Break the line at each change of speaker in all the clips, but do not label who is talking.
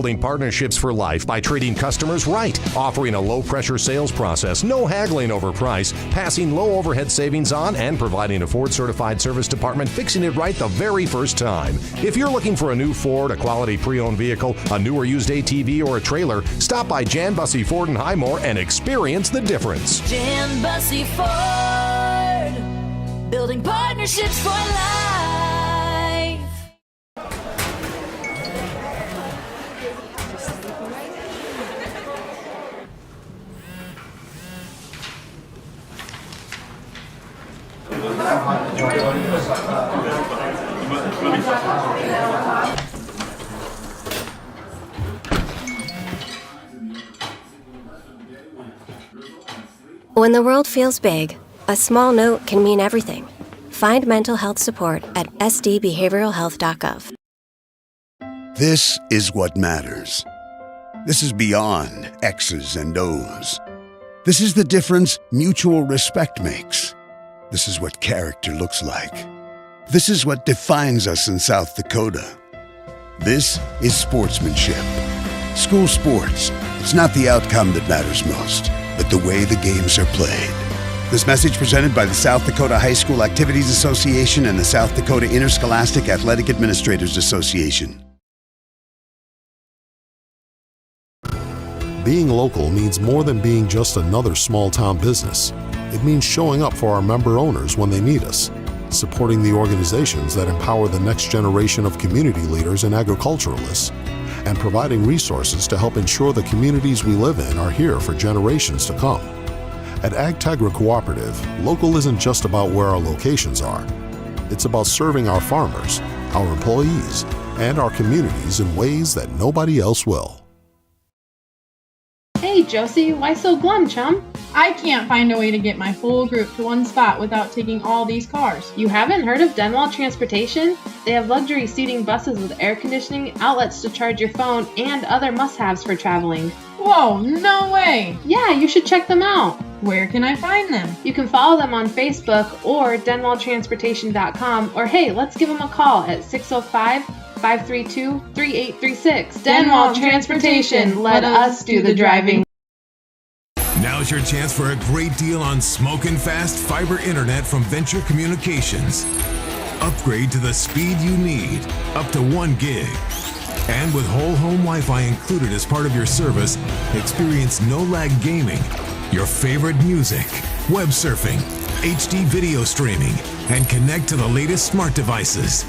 building partnerships for life by treating customers right, offering a low-pressure sales process, no haggling over price, passing low overhead savings on, and providing a Ford-certified service department fixing it right the very first time. If you're looking for a new Ford, a quality pre-owned vehicle, a new or used ATV, or a trailer, stop by Jan Bussey Ford in Highmore and experience the difference.
Jan Bussey Ford, building partnerships for life.
When the world feels big, a small note can mean everything. Find mental health support at sdbehavioralhealth.gov.
This is what matters. This is beyond X's and O's. This is the difference mutual respect makes. This is what character looks like. This is what defines us in South Dakota. This is sportsmanship. School sports, it's not the outcome that matters most, but the way the games are played. This message presented by the South Dakota High School Activities Association and the South Dakota Interscholastic Athletic Administrators Association.
Being local means more than being just another small-town business. It means showing up for our member owners when they need us, supporting the organizations that empower the next generation of community leaders and agriculturalists, and providing resources to help ensure the communities we live in are here for generations to come. At AgTegra Cooperative, local isn't just about where our locations are. It's about serving our farmers, our employees, and our communities in ways that nobody else will.
Hey Josie, why so glum, chum? I can't find a way to get my whole group to one spot without taking all these cars. You haven't heard of Denwall Transportation? They have luxury seating buses with air conditioning, outlets to charge your phone, and other must-haves for traveling. Whoa, no way! Yeah, you should check them out. Where can I find them? You can follow them on Facebook or denwalltransportation.com, or hey, let's give them a call at 605-532-3836. Denwall Transportation, let us do the driving.
Now's your chance for a great deal on smoking fast fiber internet from Venture Communications. Upgrade to the speed you need, up to 1 gig. And with whole home Wi-Fi included as part of your service, experience no-lag gaming, your favorite music, web surfing, HD video streaming, and connect to the latest smart devices.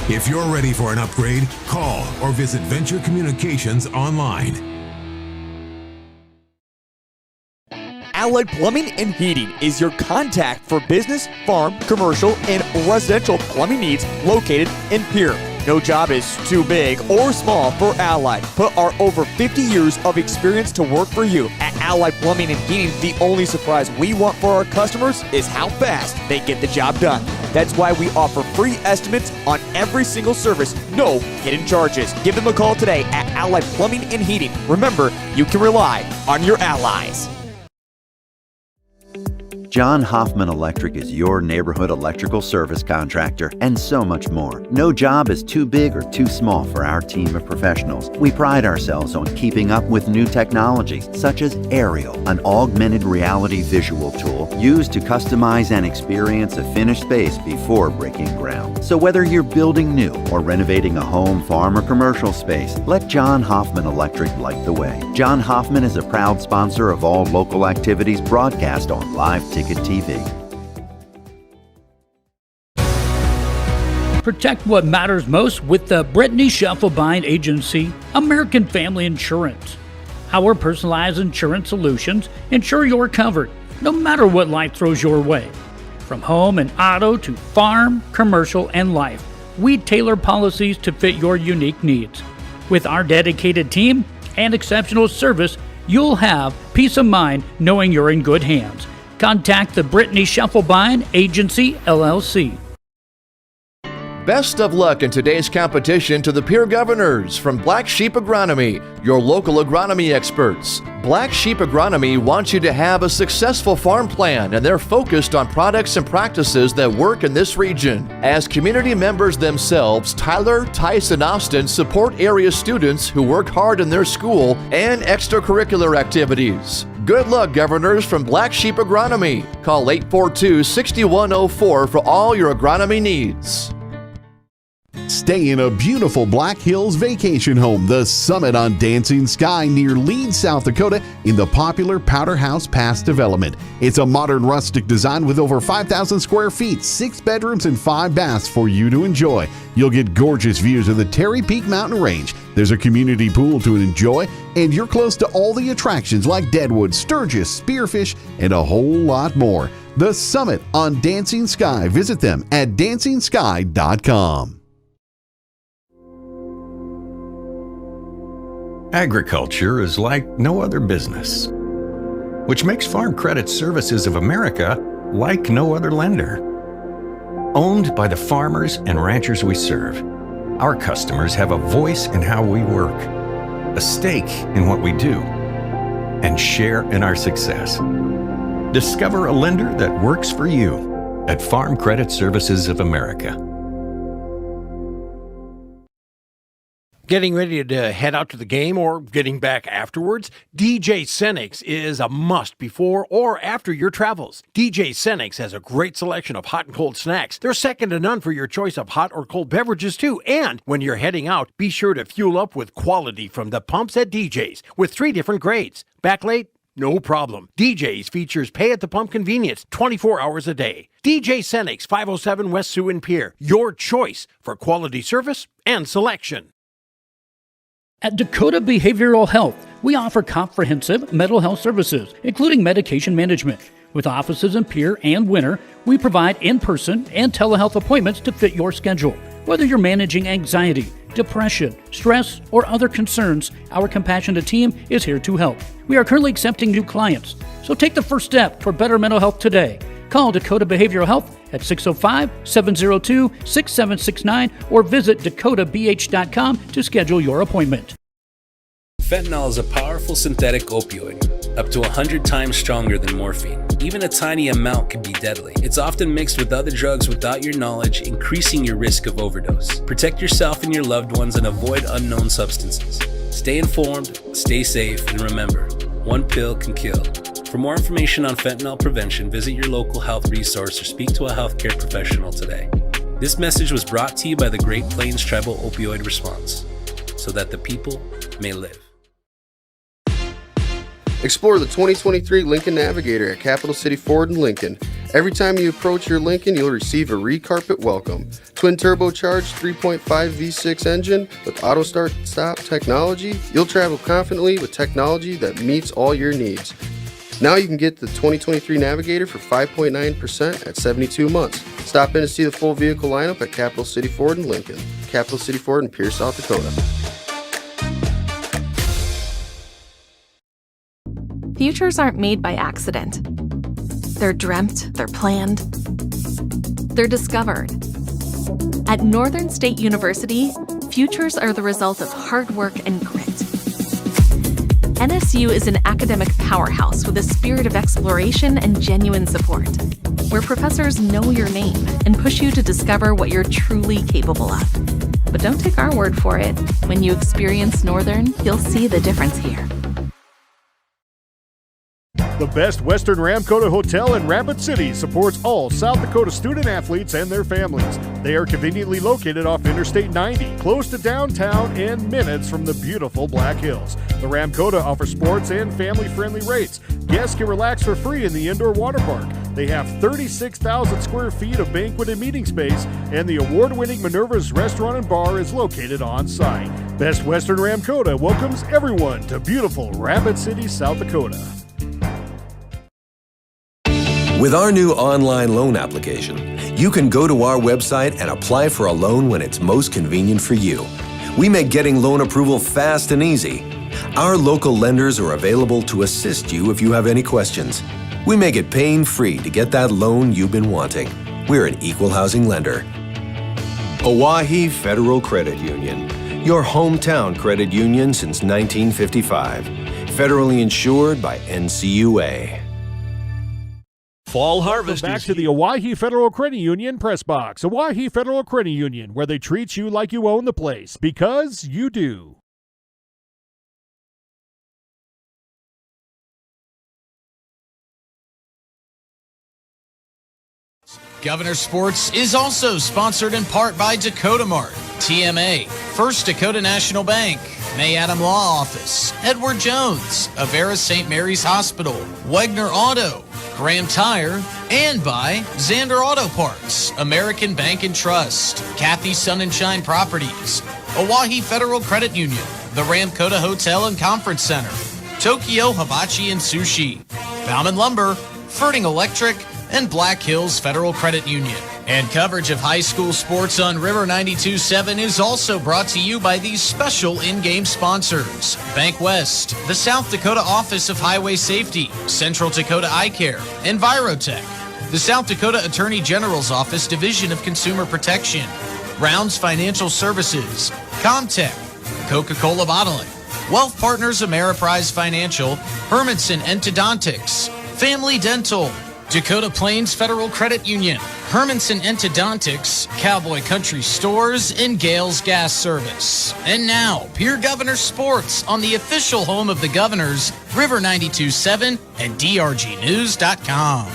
If you're ready for an upgrade, call or visit Venture Communications online.
Allied Plumbing and Heating is your contact for business, farm, commercial, and residential plumbing needs located in Pierre. No job is too big or small for Allied. Put our over 50 years of experience to work for you. At Allied Plumbing and Heating, the only surprise we want for our customers is how fast they get the job done. That's why we offer free estimates on every single service, no hidden charges. Give them a call today at Allied Plumbing and Heating. Remember, you can rely on your allies.
John Hoffman Electric is your neighborhood electrical service contractor, and so much more. No job is too big or too small for our team of professionals. We pride ourselves on keeping up with new technologies, such as Aerial, an augmented reality visual tool used to customize and experience a finished space before breaking ground. So whether you're building new or renovating a home, farm, or commercial space, let John Hoffman Electric light the way. John Hoffman is a proud sponsor of all local activities broadcast on Live Ticket TV.
Protect what matters most with the Brittany Scheffelbein Agency, American Family Insurance. Our personalized insurance solutions ensure you're covered, no matter what life throws your way. From home and auto to farm, commercial, and life, we tailor policies to fit your unique needs. With our dedicated team and exceptional service, you'll have peace of mind knowing you're in good hands. Contact the Brittany Scheffelbein Agency, LLC.
Best of luck in today's competition to the Pierre Governors from Black Sheep Agronomy, your local agronomy experts. Black Sheep Agronomy wants you to have a successful farm plan, and they're focused on products and practices that work in this region. As community members themselves, Tyler, Tice, and Austin support area students who work hard in their school and extracurricular activities. Good luck, Governors from Black Sheep Agronomy. Call 842-6104 for all your agronomy needs.
Stay in a beautiful Black Hills vacation home, the Summit on Dancing Sky near Leeds, South Dakota, in the popular Powder House Pass development. It's a modern rustic design with over 5,000 square feet, 6 bedrooms, and 5 baths for you to enjoy. You'll get gorgeous views of the Terry Peak Mountain Range. There's a community pool to enjoy, and you're close to all the attractions like Deadwood, Sturgis, Spearfish, and a whole lot more. The Summit on Dancing Sky. Visit them at DancingSky.com.
Agriculture is like no other business, which makes Farm Credit Services of America like no other lender. Owned by the farmers and ranchers we serve, our customers have a voice in how we work, a stake in what we do, and share in our success. Discover a lender that works for you at Farm Credit Services of America.
Getting ready to head out to the game or getting back afterwards? DJ Senix is a must before or after your travels. DJ Senix has a great selection of hot and cold snacks. They're second to none for your choice of hot or cold beverages too. And when you're heading out, be sure to fuel up with quality from the pumps at DJ's with 3 different grades. Back late? No problem. DJ's features pay at the pump convenience 24 hours a day. DJ Senix, 507 West Sioux and Pierre. Your choice for quality service and selection.
At Dakota Behavioral Health, we offer comprehensive mental health services, including medication management. With offices in Pierre and Winter, we provide in-person and telehealth appointments to fit your schedule. Whether you're managing anxiety, depression, stress, or other concerns, our compassionate team is here to help. We are currently accepting new clients, so take the first step toward better mental health today. Call Dakota Behavioral Health at 605-702-6769 or visit dakotabh.com to schedule your appointment.
Fentanyl is a powerful synthetic opioid, up to 100 times stronger than morphine. Even a tiny amount can be deadly. It's often mixed with other drugs without your knowledge, increasing your risk of overdose. Protect yourself and your loved ones and avoid unknown substances. Stay informed, stay safe, and remember, one pill can kill. For more information on fentanyl prevention, visit your local health resource or speak to a healthcare professional today. This message was brought to you by the Great Plains Tribal Opioid Response, so that the people may live.
Explore the 2023 Lincoln Navigator at Capital City Ford in Lincoln. Every time you approach your Lincoln, you'll receive a recarpet welcome. Twin turbocharged 3.5 V6 engine with auto start-stop technology, you'll travel confidently with technology that meets all your needs. Now you can get the 2023 Navigator for 5.9% at 72 months. Stop in to see the full vehicle lineup at Capital City Ford in Lincoln. Capital City Ford in Pierre, South Dakota.
Futures aren't made by accident. They're dreamt, they're planned, they're discovered. At Northern State University, futures are the result of hard work and grit. NSU is an academic powerhouse with a spirit of exploration and genuine support, where professors know your name and push you to discover what you're truly capable of. But don't take our word for it. When you experience Northern, you'll see the difference here.
The Best Western Ramkota Hotel in Rapid City supports all South Dakota student athletes and their families. They are conveniently located off Interstate 90, close to downtown and minutes from the beautiful Black Hills. The Ramkota offers sports and family-friendly rates. Guests can relax for free in the indoor water park. They have 36,000 square feet of banquet and meeting space, and the award-winning Minerva's Restaurant and Bar is located on site. Best Western Ramkota welcomes everyone to beautiful Rapid City, South Dakota.
With our new online loan application, you can go to our website and apply for a loan when it's most convenient for you. We make getting loan approval fast and easy. Our local lenders are available to assist you if you have any questions. We make it pain-free to get that loan you've been wanting. We're an equal housing lender. Oahe Federal Credit Union, your hometown credit union since 1955. Federally insured by NCUA.
Fall harvest. Back to the Oahe Federal Credit Union press box. Oahe Federal Credit Union, where they treat you like you own the place, because you do.
Governor Sports is also sponsored in part by Dakota Mart, TMA, First Dakota National Bank, May Adam Law Office, Edward Jones, Avera St. Mary's Hospital, Wegner Auto, Graham Tire, and by Xander Auto Parts, American Bank and Trust, Kathy Sun and Shine Properties, Oahe Federal Credit Union, the Ramkota Hotel and Conference Center, Tokyo Hibachi and Sushi, Bauman Lumber, Ferding Electric, and Black Hills Federal Credit Union. And coverage of high school sports on River 92.7 is also brought to you by these special in-game sponsors: Bank West, the South Dakota Office of Highway Safety, Central Dakota Eye Care, Envirotech, the South Dakota Attorney General's Office Division of Consumer Protection, Rounds Financial Services, Comtech, Coca-Cola Bottling, Wealth Partners Ameriprise Financial, Hermanson Endodontics, Family Dental, Dakota Plains Federal Credit Union, Hermanson Endodontics, Cowboy Country Stores, and Gales Gas Service. And now, Pierre Governor Sports on the official home of the Governors, River 92.7 and drgnews.com.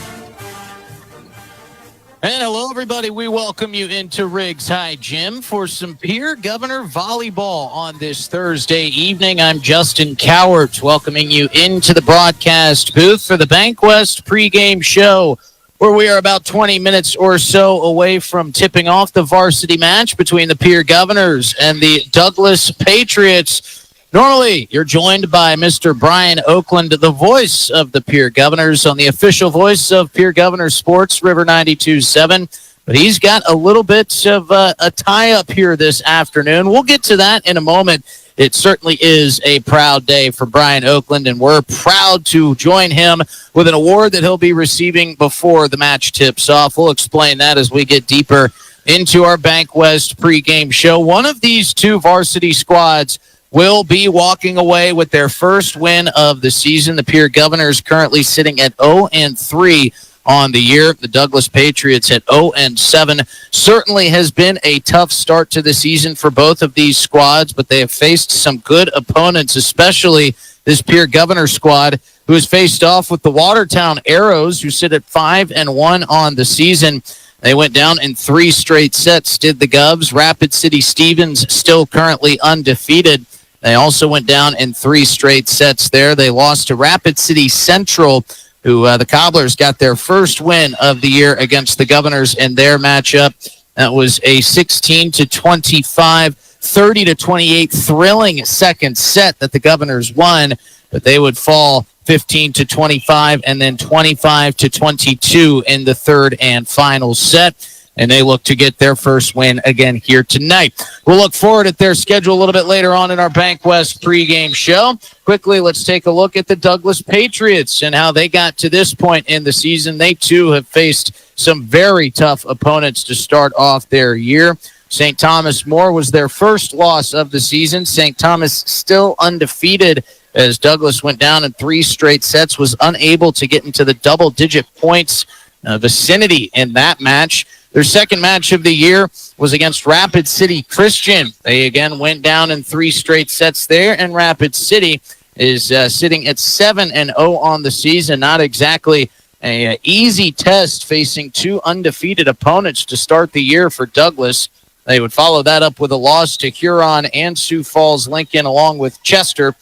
And hello, everybody. We welcome you into Riggs High Gym for some Pierre Governor volleyball on this Thursday evening. I'm Justin Cowart, welcoming you into the broadcast booth for the Bank West pregame show, where we are about 20 minutes or so away from tipping off the varsity match between the Pierre Governors and the Douglas Patriots. Normally, you're joined by Mr. Brian Oakland, the voice of the Pierre Governors, on the official voice of Pierre Governor Sports, River 92.7. But he's got a little bit of a tie-up here this afternoon. We'll get to that in a moment. It certainly is a proud day for Brian Oakland, and we're proud to join him with an award that he'll be receiving before the match tips off. We'll explain that as we get deeper into our Bank West pregame show. One of these two varsity squads will be walking away with their first win of the season. The Pierre Governors currently sitting at 0-3 on the year. The Douglas Patriots at 0-7. Certainly has been a tough start to the season for both of these squads, but they have faced some good opponents, especially this Pierre Governor squad, who has faced off with the Watertown Arrows, who sit at 5-1 on the season. They went down in 3 straight sets, did the Govs. Rapid City Stevens still currently undefeated. They also went down in 3 straight sets there. They lost to Rapid City Central, who the Cobblers got their first win of the year against the Governors in their matchup. That was a 16-25, 30-28 thrilling second set that the Governors won, but they would fall 15-25 and then 25-22 in the third and final set. And they look to get their first win again here tonight. We'll look forward at their schedule a little bit later on in our Bank West pregame show. Quickly, let's take a look at the Douglas Patriots and how they got to this point in the season. They, too, have faced some very tough opponents to start off their year. St. Thomas More was their first loss of the season. St. Thomas still undefeated as Douglas went down in 3 straight sets, was unable to get into the double-digit points vicinity in that match. Their second match of the year was against Rapid City Christian. They again went down in 3 straight sets there, and Rapid City is sitting at 7-0 on the season. Not exactly an easy test, facing 2 undefeated opponents to start the year for Douglas. They would follow that up with a loss to Huron and Sioux Falls Lincoln, along with Chester,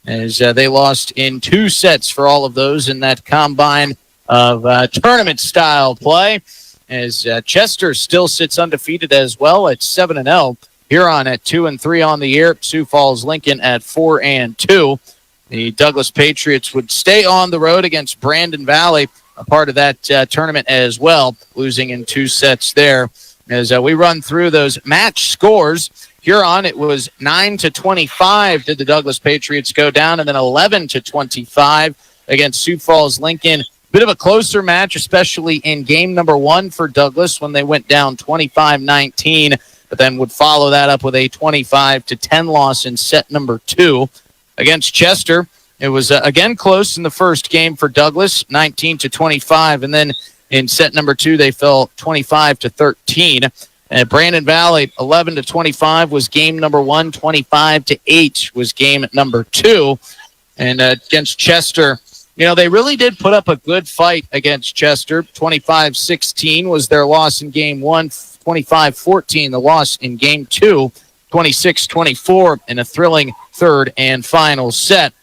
as they lost in 2 sets for all of those in that combine of tournament-style play. As Chester still sits undefeated as well at 7-0. Huron at 2-3 on the year. Sioux Falls Lincoln at 4-2. The Douglas Patriots would stay on the road against Brandon Valley, a part of that tournament as well, losing in 2 sets there. As we run through those match scores, Huron, it was 9-25 did the Douglas Patriots go down, and then 11-25 against Sioux Falls Lincoln. Bit of a closer match, especially in game number 1 for Douglas when they went down 25-19 but then would follow that up with a 25-10 loss in set number 2 against Chester. It was again close in the first game for Douglas, 19-25, and then in set number 2 they fell 25-13. And Brandon Valley, 11-25 was game number 1, 25-8 was game number 2, and against Chester, they really did put up a good fight against Chester. 25-16 was their loss in game 1, 25-14 the loss in game 2, 26-24 in a thrilling third and final set.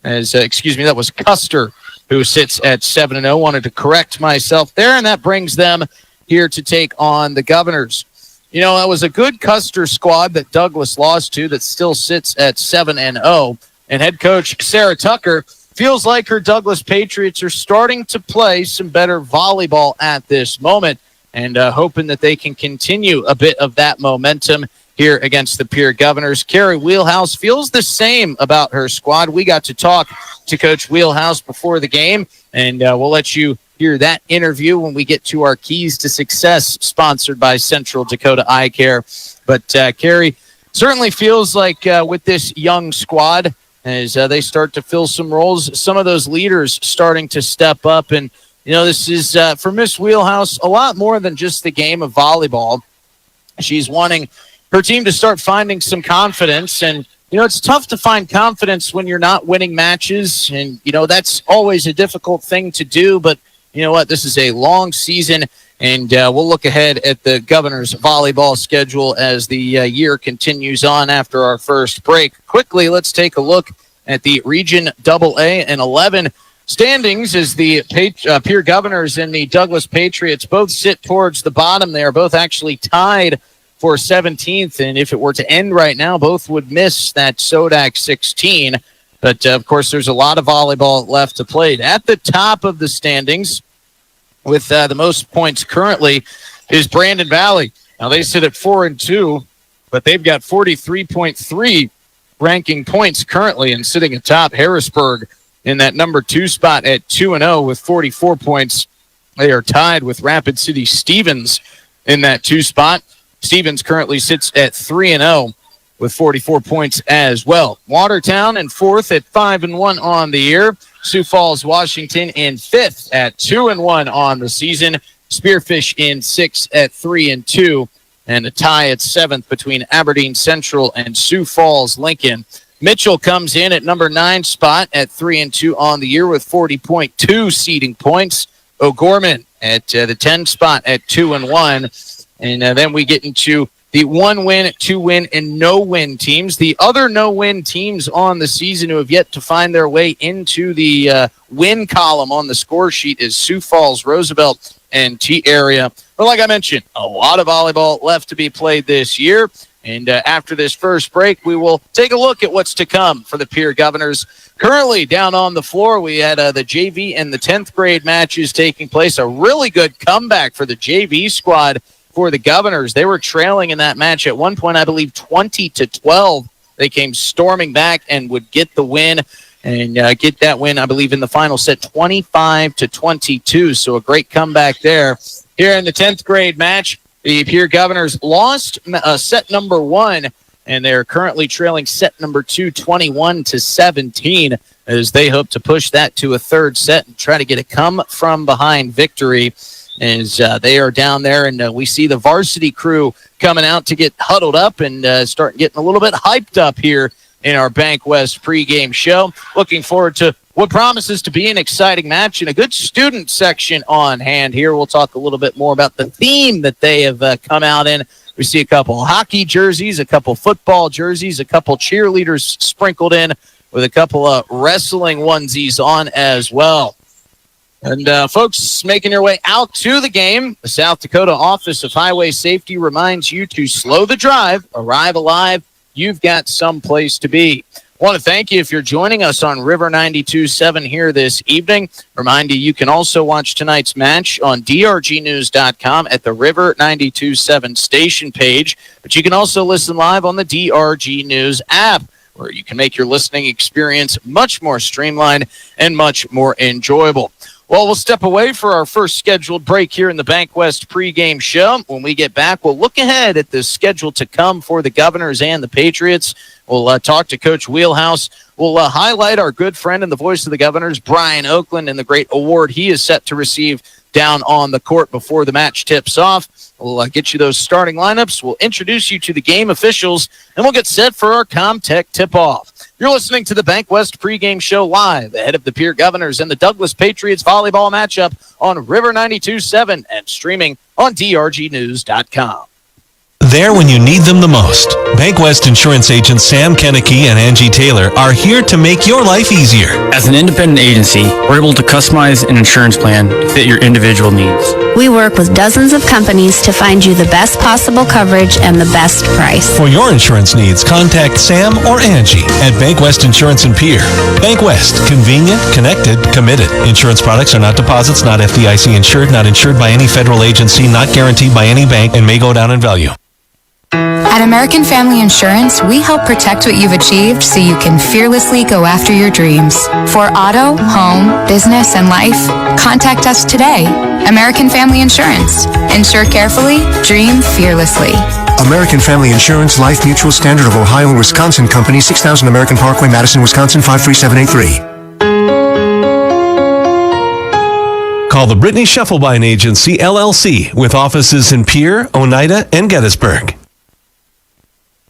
That was Custer, who sits at 7-0. Wanted to correct myself there, and that brings them here to take on the Governors. That was a good Custer squad that Douglas lost to that still sits at 7-0. And head coach Sarah Tucker feels like her Douglas Patriots are starting to play some better volleyball at this moment, and hoping that they can continue a bit of that momentum here against the Pierre Governors. Carrie Wheelhouse feels the same about her squad. We got to talk to Coach Wheelhouse before the game, and we'll let you hear that interview when we get to our Keys to Success, sponsored by Central Dakota Eye Care. But Carrie certainly feels like with this young squad, as they start to fill some roles, some of those leaders starting to step up. And, this is, for Miss Wheelhouse, a lot more than just the game of volleyball. She's wanting her team to start finding some confidence. And, it's tough to find confidence when you're not winning matches. And, that's always a difficult thing to do. But, you know what? This is a long season, and we'll look ahead at the Governors volleyball schedule as the year continues on after our first break. Quickly, let's take a look at the Region AA and 11 standings as the Pierre Governors and the Douglas Patriots both sit towards the bottom. They are both actually tied for 17th, and if it were to end right now, both would miss that SODAC 16. But, of course, there's a lot of volleyball left to play. At the top of the standings, with the most points currently, is Brandon Valley. Now, they sit at 4-2, but they've got 43.3 ranking points currently, and sitting atop Harrisburg in that number 2 spot at 2-0 with 44 points. They are tied with Rapid City Stevens in that 2 spot. Stevens currently sits at 3-0 with 44 points as well. Watertown in 4th at 5-1 on the year. Sioux Falls, Washington in 5th at 2-1 on the season. Spearfish in 6th at 3-2. And a tie at 7th between Aberdeen Central and Sioux Falls Lincoln. Mitchell comes in at number 9 spot at 3-2 on the year with 40.2 seeding points. O'Gorman at the 10 spot at 2-1. And then we get into the 1-win, 2-win, and no-win teams. The other no-win teams on the season who have yet to find their way into the win column on the score sheet is Sioux Falls, Roosevelt, and T-Area. But like I mentioned, a lot of volleyball left to be played this year. And after this first break, we will take a look at what's to come for the Pierre Governors. Currently down on the floor, we had the JV and the 10th grade matches taking place. A really good comeback for the JV squad for the Governors. They were trailing in that match at one point, I believe, 20-12. They came storming back and would get the win and get that win, I believe, in the final set, 25-22. So a great comeback there. Here in the 10th grade match, the Pierre Governors lost set number 1, and they're currently trailing set number 2, 21-17, as they hope to push that to a third set and try to get a come-from-behind victory. As they are down there, and we see the varsity crew coming out to get huddled up and start getting a little bit hyped up here in our Bank West pregame show. Looking forward to what promises to be an exciting match and a good student section on hand here. We'll talk a little bit more about the theme that they have come out in. We see a couple hockey jerseys, a couple football jerseys, a couple cheerleaders sprinkled in with a couple of wrestling onesies on as well. And folks making your way out to the game, the South Dakota Office of Highway Safety reminds you to slow the drive, arrive alive. You've got someplace to be. I want to thank you if you're joining us on River 92.7 here this evening. Remind you can also watch tonight's match on drgnews.com at the River 92.7 station page. But you can also listen live on the DRG News app, where you can make your listening experience much more streamlined and much more enjoyable. Well, we'll step away for our first scheduled break here in the Bank West pregame show. When we get back, we'll look ahead at the schedule to come for the Governors and the Patriots. We'll talk to Coach Wheelhouse. We'll highlight our good friend and the voice of the Governors, Brian Oakland, and the great award he is set to receive down on the court before the match tips off. We'll get you those starting lineups. We'll introduce you to the game officials, and we'll get set for our ComTech tip-off. You're listening to the Bank West pregame show live ahead of the Pierre Governors and the Douglas Patriots volleyball matchup on River 92.7 and streaming on drgnews.com.
There when you need them the most. Bank West insurance agents Sam Kennecke and Angie Taylor are here to make your life easier.
As an independent agency, we're able to customize an insurance plan to fit your individual needs.
We work with dozens of companies to find you the best possible coverage and the best price.
For your insurance needs, contact Sam or Angie at Bank West Insurance in Pierre. Bank West, convenient, connected, committed. Insurance products are not deposits, not FDIC insured, not insured by any federal agency, not guaranteed by any bank, and may go down in value.
At American Family Insurance, we help protect what you've achieved so you can fearlessly go after your dreams. For auto, home, business, and life, contact us today. American Family Insurance. Insure carefully, dream fearlessly.
American Family Insurance, Life Mutual, Standard of Ohio and Wisconsin Company, 6000 American Parkway, Madison, Wisconsin, 53783.
Call the Brittany Shufflebine Agency, LLC, with offices in Pierre, Oneida, and Gettysburg.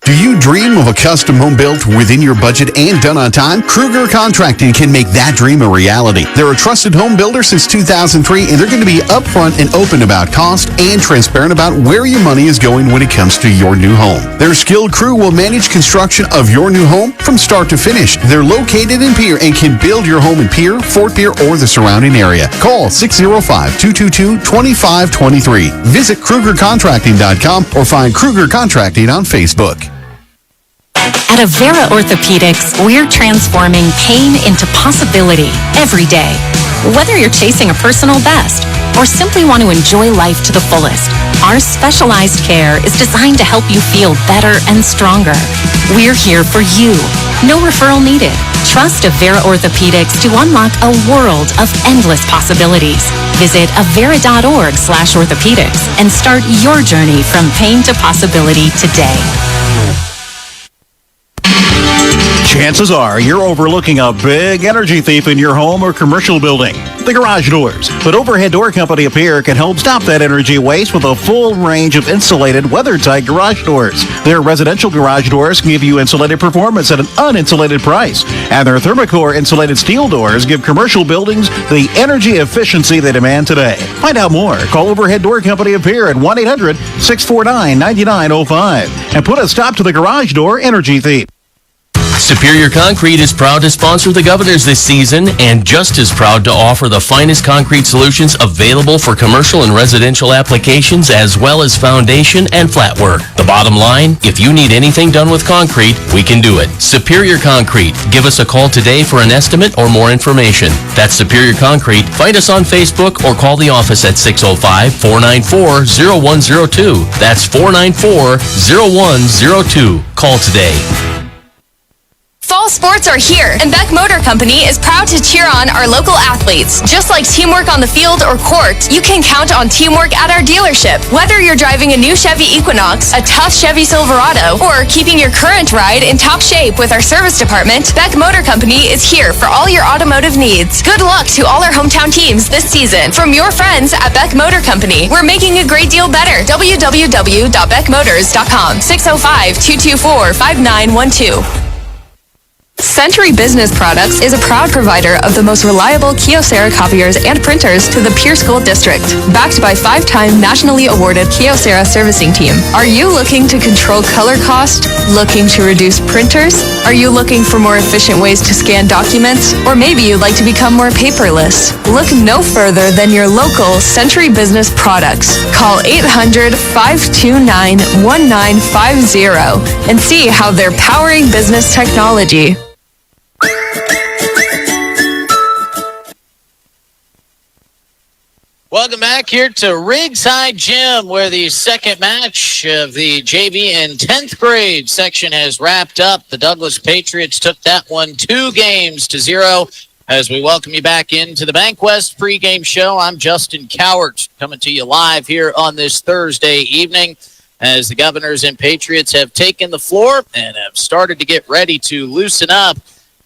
Do you dream of a custom home built within your budget and done on time? Kruger Contracting can make that dream a reality. They're a trusted home builder since 2003, and they're going to be upfront and open about cost and transparent about where your money is going when it comes to your new home. Their skilled crew will manage construction of your new home from start to finish. They're located in Pierre and can build your home in Pierre, Fort Pierre, or the surrounding area. Call 605-222-2523. Visit KrugerContracting.com or find Kruger Contracting on Facebook.
At Avera Orthopedics, we're transforming pain into possibility every day. Whether you're chasing a personal best or simply want to enjoy life to the fullest, our specialized care is designed to help you feel better and stronger. We're here for you. No referral needed. Trust Avera Orthopedics to unlock a world of endless possibilities. Visit avera.org/orthopedics and start your journey from pain to possibility today.
Chances are you're overlooking a big energy thief in your home or commercial building, the garage doors. But Overhead Door Company of Pierre can help stop that energy waste with a full range of insulated, weather-tight garage doors. Their residential garage doors can give you insulated performance at an uninsulated price. And their Thermocore insulated steel doors give commercial buildings the energy efficiency they demand today. Find out more. Call Overhead Door Company of Pierre at 1-800-649-9905 and put a stop to the garage door energy thief.
Superior Concrete is proud to sponsor the Governors this season and just as proud to offer the finest concrete solutions available for commercial and residential applications as well as foundation and flat work. The bottom line, if you need anything done with concrete, we can do it. Superior Concrete. Give us a call today for an estimate or more information. That's Superior Concrete. Find us on Facebook or call the office at 605-494-0102. That's 494-0102. Call today.
Fall sports are here, and Beck Motor Company is proud to cheer on our local athletes. Just like teamwork on the field or court, you can count on teamwork at our dealership. Whether you're driving a new Chevy Equinox, a tough Chevy Silverado, or keeping your current ride in top shape with our service department, Beck Motor Company is here for all your automotive needs. Good luck to all our hometown teams this season. From your friends at Beck Motor Company, we're making a great deal better. www.beckmotors.com, 605-224-5912. Century Business Products is a proud provider of the most reliable Kyocera copiers and printers to the Pierre School District. Backed by 5-time nationally awarded Kyocera servicing team. Are you looking to control color cost? Looking to reduce printers? Are you looking for more efficient ways to scan documents? Or maybe you'd like to become more paperless? Look no further than your local Century Business Products. Call 800-529-1950 and see how they're powering business technology.
Welcome back here to Riggs High Gym, where the second match of the JV and 10th grade section has wrapped up. The Douglas Patriots took that one 2-0 As we welcome you back into the Bank West pregame show, I'm Justin Cowart coming to you live here on this Thursday evening as the Governors and Patriots have taken the floor and have started to get ready to loosen up.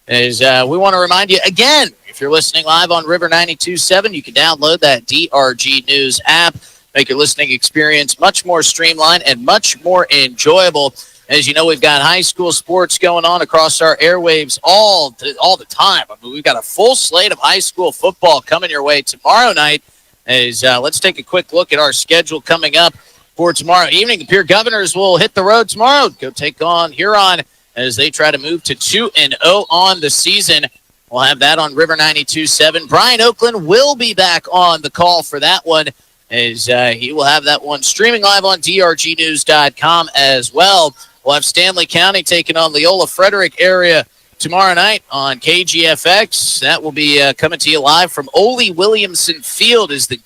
As we want to remind you again, if you're listening live on River 92.7, you can download that DRG News app, make your listening experience much more streamlined and much more enjoyable. As you know, we've got high school sports going on across our airwaves all the time. I mean, we've got a full slate of high school football coming your way tomorrow night. As let's take a quick look at our schedule coming up for tomorrow evening. The Pierre Governors will hit the road tomorrow, go take on Huron as they try to move to 2-0 on the season. We'll have that on River 92.7. Brian Oakland will be back on the call for that one, as he will have that one streaming live on drgnews.com as well. We'll have Stanley County taking on Leola Frederick area tomorrow night on KGFX. That will be coming to you live from Ole Williamson Field as the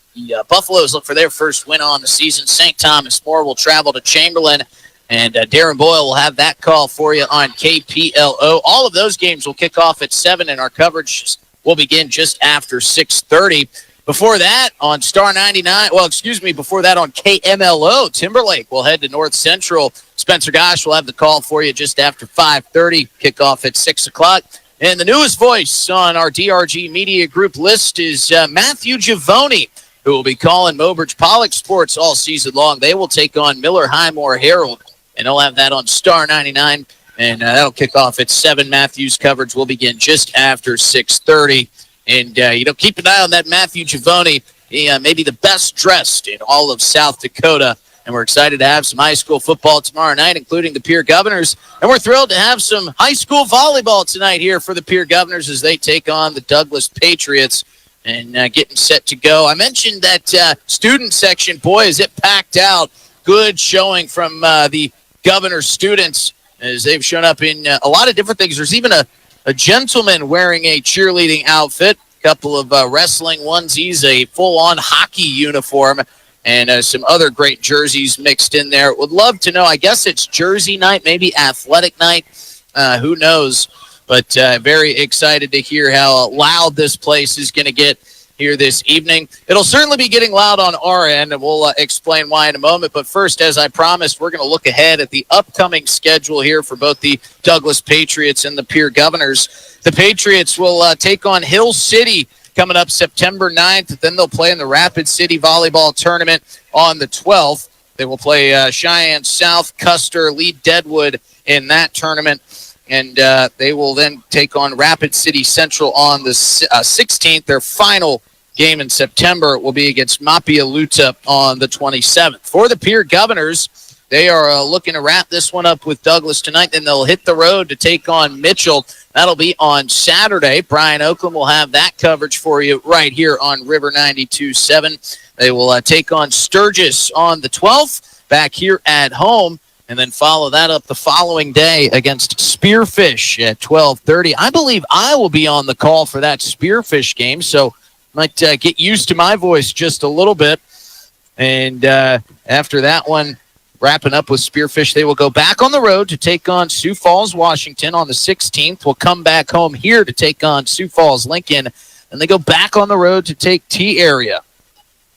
Buffaloes look for their first win on the season. St. Thomas More will travel to Chamberlain, and Darren Boyle will have that call for you on KPLO. All of those games will kick off at 7, and our coverage will begin just after 6:30. Before that, on Star 99, before that on KMLO, Timberlake will head to North Central. Spencer Gosh will have the call for you just after 5:30, kickoff at 6 o'clock. And the newest voice on our DRG Media Group list is Matthew Giavoni, who will be calling Mobridge Pollock Sports all season long. They will take on Miller Highmore Herald, and they'll have that on Star 99, and that'll kick off at 7. Matthew's coverage will begin just after 6:30. And, keep an eye on that Matthew Giavoni. He may be the best dressed in all of South Dakota. And we're excited to have some high school football tomorrow night, including the Pierre Governors. And we're thrilled to have some high school volleyball tonight here for the Pierre Governors as they take on the Douglas Patriots and getting set to go. I mentioned that student section. Boy, is it packed out. Good showing from the Governor students as they've shown up in a lot of different things. There's even a gentleman wearing a cheerleading outfit, a couple of wrestling onesies, a full-on hockey uniform, and some other great jerseys mixed in there. Would love to know, I guess it's jersey night, maybe athletic night, who knows. But very excited to hear how loud this place is going to get here this evening. It'll certainly be getting loud on our end, and we'll explain why in a moment. But first, as I promised, we're going to look ahead at the upcoming schedule here for both the Douglas Patriots and the Pierre Governors. The Patriots will take on Hill City coming up September 9th. Then they'll play in the Rapid City Volleyball Tournament on the 12th. They will play Cheyenne South, Custer, Lee Deadwood in that tournament. And they will then take on Rapid City Central on the 16th. Their final game in September will be against Mapialuta on the 27th. For the Pierre Governors, they are looking to wrap this one up with Douglas tonight. Then they'll hit the road to take on Mitchell. That'll be on Saturday. Brian Oakland will have that coverage for you right here on River 92.7. They will take on Sturgis on the 12th back here at home. And then follow that up the following day against Spearfish at 12:30. I believe I will be on the call for that Spearfish game, so might get used to my voice just a little bit. And after that one, wrapping up with Spearfish, they will go back on the road to take on Sioux Falls, Washington on the 16th. We'll come back home here to take on Sioux Falls, Lincoln. And they go back on the road to take T-Area.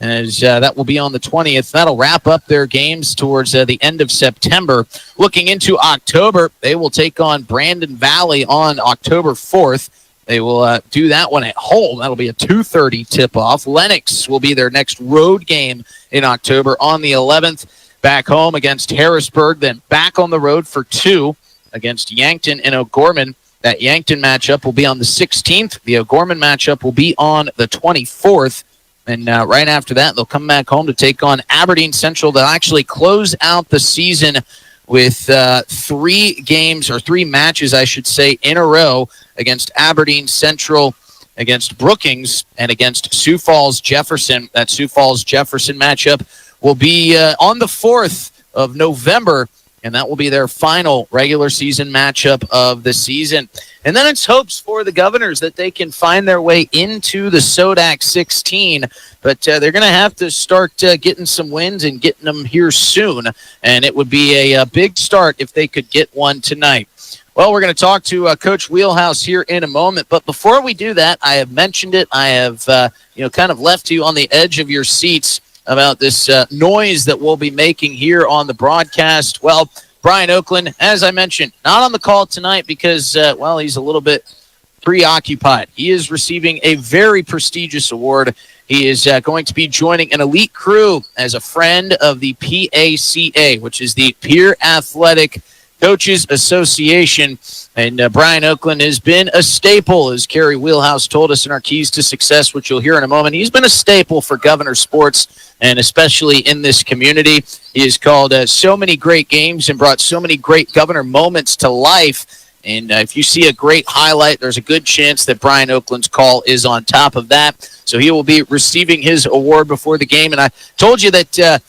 As that will be on the 20th. That'll wrap up their games towards the end of September. Looking into October, they will take on Brandon Valley on October 4th. They will do that one at home. That'll be a 2:30 tip-off. Lennox will be their next road game in October on the 11th. Back home against Harrisburg, then back on the road for 2 against Yankton and O'Gorman. That Yankton matchup will be on the 16th. The O'Gorman matchup will be on the 24th. And right after that, they'll come back home to take on Aberdeen Central. They'll actually close out the season with 3 matches, I should say, in a row against Aberdeen Central, against Brookings, and against Sioux Falls Jefferson. That Sioux Falls Jefferson matchup will be on the 4th of November and that will be their final regular season matchup of the season. And then it's hopes for the Governors that they can find their way into the Sodak 16, but they're going to have to start getting some wins and getting them here soon, and it would be a big start if they could get one tonight. Well, we're going to talk to Coach Wheelhouse here in a moment, but before we do that, I have mentioned it. I have kind of left you on the edge of your seats about this noise that we'll be making here on the broadcast. Well, Brian Oakland, as I mentioned, not on the call tonight because, he's a little bit preoccupied. He is receiving a very prestigious award. He is going to be joining an elite crew as a friend of the PACA, which is the Peer Athletic Coaches Association. And Brian Oakland has been a staple, as Kerry Wheelhouse told us in our Keys to Success, which you'll hear in a moment. He's been a staple for Governor Sports, and especially in this community. He has called so many great games and brought so many great Governor moments to life. And if you see a great highlight, there's a good chance that Brian Oakland's call is on top of that. So he will be receiving his award before the game. And I told you that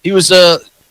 he was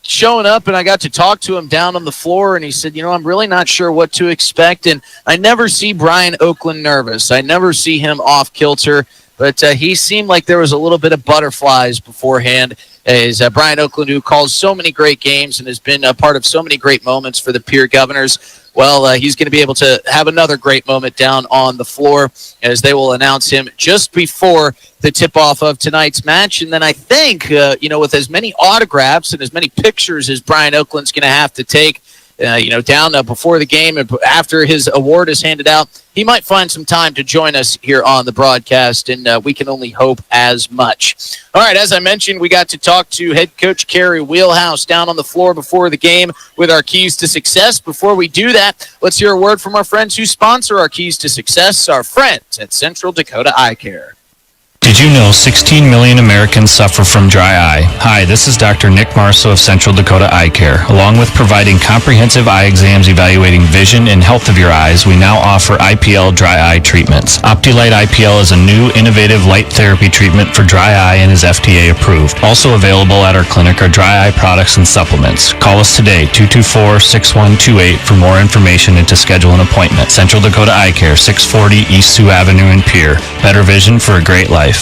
showing up, and I got to talk to him down on the floor, and he said, I'm really not sure what to expect. And I never see Brian Oakland nervous. I never see him off kilter, but he seemed like there was a little bit of butterflies beforehand. Is Brian Oakland, who calls so many great games and has been a part of so many great moments for the Peer Governors. Well, he's going to be able to have another great moment down on the floor as they will announce him just before the tip-off of tonight's match. And then I think, with as many autographs and as many pictures as Brian Oakland's going to have to take, down before the game and after his award is handed out, he might find some time to join us here on the broadcast, and we can only hope as much. All right, as I mentioned, we got to talk to head coach Kerry Wheelhouse down on the floor before the game with our Keys to Success. Before we do that, let's hear a word from our friends who sponsor our Keys to Success, our friends at Central Dakota Eye Care.
Did you know 16 million Americans suffer from dry eye? Hi, this is Dr. Nick Marso of Central Dakota Eye Care. Along with providing comprehensive eye exams evaluating vision and health of your eyes, we now offer IPL dry eye treatments. OptiLight IPL is a new, innovative light therapy treatment for dry eye and is FDA approved. Also available at our clinic are dry eye products and supplements. Call us today, 224-6128 for more information and to schedule an appointment. Central Dakota Eye Care, 640 East Sioux Avenue in Pierre. Better vision for a great life.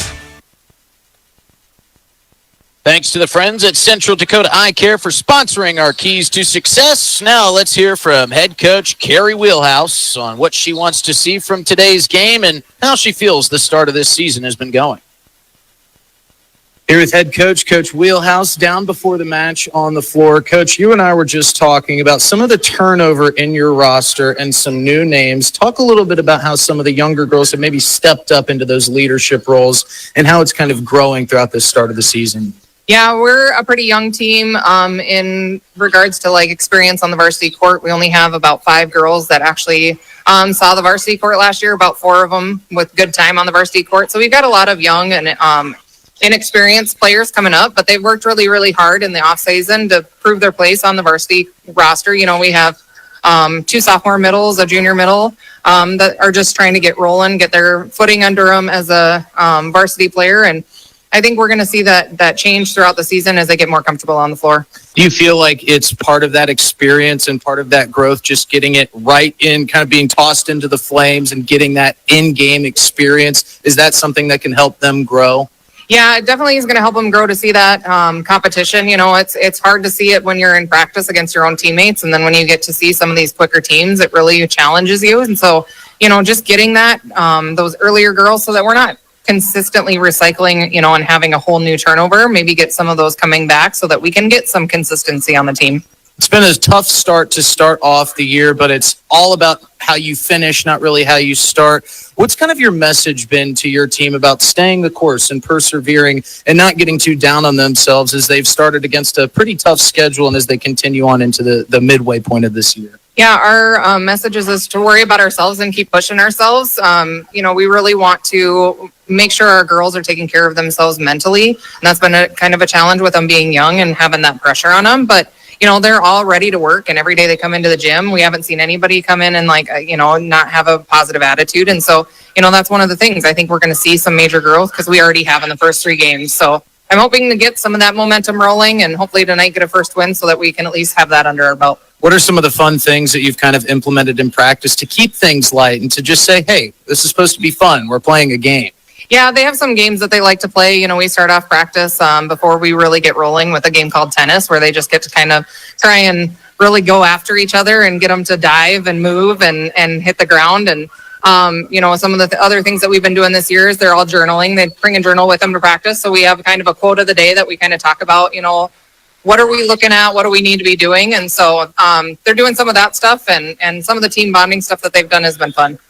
Thanks to the friends at Central Dakota Eye Care for sponsoring our Keys to Success. Now let's hear from head coach Kerry Wheelhouse on what she wants to see from today's game and how she feels the start of this season has been going. Here with head coach, Coach Wheelhouse, down before the match on the floor. Coach, you and I were just talking about some of the turnover in your roster and some new names. Talk a little bit about how some of the younger girls have maybe stepped up into those leadership roles and how it's kind of growing throughout the start of the season.
Yeah, we're a pretty young team in regards to experience on the varsity court. We only have about 5 girls that actually saw the varsity court last year, about 4 of them with good time on the varsity court. So we've got a lot of young and inexperienced players coming up, but they've worked really, really hard in the off season to prove their place on the varsity roster. We have 2 sophomore middles, a junior middle that are just trying to get rolling, get their footing under them as a varsity player. And I think we're going to see that change throughout the season as they get more comfortable on the floor.
Do you feel like it's part of that experience and part of that growth, just getting it right in, kind of being tossed into the flames and getting that in-game experience? Is that something that can help them grow?
Yeah, it definitely is going to help them grow to see that competition. It's hard to see it when you're in practice against your own teammates. And then when you get to see some of these quicker teams, it really challenges you. And so, just getting that, those earlier girls so that we're not consistently recycling, and having a whole new turnover, maybe get some of those coming back so that we can get some consistency on the team.
It's been a tough start to start off the year, but it's all about how you finish, not really how you start. What's kind of your message been to your team about staying the course and persevering and not getting too down on themselves as they've started against a pretty tough schedule and as they continue on into the midway point of this year?
Yeah, our message is to worry about ourselves and keep pushing ourselves. We really want to make sure our girls are taking care of themselves mentally. And that's been a kind of a challenge with them being young and having that pressure on them. But, they're all ready to work. And every day they come into the gym, we haven't seen anybody come in and not have a positive attitude. And so, that's one of the things I think we're going to see some major growth because we already have in the first 3 games. So I'm hoping to get some of that momentum rolling and hopefully tonight get a first win so that we can at least have that under our belt.
What are some of the fun things that you've kind of implemented in practice to keep things light and to just say, hey, this is supposed to be fun. We're playing a game.
Yeah, they have some games that they like to play. You know, we start off practice before we really get rolling with a game called tennis, where they just get to kind of try and really go after each other and get them to dive and move and hit the ground. And, you know, some of the other things that we've been doing this year is they're all journaling. They bring a journal with them to practice. So we have kind of a quote of the day that we kind of talk about, you know, what are we looking at? What do we need to be doing? And so they're doing some of that stuff and some of the team bonding stuff that they've done has been fun.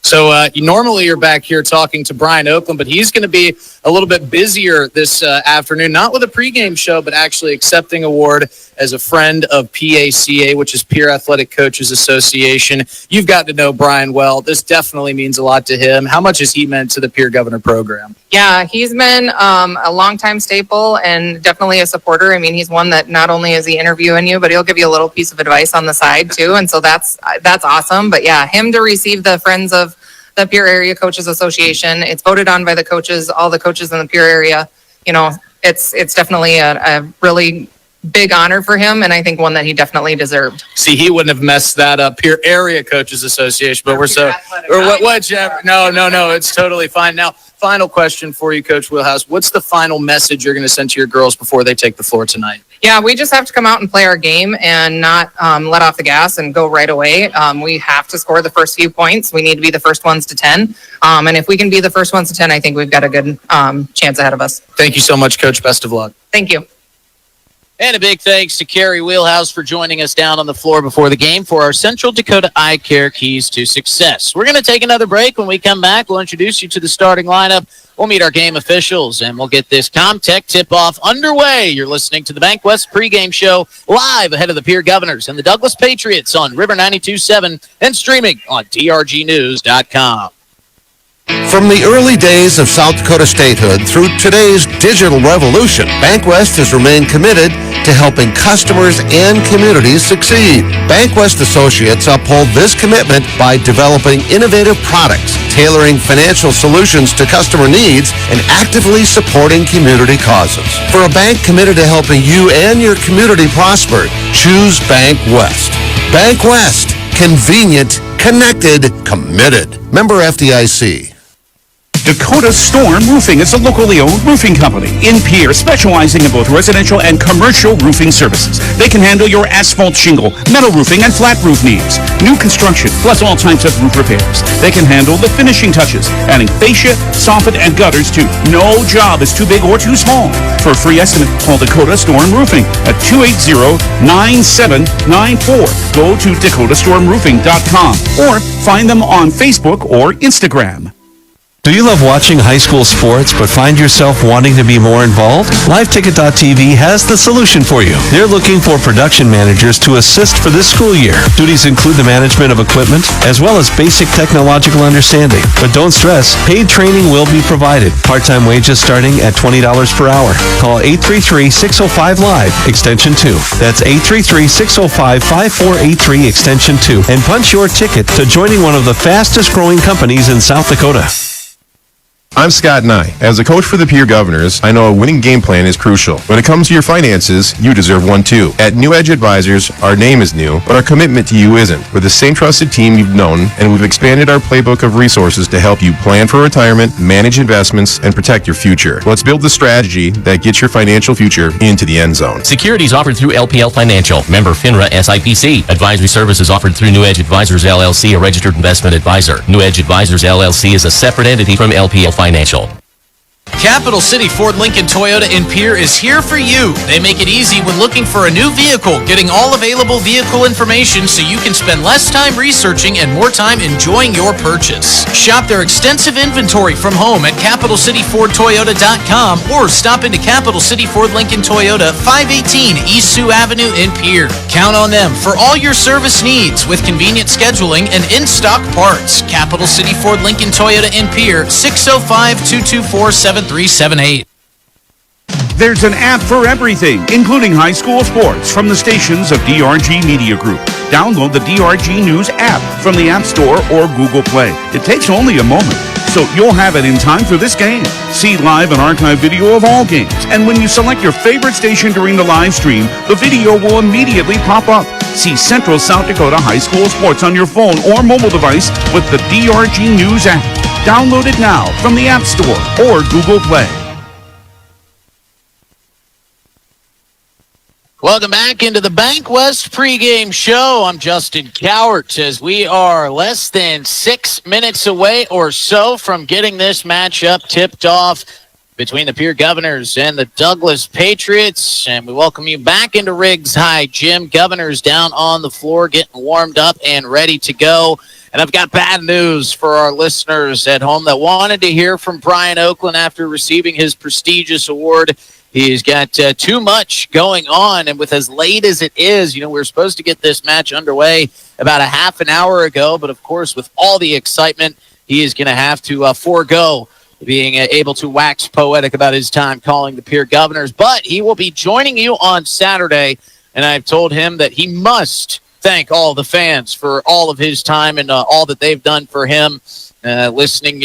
So normally you're back here talking to Brian Oakland, but he's going to be a little bit busier this afternoon, not with a pregame show, but actually accepting award as a friend of PACA, which is Pierre Athletic Coaches Association. You've got to know Brian well. This definitely means a lot to him. How much has he meant to the Pierre Governor program?
Yeah, he's been a longtime staple and definitely a supporter. I mean, he's one that not only is he interviewing you, but he'll give you a little piece of advice on the side too. And so that's awesome. But yeah, him to receive the Friends of the Pierre Area Coaches Association. It's voted on by the coaches, all the coaches in the Pierre area. You know, it's definitely a really big honor for him, and I think one that he definitely deserved.
See, he wouldn't have messed that up. Pierre Area Coaches Association, but we're so or whichever. No, it's totally fine. Now, final question for you, Coach Wheelhouse. What's the final message you're going to send to your girls before they take the floor tonight?
Yeah, we just have to come out and play our game and not let off the gas and go right away. We have to score the first few points. We need to be the first ones to 10. And if we can be the first ones to 10, I think we've got a good chance ahead of us.
Thank you so much, Coach. Best of luck.
Thank you.
And a big thanks to Carrie Wheelhouse for joining us down on the floor before the game for our Central Dakota Eye Care Keys to Success. We're going to take another break. When we come back, we'll introduce you to the starting lineup. We'll meet our game officials, and we'll get this Comtech tip-off underway. You're listening to the Bank West pregame show live ahead of the Pierre Governors and the Douglas Patriots on River 92.7 and streaming on drgnews.com.
From the early days of South Dakota statehood through today's digital revolution, BankWest has remained committed to helping customers and communities succeed. BankWest Associates uphold this commitment by developing innovative products, tailoring financial solutions to customer needs, and actively supporting community causes. For a bank committed to helping you and your community prosper, choose BankWest. BankWest. Convenient, connected, committed. Member FDIC.
Dakota Storm Roofing is a locally owned roofing company in Pierre, specializing in both residential and commercial roofing services. They can handle your asphalt shingle, metal roofing, and flat roof needs. New construction, plus all types of roof repairs. They can handle the finishing touches, adding fascia, soffit, and gutters too. No job is too big or too small. For a free estimate, call Dakota Storm Roofing at 280-9794. Go to dakotastormroofing.com or find them on Facebook or Instagram.
Do you love watching high school sports but find yourself wanting to be more involved? LiveTicket.tv has the solution for you. They're looking for production managers to assist for this school year. Duties include the management of equipment as well as basic technological understanding. But don't stress, paid training will be provided. Part-time wages starting at $20 per hour. Call 833-605-LIVE, extension 2. That's 833-605-5483, extension 2. And punch your ticket to joining one of the fastest growing companies in South Dakota.
I'm Scott Nye. As a coach for the Pierre Governors, I know a winning game plan is crucial. When it comes to your finances, you deserve one too. At New Edge Advisors, our name is new, but our commitment to you isn't. We're the same trusted team you've known, and we've expanded our playbook of resources to help you plan for retirement, manage investments, and protect your future. Let's build the strategy that gets your financial future into the end zone.
Securities offered through LPL Financial, member FINRA SIPC. Advisory services offered through New Edge Advisors LLC, a registered investment advisor. New Edge Advisors LLC is a separate entity from LPL Financial.
Capital City Ford Lincoln Toyota in Pierre is here for you. They make it easy when looking for a new vehicle, getting all available vehicle information so you can spend less time researching and more time enjoying your purchase. Shop their extensive inventory from home at CapitalCityFordToyota.com or stop into Capital City Ford Lincoln Toyota, 518 East Sioux Avenue in Pierre. Count on them for all your service needs with convenient scheduling and in-stock parts. Capital City Ford Lincoln Toyota in Pierre, 605-224-7378.
There's an app for everything, including high school sports from the stations of DRG Media Group. Download the DRG News app from the App Store or Google Play. It takes only a moment.
so you'll have it in time for this game. See live and archive video of all games, and when you select your favorite station during the live stream, the video will immediately pop up. See Central South Dakota High School Sports on your phone or mobile device with the DRG News app. Download it now from the App Store or Google Play.
Welcome back into the Bank West pregame show. I'm Justin Cowart as we are less than 6 minutes away or so from getting this matchup tipped off between the Pierre Governors and the Douglas Patriots. And we welcome you back into Riggs High Gym. Governors down on the floor getting warmed up and ready to go. And I've got bad news for our listeners at home that wanted to hear from Brian Oakland after receiving his prestigious award. He's got too much going on, and with as late as it is, we were supposed to get this match underway about a half an hour ago, but of course, with all the excitement, he is going to have to forego being able to wax poetic about his time calling the Pierre Governors, but he will be joining you on Saturday, and I've told him that he must thank all the fans for all of his time and all that they've done for him. Listening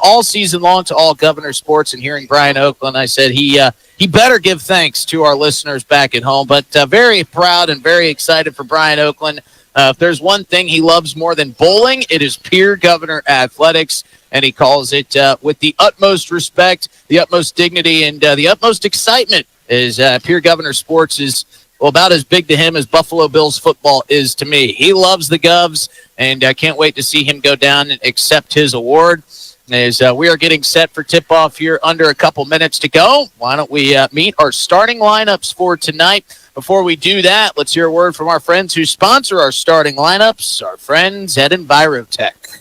all season long to all Governor Sports and hearing Brian Oakland, I said he better give thanks to our listeners back at home. But very proud and very excited for Brian Oakland. If there's one thing he loves more than bowling, it is Pierre Governor athletics, and he calls it with the utmost respect, the utmost dignity, and the utmost excitement. As Pierre Governor Sports is about as big to him as Buffalo Bills football is to me. He loves the Govs, and I can't wait to see him go down and accept his award. As we are getting set for tip-off here under a couple minutes to go, why don't we meet our starting lineups for tonight? Before we do that, let's hear a word from our friends who sponsor our starting lineups, our friends at Envirotech.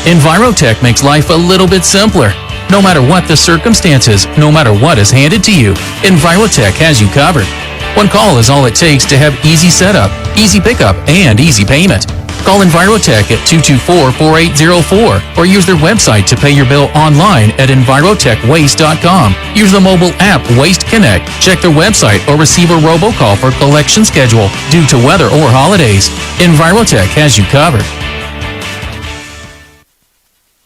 Envirotech makes life a little bit simpler. No matter what the circumstances, no matter what is handed to you, Envirotech has you covered. One call is all it takes to have easy setup, easy pickup, and easy payment. Call Envirotech at 224-4804 or use their website to pay your bill online at envirotechwaste.com. Use the mobile app Waste Connect. Check their website or receive a robocall for collection schedule due to weather or holidays. Envirotech has you covered.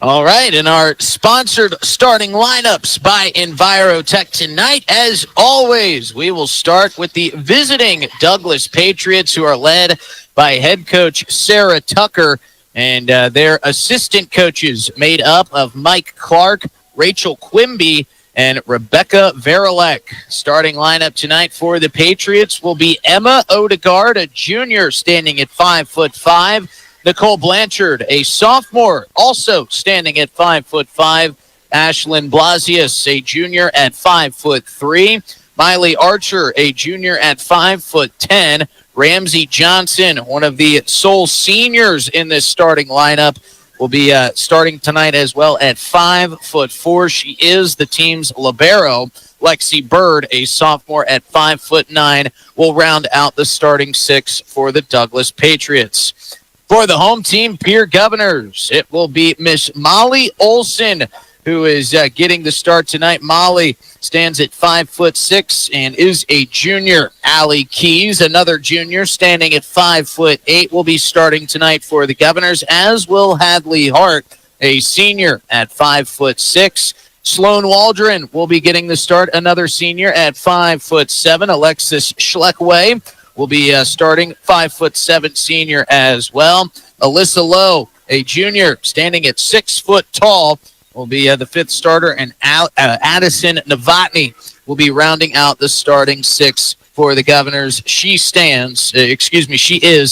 All right, and our sponsored starting lineups by Envirotech tonight. As always, we will start with the visiting Douglas Patriots, who are led by head coach Sarah Tucker, and their assistant coaches made up of Mike Clark, Rachel Quimby, and Rebecca Verilek. Starting lineup tonight for the Patriots will be Emma Odegaard, a junior standing at 5'5", Nicole Blanchard, a sophomore, also standing at 5'5", Ashlyn Blasius, a junior at 5'3", Miley Archer, a junior at 5'10", Ramsey Johnson, one of the sole seniors in this starting lineup, will be starting tonight as well at 5'4". She is the team's libero. Lexi Bird, a sophomore at 5'9", will round out the starting six for the Douglas Patriots. For the home team, Pierre Governors, it will be Miss Molly Olson, who is getting the start tonight. Molly stands at 5'6" and is a junior. Allie Keys, another junior, standing at 5'8", will be starting tonight for the Governors, as will Hadley Hart, a senior at 5'6". Sloan Waldron will be getting the start, another senior at 5'7". Alexis Schleckway will be starting, 5'7" senior as well. Alyssa Lowe, a junior, standing at 6 foot tall, will be the fifth starter, and Addison Novotny will be rounding out the starting six for the Governors. She is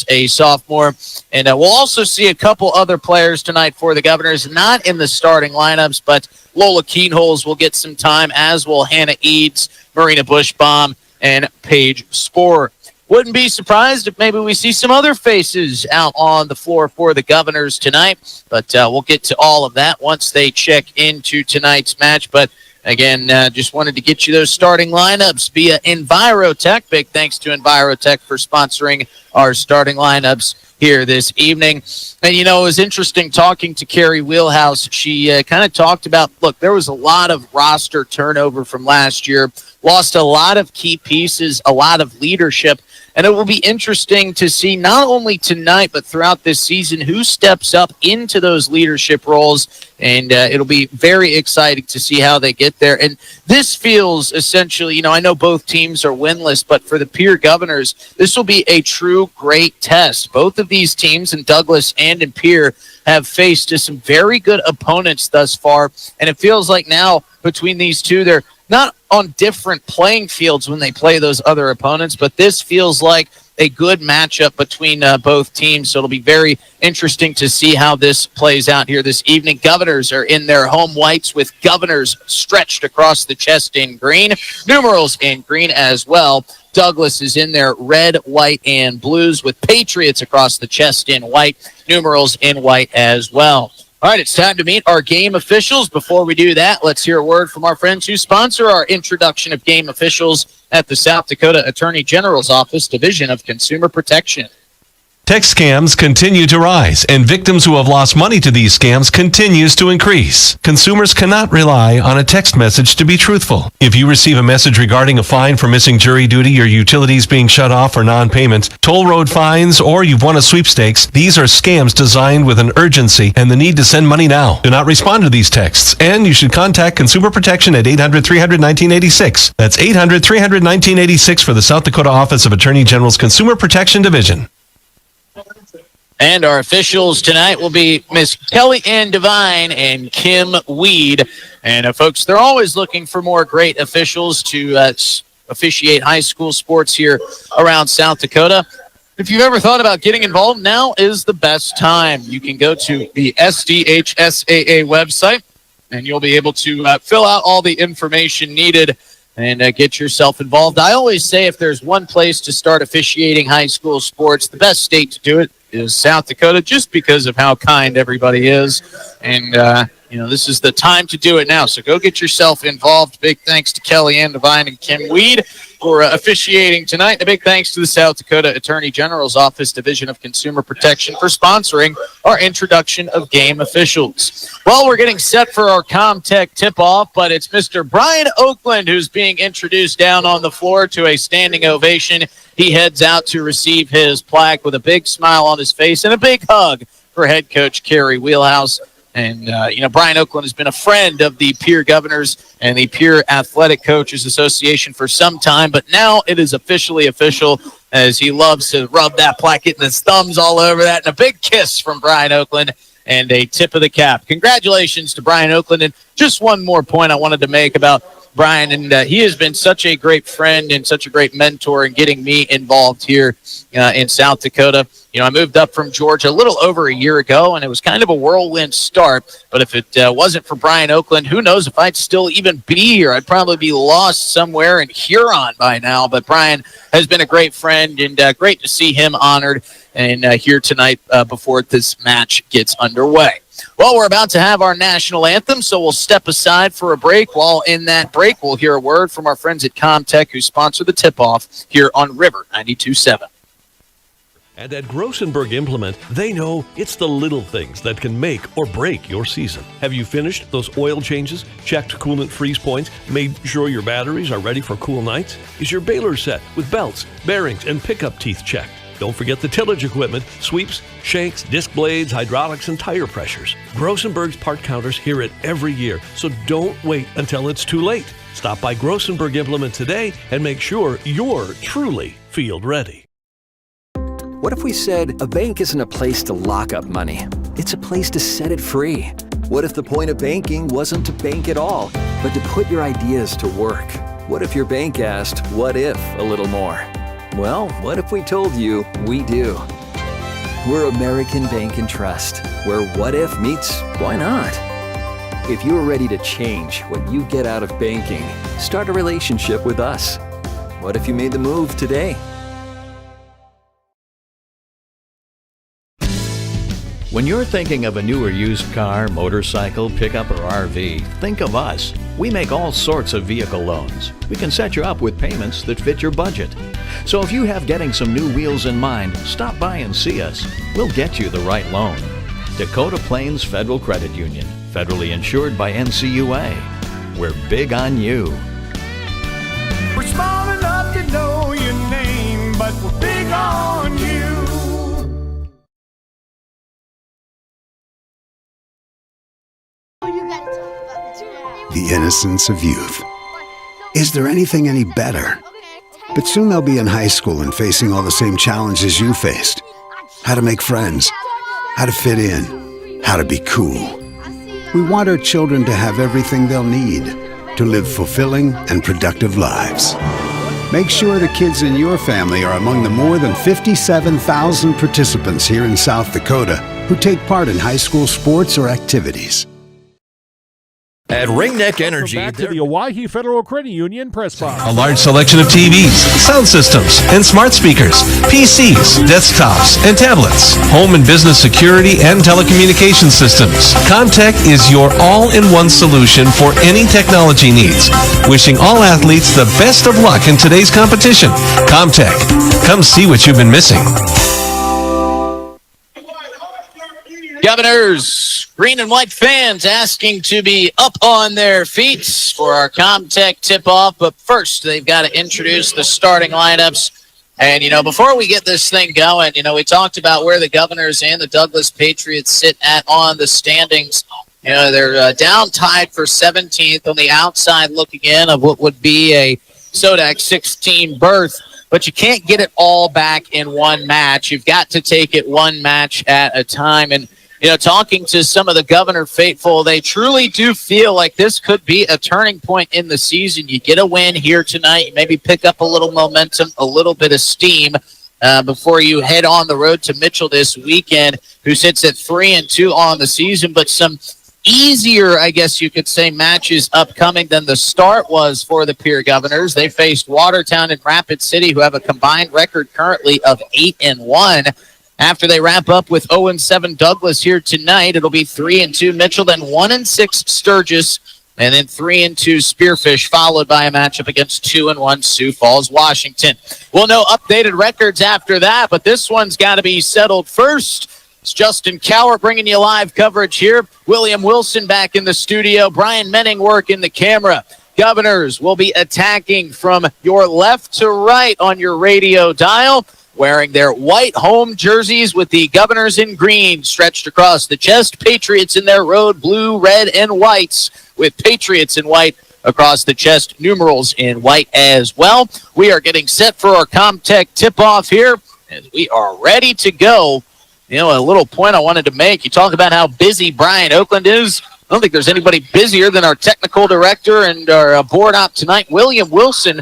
a sophomore, and we'll also see a couple other players tonight for the Governors, not in the starting lineups, but Lola Keenholz will get some time, as will Hannah Eads, Marina Bushbaum, and Paige Sporer. Wouldn't be surprised if maybe we see some other faces out on the floor for the Governors tonight, but we'll get to all of that once they check into tonight's match. But again, just wanted to get you those starting lineups via Envirotech. Big thanks to Envirotech for sponsoring our starting lineups here this evening. And, it was interesting talking to Carrie Wheelhouse. She kind of talked about, look, there was a lot of roster turnover from last year, lost a lot of key pieces, a lot of leadership. And it will be interesting to see not only tonight, but throughout this season, who steps up into those leadership roles. And it'll be very exciting to see how they get there. And this feels essentially, I know both teams are winless, but for the Pierre Governors, this will be a true great test. Both of these teams, in Douglas and in Pierre, have faced some very good opponents thus far. And it feels like now between these two, they're not on different playing fields when they play those other opponents, but this feels like a good matchup between both teams. So it'll be very interesting to see how this plays out here this evening. Governors are in their home whites with Governors stretched across the chest in green, numerals in green as well. Douglas is in their red, white, and blues with Patriots across the chest in white, numerals in white as well. All right, it's time to meet our game officials. Before we do that, let's hear a word from our friends who sponsor our introduction of game officials at the South Dakota Attorney General's Office, Division of Consumer Protection.
Text scams continue to rise, and victims who have lost money to these scams continues to increase. Consumers cannot rely on a text message to be truthful. If you receive a message regarding a fine for missing jury duty, your utilities being shut off for non-payment, toll road fines, or you've won a sweepstakes, these are scams designed with an urgency and the need to send money now. Do not respond to these texts, and you should contact Consumer Protection at 800-300-1986. That's 800-300-1986 for the South Dakota Office of Attorney General's Consumer Protection Division.
And our officials tonight will be Miss Kelly Ann Devine and Kim Weed. And folks, they're always looking for more great officials to officiate high school sports here around South Dakota. If you've ever thought about getting involved, now is the best time. You can go to the SDHSAA website, and you'll be able to fill out all the information needed and get yourself involved. I always say if there's one place to start officiating high school sports, the best state to do it is South Dakota, just because of how kind everybody is. And, this is the time to do it now. So go get yourself involved. Big thanks to Kelly Ann Devine and Kim Weed for officiating tonight. And a big thanks to the South Dakota Attorney General's Office, Division of Consumer Protection, for sponsoring our introduction of game officials. Well, we're getting set for our Comtech tip-off, but it's Mr. Brian Oakland who's being introduced down on the floor to a standing ovation. He heads out to receive his plaque with a big smile on his face and a big hug for head coach Carrie Wheelhouse. And, Brian Oakland has been a friend of the Pierre Governors and the Pierre Athletic Coaches Association for some time, but now it is officially official, as he loves to rub that plaque, getting his thumbs all over that, and a big kiss from Brian Oakland and a tip of the cap. Congratulations to Brian Oakland. And just one more point I wanted to make about Brian, and he has been such a great friend and such a great mentor in getting me involved here in South Dakota. I moved up from Georgia a little over a year ago, and it was kind of a whirlwind start. But if it wasn't for Brian Oakland, who knows if I'd still even be here. I'd probably be lost somewhere in Huron by now. But Brian has been a great friend, and great to see him honored and here tonight before this match gets underway. Well, we're about to have our national anthem, so we'll step aside for a break. While in that break, we'll hear a word from our friends at Comtech, who sponsor the tip-off here on River 92.7.
And at Grossenberg Implement, they know it's the little things that can make or break your season. Have you finished those oil changes, checked coolant freeze points, made sure your batteries are ready for cool nights? Is your baler set with belts, bearings, and pickup teeth checked? Don't forget the tillage equipment, sweeps, shanks, disc blades, hydraulics, and tire pressures. Grossenberg's part counters hear it every year, so don't wait until it's too late. Stop by Grossenberg Implement today and make sure you're truly field ready.
What if we said a bank isn't a place to lock up money? It's a place to set it free. What if the point of banking wasn't to bank at all, but to put your ideas to work? What if your bank asked, what if, a little more? Well, what if we told you we do? We're American Bank and Trust, where what if meets why not? If you're ready to change what you get out of banking, start a relationship with us. What if you made the move today?
When you're thinking of a new or used car, motorcycle, pickup, or RV, think of us. We make all sorts of vehicle loans. We can set you up with payments that fit your budget. So if you have getting some new wheels in mind, stop by and see us. We'll get you the right loan. Dakota Plains Federal Credit Union, federally insured by NCUA. We're big on you.
We're small enough to know your name, but we're big on you.
The innocence of youth. Is there anything any better? But soon they'll be in high school and facing all the same challenges you faced. How to make friends, how to fit in, how to be cool. We want our children to have everything they'll need to live fulfilling and productive lives. Make sure the kids in your family are among the more than 57,000 participants here in South Dakota who take part in high school sports or activities.
At Ringneck Energy,
back to the Owyhee Federal Credit Union press box.
A large selection of TVs, sound systems, and smart speakers, PCs, desktops, and tablets, home and business security and telecommunication systems. Comtech is your all-in-one solution for any technology needs. Wishing all athletes the best of luck in today's competition. Comtech. Come see what you've been missing.
Governors, green and white fans asking to be up on their feet for our Comtech tip-off. But first, they've got to introduce the starting lineups. And, before we get this thing going, we talked about where the Governors and the Douglas Patriots sit at on the standings. They're down tied for 17th on the outside looking in of what would be a SODAC 16 berth. But you can't get it all back in one match. You've got to take it one match at a time. And talking to some of the Governor faithful, they truly do feel like this could be a turning point in the season. You get a win here tonight, you maybe pick up a little momentum, a little bit of steam before you head on the road to Mitchell this weekend, who sits at 3-2 on the season. But some easier, I guess you could say, matches upcoming than the start was for the Pierre Governors. They faced Watertown and Rapid City, who have a combined record currently of 8-1. After they wrap up with 0-7 Douglas here tonight, it'll be 3-2 Mitchell, then 1-6 Sturgis, and then 3-2 Spearfish, followed by a matchup against 2-1 Sioux Falls, Washington. We'll know updated records after that, but this one's got to be settled first. It's Justin Cower bringing you live coverage here. William Wilson back in the studio. Brian Menning working the camera. Governors will be attacking from your left to right on your radio dial, wearing their white home jerseys with the Governors in green stretched across the chest. Patriots in their road blue, red, and whites with Patriots in white across the chest, numerals in white as well. We are getting set for our Comtech tip-off here as we are ready to go. A little point I wanted to make. You talk about how busy Brian Oakland is. I don't think there's anybody busier than our technical director and our board op tonight, William Wilson.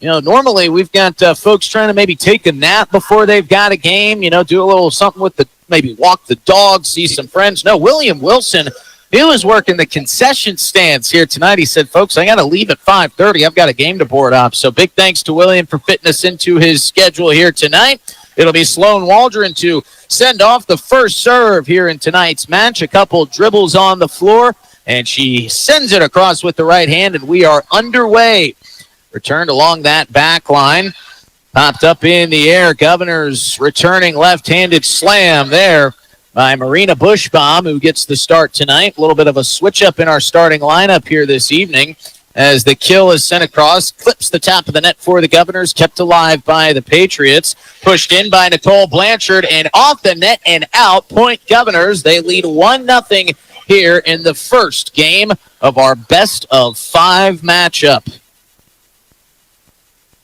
Normally we've got folks trying to maybe take a nap before they've got a game, do a little something with maybe walk the dog, see some friends. No, William Wilson, he was working the concession stands here tonight. He said, folks, I got to leave at 5:30. I've got a game to board up. So big thanks to William for fitting us into his schedule here tonight. It'll be Sloan Waldron to send off the first serve here in tonight's match. A couple dribbles on the floor, and she sends it across with the right hand, and we are underway. Returned along that back line. Popped up in the air. Governors returning left-handed slam there by Marina Bushbaum, who gets the start tonight. A little bit of a switch-up in our starting lineup here this evening as the kill is sent across. Clips the top of the net for the Governors. Kept alive by the Patriots. Pushed in by Nicole Blanchard and off the net and out. Point Governors. They lead 1-0 here in the first game of our best-of-5 matchup.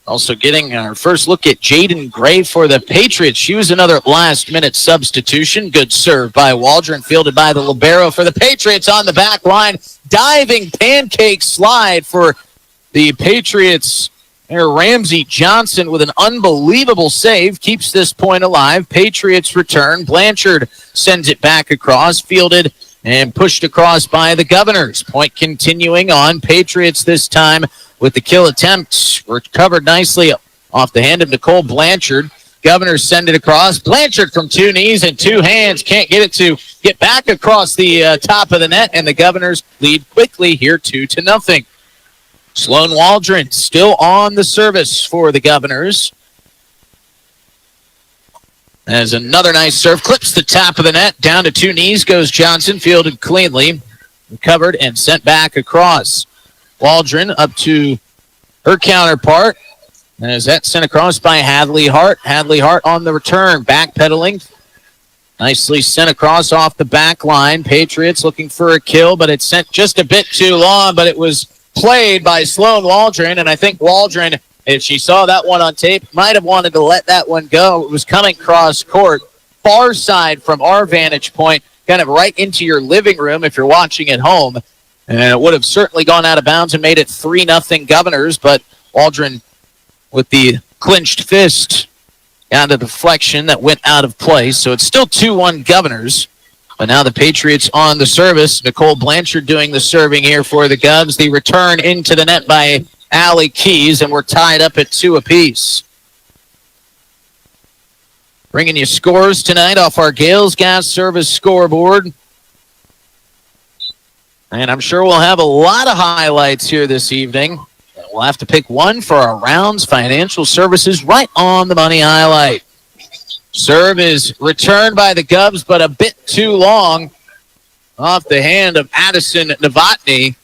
Also getting our first look at Jaden Gray for the Patriots. She was another last-minute substitution. Good serve by Waldron, fielded by the libero for the Patriots on the back line. Diving pancake slide for the Patriots. There, Ramsey Johnson with an unbelievable save. Keeps this point alive. Patriots return. Blanchard sends it back across. Fielded and pushed across by the Governors. Point continuing on. Patriots this time with the kill attempt recovered nicely off the hand of Nicole Blanchard. Governors send it across. Blanchard from 2 knees and 2 hands. Can't get it to get back across the top of the net, and the Governors lead quickly here 2-0. Sloan Waldron still on the service for the Governors. As another nice serve, clips the top of the net. Down to 2 knees goes Johnson, fielded cleanly. Recovered and sent back across. Waldron up to her counterpart. As that sent across by Hadley Hart. Hadley Hart on the return, backpedaling. Nicely sent across off the back line. Patriots looking for a kill, but it sent just a bit too long, but it was played by Sloan Waldron, and I think Waldron, if she saw that one on tape, might have wanted to let that one go. It was coming cross court, far side from our vantage point, kind of right into your living room if you're watching at home. And it would have certainly gone out of bounds and made it 3-0 Governors, but Waldron with the clinched fist got a deflection that went out of place. So it's still 2-1 Governors. But now the Patriots on the service. Nicole Blanchard doing the serving here for the Govs. The return into the net by Allie Keys, and we're tied up at 2 apiece. Bringing you scores tonight off our Gales Gas Service scoreboard. And I'm sure we'll have a lot of highlights here this evening. We'll have to pick one for our Rounds Financial Services right on the money highlight. Serve is returned by the Govs, but a bit too long off the hand of Addison Novotny.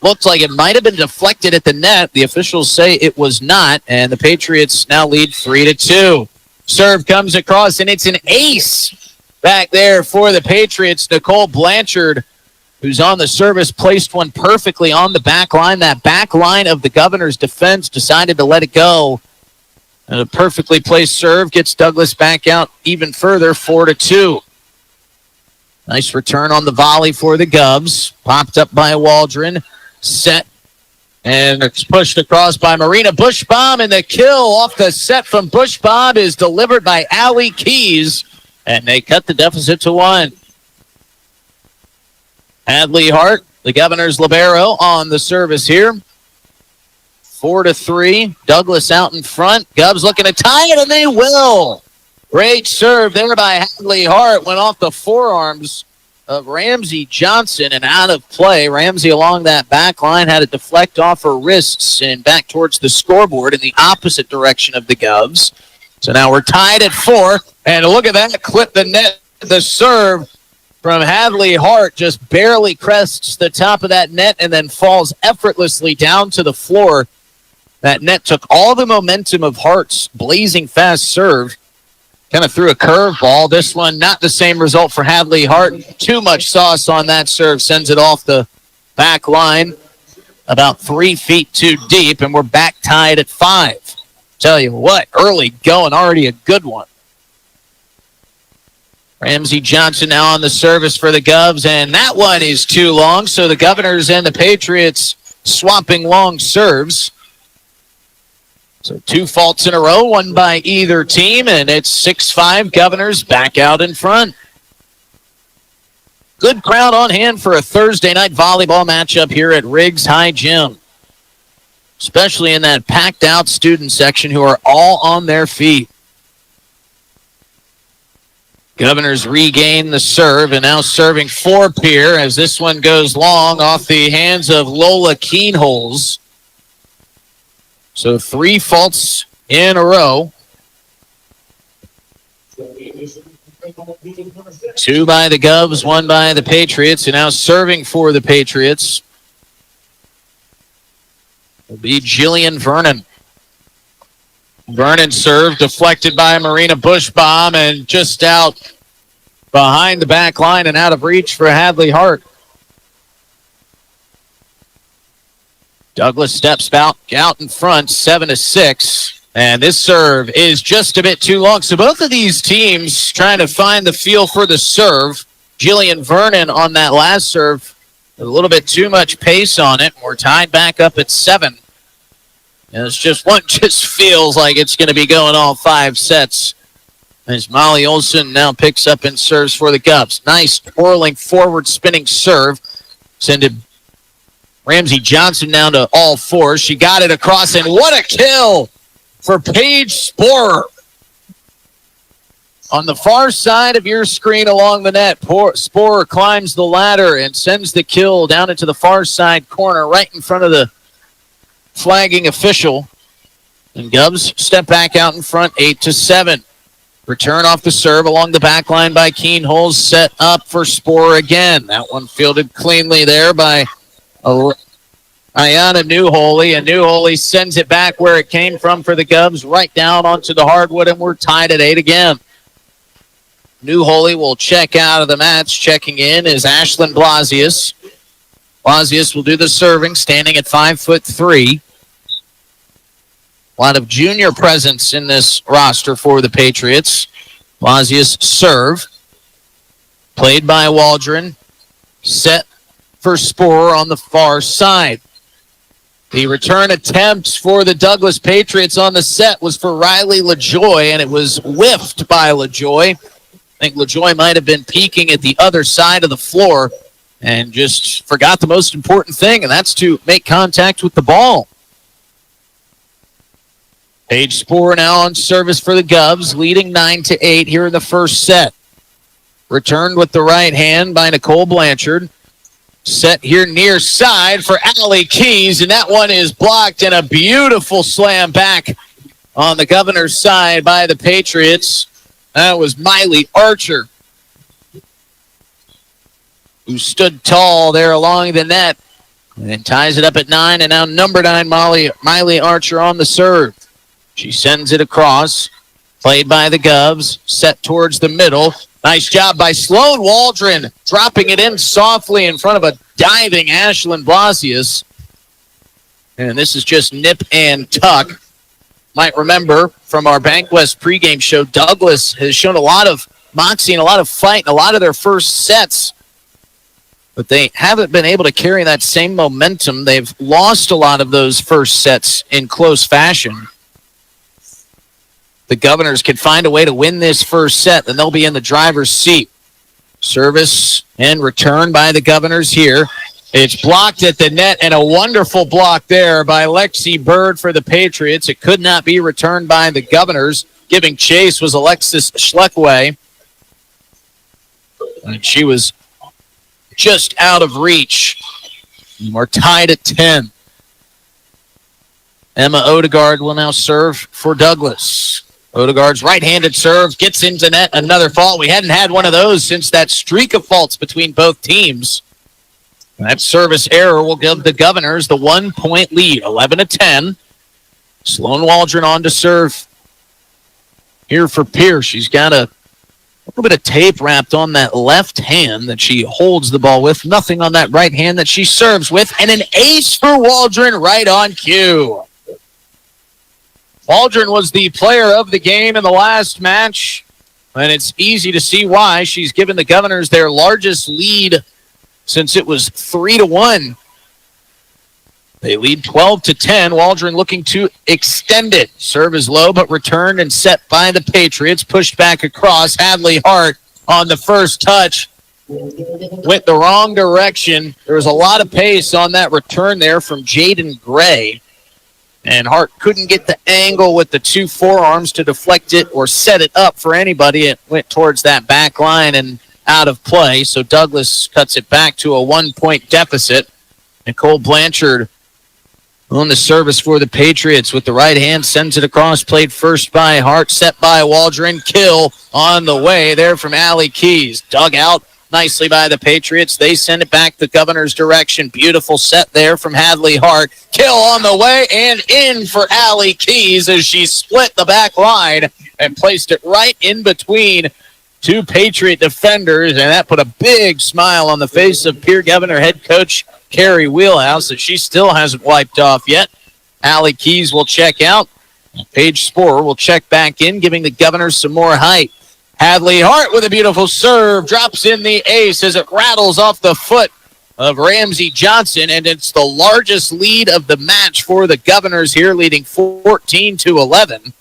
Looked like it might have been deflected at the net. The officials say it was not, and the Patriots now lead 3-2. Serve comes across, and it's an ace back there for the Patriots. Nicole Blanchard, who's on the service, placed one perfectly on the back line. That back line of the Governors' defense decided to let it go. And a perfectly placed serve gets Douglas back out even further, 4-2. Nice return on the volley for the Govs. Popped up by Waldron. Set. And it's pushed across by Marina Bushbaum, and the kill off the set from Bushbaum is delivered by Allie Keys, and they cut the deficit to 1. Hadley Hart, the Governors' libero, on the service here. 4-3. Douglas out in front. Govs looking to tie it, and they will. Great serve there by Hadley Hart. Went off the forearms of Ramsey Johnson and out of play. Ramsey along that back line had it deflect off her wrists and back towards the scoreboard in the opposite direction of the Govs. So now we're tied at 4, and look at that clip the net. The serve from Hadley Hart just barely crests the top of that net and then falls effortlessly down to the floor. That net took all the momentum of Hart's blazing fast serve. Kind of threw a curveball. This one, not the same result for Hadley Hart. Too much sauce on that serve. Sends it off the back line about 3 feet too deep, and we're back tied at 5. Tell you what, early going, already a good one. Ramsey Johnson now on the service for the Govs, and that one is too long, so the Governors and the Patriots swapping long serves. So 2 faults in a row, one by either team, and it's 6-5 Governors back out in front. Good crowd on hand for a Thursday night volleyball matchup here at Riggs High Gym, especially in that packed out student section who are all on their feet. Governors regain the serve, and now serving for Pierre as this one goes long off the hands of Lola Keenholz. So 3 faults in a row. 2 by the Govs, 1 by the Patriots, and now serving for the Patriots will be Jillian Vernon. Vernon serve deflected by Marina Bushbaum and just out behind the back line and out of reach for Hadley Hart. Douglas steps out in front, 7-6. And this serve is just a bit too long. So both of these teams trying to find the feel for the serve. Jillian Vernon on that last serve, a little bit too much pace on it. We're tied back up at 7. And it's just one just feels like it's going to be going all 5 sets. As Molly Olson now picks up and serves for the Govs. Nice whirling forward spinning serve. Sended Ramsey Johnson down to all 4. She got it across, and what a kill for Paige Sporer. On the far side of your screen along the net, Sporer climbs the ladder and sends the kill down into the far side corner right in front of the flagging official. And Gubs step back out in front, 8-7. Return off the serve along the back line by Keenholz, set up for Sporer again. That one fielded cleanly there by Ayana Newholy, and Newholy sends it back where it came from for the Gubs, right down onto the hardwood, and we're tied at 8 again. Newholy will check out of the match. Checking in is Ashlyn Blasius. Blasius will do the serving, standing at 5'3". A lot of junior presence in this roster for the Patriots. Blasius serve. Played by Waldron. Set for Sporer on the far side. The return attempts for the Douglas Patriots on the set was for Riley LaJoy, and it was whiffed by LaJoy. I think LaJoy might have been peeking at the other side of the floor and just forgot the most important thing, and that's to make contact with the ball. Paige Sporer now on service for the Gubs, leading 9-8 here in the first set. Returned with the right hand by Nicole Blanchard. Set here near side for Allie Keys, and that one is blocked, and a beautiful slam back on the Governor's side by the Patriots. That was Miley Archer, who stood tall there along the net and ties it up at 9. And now number 9, Miley Archer on the serve. She sends it across. Played by the Gubs. Set towards the middle. Nice job by Sloan Waldron, dropping it in softly in front of a diving Ashlyn Blasius. And this is just nip and tuck. Might remember from our Bankwest pregame show, Douglas has shown a lot of moxie and a lot of fight in a lot of their first sets. But they haven't been able to carry that same momentum. They've lost a lot of those first sets in close fashion. The Governors can find a way to win this first set, then they'll be in the driver's seat. Service and return by the Governors here. It's blocked at the net, and a wonderful block there by Lexi Bird for the Patriots. It could not be returned by the Governors. Giving chase was Alexis Schleckway. And she was just out of reach. We're tied at 10. Emma Odegaard will now serve for Douglas. Odegaard's right-handed serve gets into net. Another fault. We hadn't had one of those since that streak of faults between both teams. That service error will give the Governors the 1-point lead, 11-10. Sloan Waldron on to serve here for Pierre. She's got a little bit of tape wrapped on that left hand that she holds the ball with. Nothing on that right hand that she serves with. And an ace for Waldron right on cue. Waldron was the player of the game in the last match, and it's easy to see why. She's given the Governors their largest lead since it was 3-1. They lead 12-10. Waldron looking to extend it. Serve is low, but returned and set by the Patriots. Pushed back across. Hadley Hart on the first touch. Went the wrong direction. There was a lot of pace on that return there from Jaden Gray. And Hart couldn't get the angle with the two forearms to deflect it or set it up for anybody. It went towards that back line and out of play. So Douglas cuts it back to a 1-point deficit. Nicole Blanchard on the service for the Patriots with the right hand, sends it across, played first by Hart, set by Waldron. Kill on the way there from Allie Keys. Dug out nicely by the Patriots. They send it back the Governor's direction. Beautiful set there from Hadley Hart. Kill on the way and in for Allie Keys as she split the back line and placed it right in between two Patriot defenders, and that put a big smile on the face of Pierre Governor head coach Carrie Wheelhouse that she still hasn't wiped off yet. Allie Keys will check out. Paige Sporer will check back in, giving the Governors some more height. Hadley Hart with a beautiful serve, drops in the ace as it rattles off the foot of Ramsey Johnson, and it's the largest lead of the match for the Governors here, leading 14-11.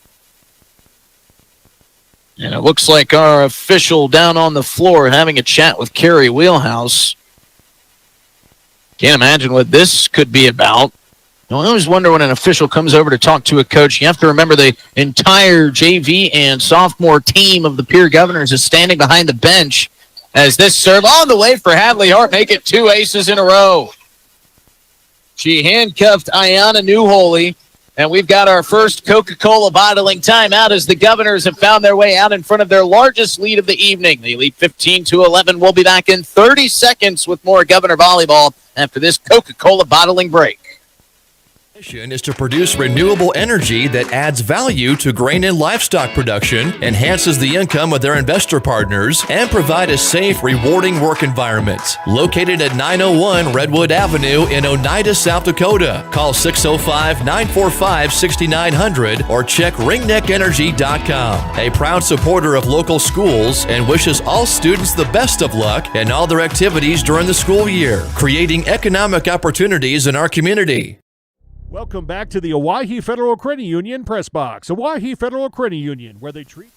And it looks like our official down on the floor having a chat with Carrie Wheelhouse. Can't imagine what this could be about. I always wonder when an official comes over to talk to a coach, you have to remember the entire JV and sophomore team of the Pierre Governors is standing behind the bench as this serve on the way for Hadley Hart, make it 2 aces in a row. She handcuffed Ayana Newholy, and we've got our first Coca-Cola bottling timeout as the Governors have found their way out in front of their largest lead of the evening. They lead 15-11. We'll be back in 30 seconds with more Governor Volleyball after this Coca-Cola bottling break.
Mission is to produce renewable energy that adds value to grain and livestock production, enhances the income of their investor partners, and provide a safe, rewarding work environment. Located at 901 Redwood Avenue in Oneida, South Dakota. Call 605-945-6900 or check ringneckenergy.com. A proud supporter of local schools and wishes all students the best of luck in all their activities during the school year, creating economic opportunities in our community.
Welcome back to the Owyhee Federal Credit Union Press Box. Owyhee Federal Credit Union, where they treat...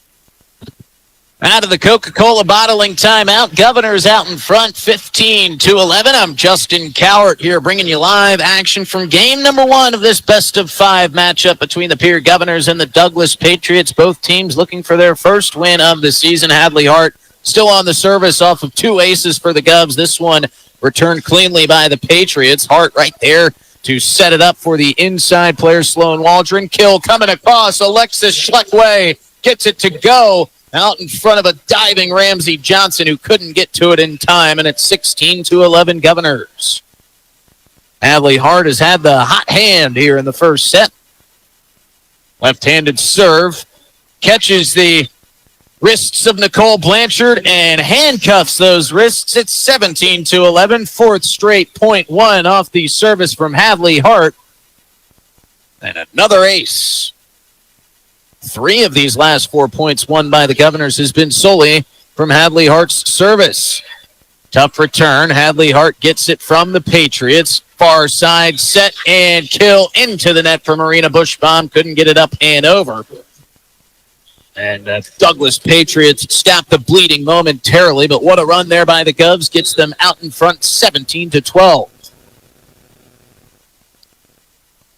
Out of the Coca-Cola bottling timeout, Governors out in front, 15-11. I'm Justin Cowart here bringing you live action from game number 1 of this best-of-5 matchup between the Pierre Governors and the Douglas Patriots. Both teams looking for their first win of the season. Hadley Hart still on the service off of 2 aces for the Govs. This one returned cleanly by the Patriots. Hart right there to set it up for the inside player, Sloan Waldron. Kill coming across. Alexis Schleckway gets it to go out in front of a diving Ramsey Johnson who couldn't get to it in time, and it's 16-11 Governors. Hadley Hart has had the hot hand here in the first set. Left-handed serve. Catches the wrists of Nicole Blanchard and handcuffs those wrists. It's 17-11. Fourth straight .1 off the service from Hadley Hart. And another ace. 3 of these last 4 points won by the Governors has been solely from Hadley Hart's service. Tough return. Hadley Hart gets it from the Patriots. Far side set and kill into the net for Marina Bushbaum. Couldn't get it up and over. And Douglas Patriots stopped the bleeding momentarily, but what a run there by the Govs gets them out in front 17-12.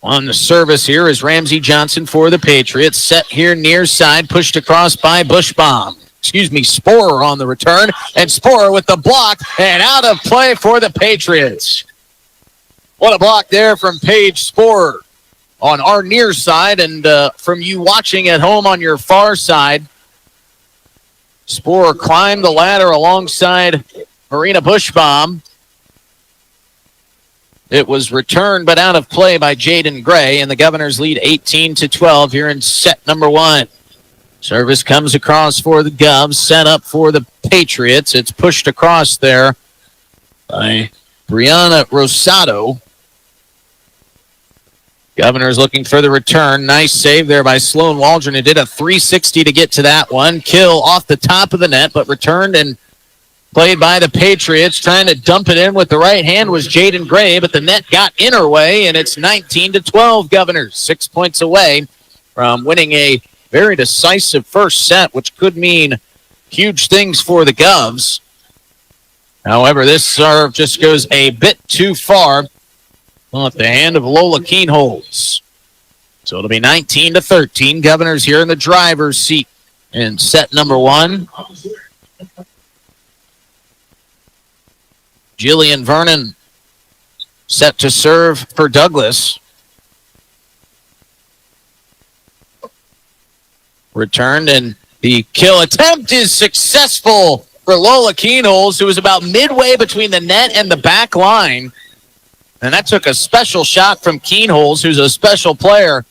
On the service here is Ramsey Johnson for the Patriots. Set here near side, pushed across by Bushbaum. Sporer on the return, and Sporer with the block, and out of play for the Patriots. What a block there from Paige Sporer on our near side, and from you watching at home on your far side. Sporer climbed the ladder alongside Marina Bushbaum. It was returned but out of play by Jaden Gray, and the Governors lead 18-12 here in set number 1. Service comes across for the Govs, set up for the Patriots. It's pushed across there by Brianna Rosado. Governors looking for the return. Nice save there by Sloan Waldron, who did a 360 to get to that one. Kill off the top of the net, but returned and played by the Patriots. Trying to dump it in with the right hand was Jaden Gray, but the net got in her way, and it's 19-12 Governors. 6 points away from winning a very decisive first set, which could mean huge things for the Govs. However, this serve just goes a bit too far off the hand of Lola Keenholz. So it'll be 19-13. Governors here in the driver's seat in set number 1. Jillian Vernon set to serve for Douglas. Returned, and the kill attempt is successful for Lola Keenholz, who was about midway between the net and the back line. And that took a special shot from Keenholz, who's a special player.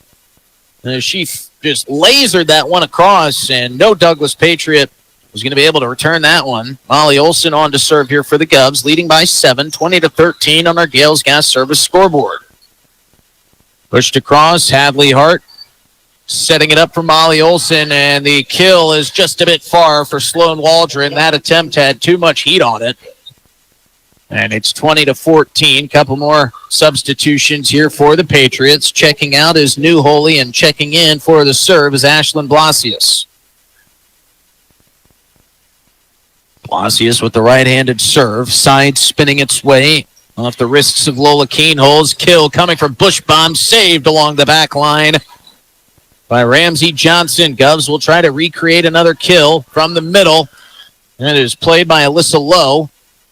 And she just lasered that one across, and no Douglas Patriot was going to be able to return that one. Molly Olson on to serve here for the Govs, leading by 7, 20-13 on our Gales Gas Service scoreboard. Pushed across, Hadley Hart setting it up for Molly Olson, and the kill is just a bit far for Sloan Waldron. That attempt had too much heat on it. And it's 20-14. Couple more substitutions here for the Patriots. Checking out is Newholy, and checking in for the serve is Ashlyn Blasius. Blasius with the right-handed serve. Side spinning its way Off the wrists of Lola Keenholz. Kill coming from Bushbaum. Saved along the back line by Ramsey Johnson. Govs will try to recreate another kill from the middle. And it is played by Alyssa Lowe.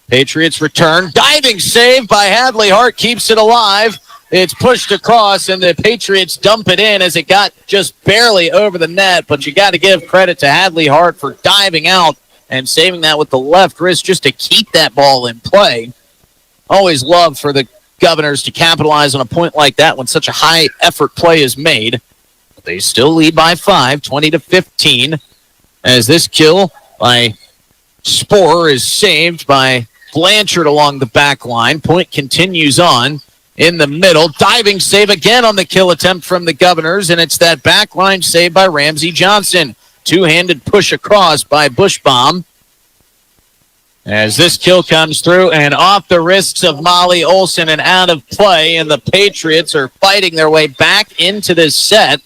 Patriots return. Diving save by Hadley Hart keeps it alive. It's pushed across, and the Patriots dump it in as it got just barely over the net. But you got to give credit to Hadley Hart for diving out and saving that with the left wrist just to keep that ball in play. Always love for the Governors to capitalize on a point like that when such a high-effort play is made. But they still lead by 5, 20-15, as this kill by Sporer is saved by Blanchard along the back line. Point continues on in the middle. Diving save again on the kill attempt from the Governors, and it's that back line save by Ramsey Johnson. Two-handed push across by Bushbaum. As this kill comes through and off the wrists of Molly Olson and out of play, and the Patriots are fighting their way back into this set.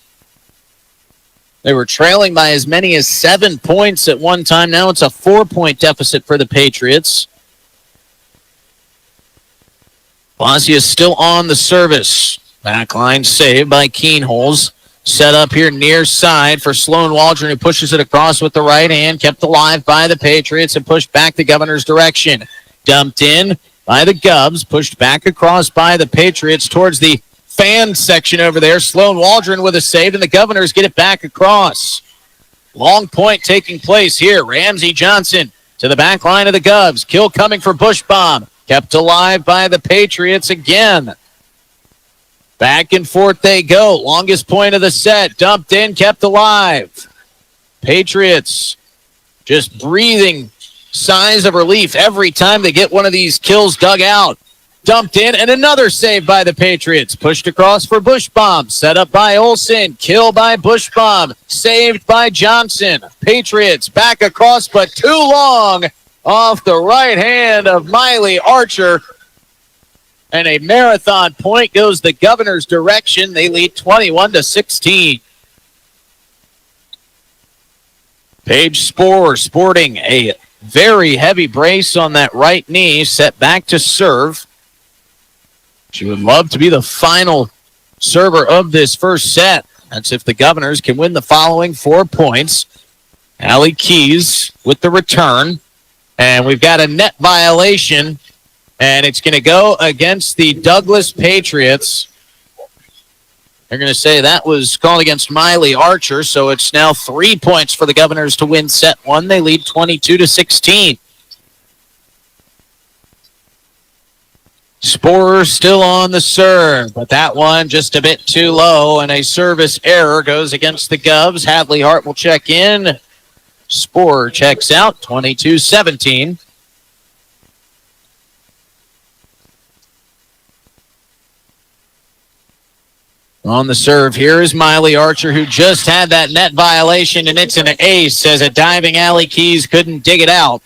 They were trailing by as many as 7 points at one time. Now it's a 4-point deficit for the Patriots. Blassie is still on the service. Backline save by Keenholz. Set up here near side for Sloan Waldron, who pushes it across with the right hand. Kept alive by the Patriots and pushed back the Governor's direction. Dumped in by the Govs. Pushed back across by the Patriots towards the fan section over there. Sloan Waldron with a save, and the Governors get it back across. Long point taking place here. Ramsey Johnson to the back line of the Govs. Kill coming for Bushbaum. Kept alive by the Patriots again. Back and forth they go. Longest point of the set. Dumped in, kept alive. Patriots just breathing sighs of relief every time they get one of these kills dug out. Dumped in, and another save by the Patriots. Pushed across for Bushbaum. Set up by Olson. Kill by Bushbaum. Saved by Johnson. Patriots back across, but too long off the right hand of Miley Archer. And a marathon point goes the Governor's direction. They lead 21-16. Paige Sporer sporting a very heavy brace on that right knee, set back to serve. She would love to be the final server of this first set. That's if the Governors can win the following 4 points. Allie Keys with the return. And we've got a net violation, and it's going to go against the Douglas Patriots. They're going to say that was called against Miley Archer, so it's now 3 points for the Governors to win set 1. They lead 22-16. Sporer still on the serve, but that one just a bit too low, and a service error goes against the Govs. Hadley Hart will check in. Sporer checks out, 22-17. On the serve, here is Miley Archer, who just had that net violation, and it's an ace as a diving Allie Keys couldn't dig it out.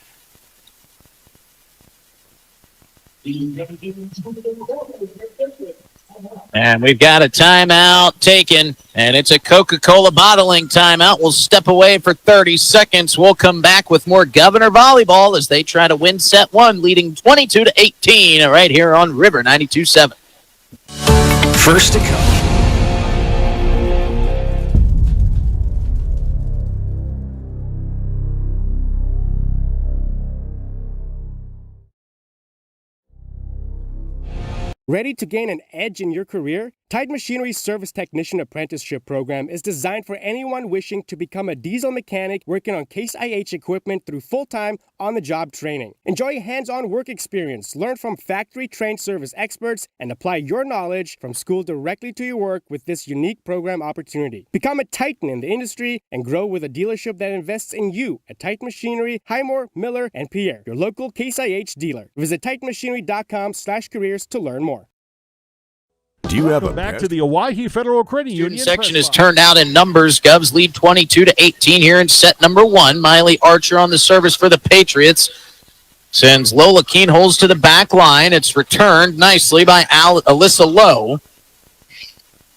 And we've got a timeout taken, and it's a Coca-Cola bottling timeout. We'll step away for 30 seconds. We'll come back with more Governor Volleyball as they try to win set 1, leading 22-18 right here on River 92.7.
First to come.
Ready to gain an edge in your career? Tide Machinery's Service Technician Apprenticeship Program is designed for anyone wishing to become a diesel mechanic working on Case IH equipment through full-time, on-the-job training. Enjoy hands-on work experience, learn from factory-trained service experts, and apply your knowledge from school directly to your work with this unique program opportunity. Become a titan in the industry and grow with a dealership that invests in you at Tide Machinery, Highmore, Miller, and Pierre, your local Case IH dealer. Visit TitanMachinery.com/careers to learn more.
Do you have back to the Owyhee Federal Credit Union
Section is turned out in numbers. Govs lead 22-18 here in set number 1. Miley Archer on the service for the Patriots. Sends Lola Keenholz to the back line. It's returned nicely by Alyssa Lowe.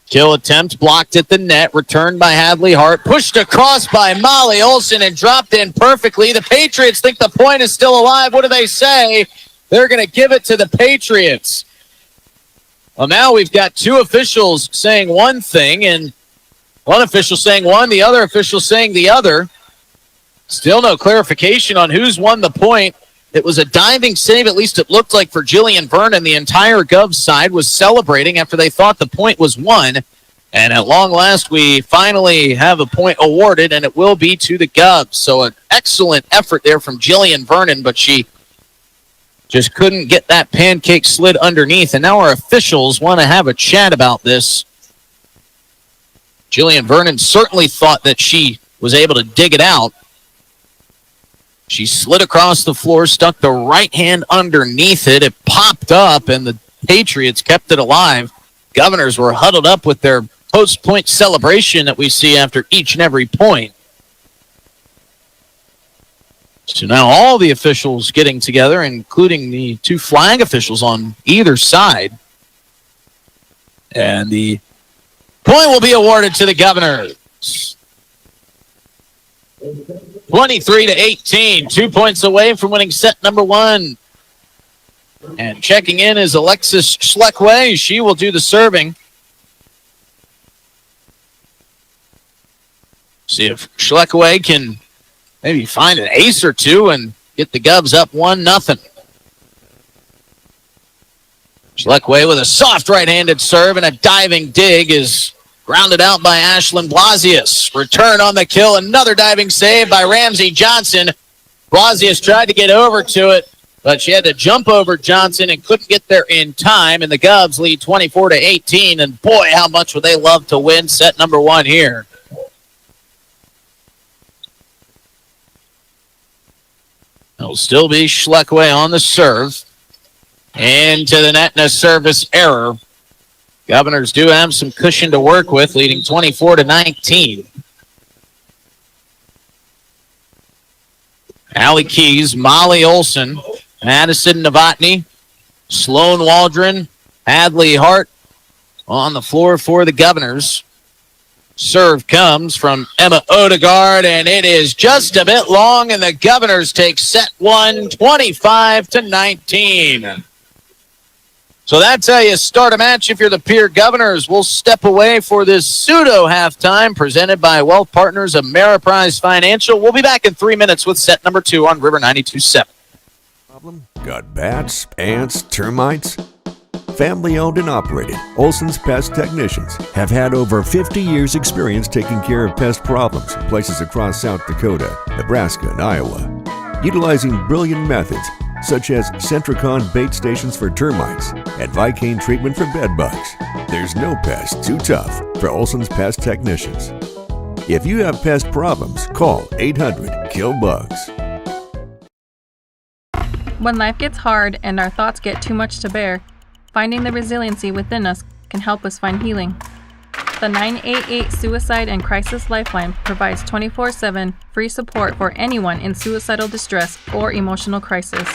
Kill attempt blocked at the net. Returned by Hadley Hart. Pushed across by Molly Olson and dropped in perfectly. The Patriots think the point is still alive. What do they say? They're going to give it to the Patriots. Well, now we've got two officials saying one thing, and one official saying one, the other official saying the other. Still no clarification on who's won the point. It was a diving save, at least it looked like, for Jillian Vernon. The entire Govs side was celebrating after they thought the point was won. And at long last, we finally have a point awarded, and it will be to the Govs. So an excellent effort there from Jillian Vernon, but she just couldn't get that pancake slid underneath. And now our officials want to have a chat about this. Jillian Vernon certainly thought that she was able to dig it out. She slid across the floor, stuck the right hand underneath it. It popped up, and the Patriots kept it alive. Governors were huddled up with their post-point celebration that we see after each and every point. So now all the officials getting together, including the two flag officials on either side. And the point will be awarded to the Governors. 23-18, 2 points away from winning set number one. And checking in is Alexis Schleckway. She will do the serving. See if Schleckway can maybe find an ace or two and get the Govs up 1-0. Schleckway with a soft right-handed serve and a diving dig is grounded out by Ashlyn Blasius. Return on the kill. Another diving save by Ramsey Johnson. Blasius tried to get over to it, but she had to jump over Johnson and couldn't get there in time. And the Govs lead 24-18. And boy, how much would they love to win set number one here. It'll still be Schleckway on the serve. Into the net and a service error. Governors do have some cushion to work with, leading 24-19. Allie Keys, Molly Olson, Madison Novotny, Sloan Waldron, Hadley Hart on the floor for the Governors. Serve comes from Emma Odegaard, and it is just a bit long, and the Governors take set one, 25-19. So that's how you start a match if you're the Pierre Governors. We'll step away for this pseudo halftime presented by Wealth Partners Ameriprise Financial. We'll be back in 3 minutes with set number two on River 92.7.
Got bats, ants, termites? Family owned and operated, Olson's Pest Technicians have had over 50 years experience taking care of pest problems in places across South Dakota, Nebraska, and Iowa. Utilizing brilliant methods such as Centricon bait stations for termites and Vicane treatment for bed bugs. There's no pest too tough for Olson's Pest Technicians. If you have pest problems, call 800-KILL-BUGS.
When life gets hard and our thoughts get too much to bear, finding the resiliency within us can help us find healing. The 988 Suicide and Crisis Lifeline provides 24/7 free support for anyone in suicidal distress or emotional crisis.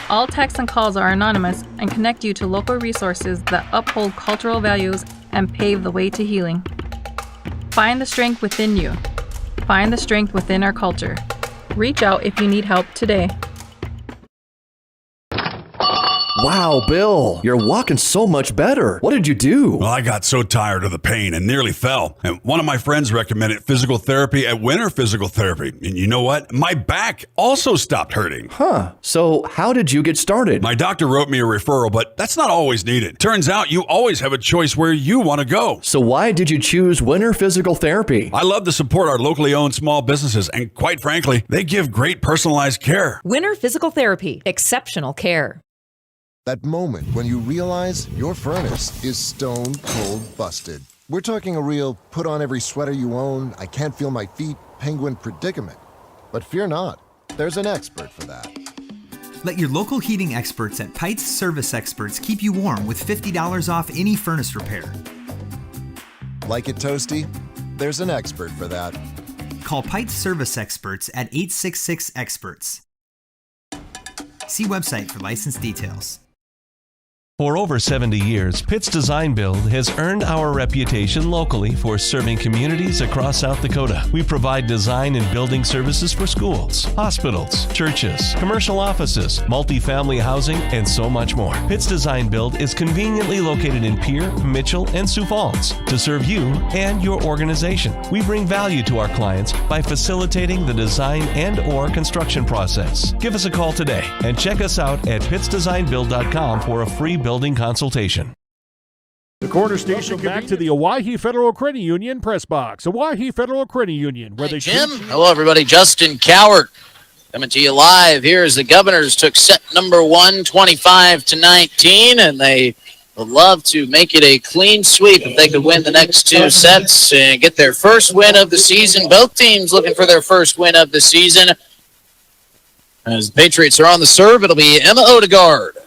All texts and calls are anonymous and connect you to local resources that uphold cultural values and pave the way to healing. Find the strength within you. Find the strength within our culture. Reach out if you need help today.
Wow, Bill, you're walking so much better. What did you do?
Well, I got so tired of the pain and nearly fell. And one of my friends recommended physical therapy at Winter Physical Therapy. And you know what? My back also stopped hurting.
Huh. So how did you get started?
My doctor wrote me a referral, but that's not always needed. Turns out you always have a choice where you want to go.
So why did you choose Winter Physical Therapy?
I love to support our locally owned small businesses. And quite frankly, they give great personalized care.
Winter Physical Therapy. Exceptional care.
That moment when you realize your furnace is stone cold busted. We're talking a real put on every sweater you own, I can't feel my feet, penguin predicament. But fear not, there's an expert for that.
Let your local heating experts at Pites Service Experts keep you warm with $50 off any furnace repair.
Like it toasty? There's an expert for that.
Call Pites Service Experts at 866-EXPERTS. See website for license details.
For over 70 years, Pitt's Design Build has earned our reputation locally for serving communities across South Dakota. We provide design and building services for schools, hospitals, churches, commercial offices, multifamily housing, and so much more. Pitt's Design Build is conveniently located in Pierre, Mitchell, and Sioux Falls to serve you and your organization. We bring value to our clients by facilitating the design and/or construction process. Give us a call today and check us out at pittsdesignbuild.com for a free building consultation.
The corner station back to the Owyhee Federal Credit Union press box. Owyhee Federal Credit Union, where they
Jim. Hello, everybody. Justin Cowart coming to you live here as the Governors took set number 1, 25-19, and they would love to make it a clean sweep if they could win the next 2 sets and get their first win of the season. Both teams looking for their first win of the season. As the Patriots are on the serve, it'll be Emma Odegaard.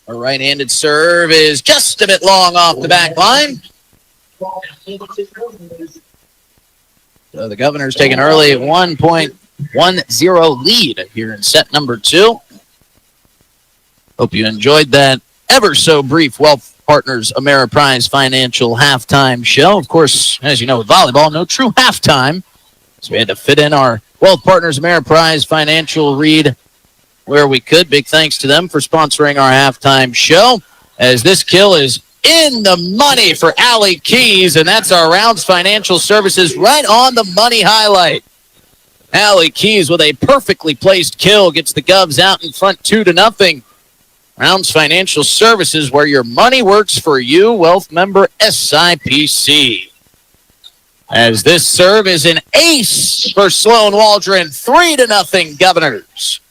Her right-handed serve is just a bit long off the back line. So the Governors take an early 1.10 lead here in set number 2. Hope you enjoyed that ever so brief Wealth Partners Ameriprise Financial halftime show. Of course, as you know, with volleyball, no true halftime. So we had to fit in our Wealth Partners Ameriprise Financial read where we could. Big thanks to them for sponsoring our halftime show, as this kill is in the money for Allie Keys, and that's our Rounds Financial Services right on the money highlight. Allie Keys with a perfectly placed kill gets the Govs out in front 2-0. Rounds Financial Services, where your money works for you. Wealth member SIPC. As this serve is an ace for Sloan Waldron, 3-0 Governors.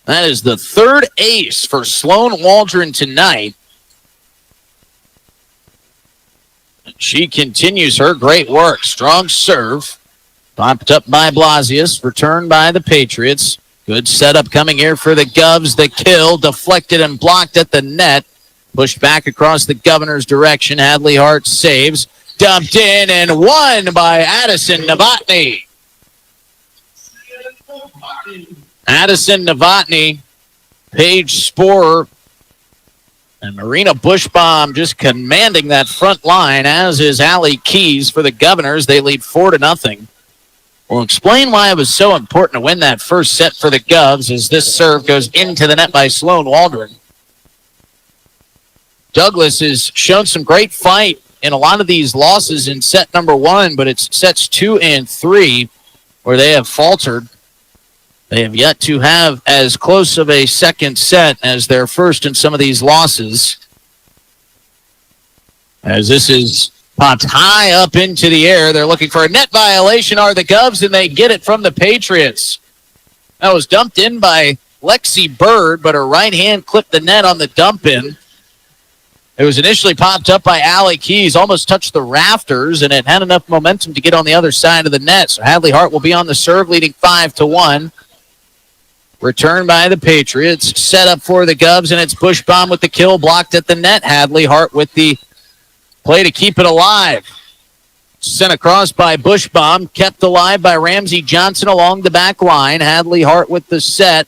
That is the third ace for Sloan Waldron tonight. She continues her great work. Strong serve. Popped up by Blasius. Returned by the Patriots. Good setup coming here for the Govs. The kill deflected and blocked at the net. Pushed back across the Governor's direction. Hadley Hart saves. Dumped in and won by Addison Novotny. Addison Novotny, Paige Sporer, and Marina Bushbaum just commanding that front line, as is Allie Keys for the Governors. They lead 4-0. We'll explain why it was so important to win that first set for the Govs, as this serve goes into the net by Sloan Waldron. Douglas has shown some great fight in a lot of these losses in set number 1, but it's sets 2 and 3 where they have faltered. They have yet to have as close of a second set as their first in some of these losses. As this is popped high up into the air. They're looking for a net violation, are the Govs, and they get it from the Patriots. That was dumped in by Lexi Bird, but her right hand clipped the net on the dump in. It was initially popped up by Allie Keys, almost touched the rafters, and it had enough momentum to get on the other side of the net. So Hadley Hart will be on the serve, leading 5-1. Return by the Patriots. Set up for the Govs, and it's Bushbaum with the kill, blocked at the net. Hadley Hart with the play to keep it alive. Sent across by Bushbaum, kept alive by Ramsey Johnson along the back line. Hadley Hart with the set,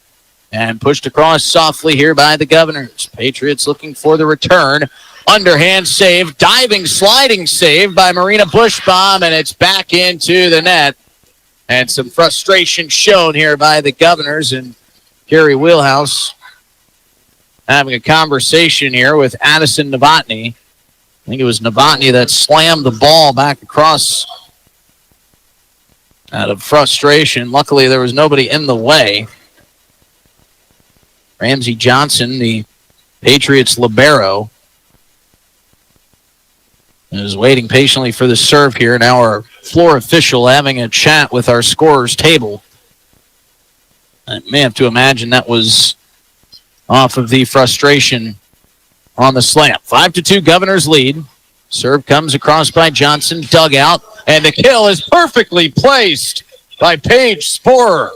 and pushed across softly here by the Governors. Patriots looking for the return. Underhand save, diving, sliding save by Marina Bushbaum, and it's back into the net. And some frustration shown here by the Governors, and Kerry Wheelhouse having a conversation here with Addison Novotny. I think it was Novotny that slammed the ball back across out of frustration. Luckily, there was nobody in the way. Ramsey Johnson, the Patriots libero, is waiting patiently for the serve here. Now our floor official having a chat with our scorers table. I may have to imagine that was off of the frustration on the slam. 5-2 Governors lead. Serve comes across by Johnson, dug out, and the kill is perfectly placed by Paige Sporer.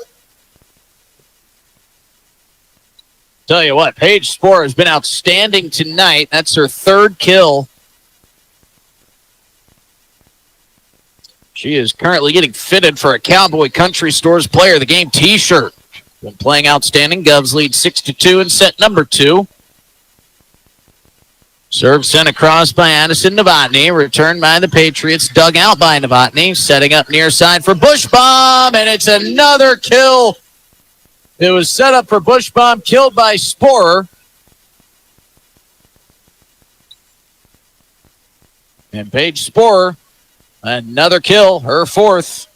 Tell you what, Paige Sporer has been outstanding tonight. That's her third kill. She is currently getting fitted for a Cowboy Country Stores Player of the Game t-shirt. Been playing outstanding. Govs lead 6-2 in set number 2. Serve sent across by Addison Novotny. Returned by the Patriots. Dug out by Novotny. Setting up near side for Bushbaum. And it's another kill. It was set up for Bushbaum. Killed by Sporer. And Paige Sporer, another kill. Her 4th.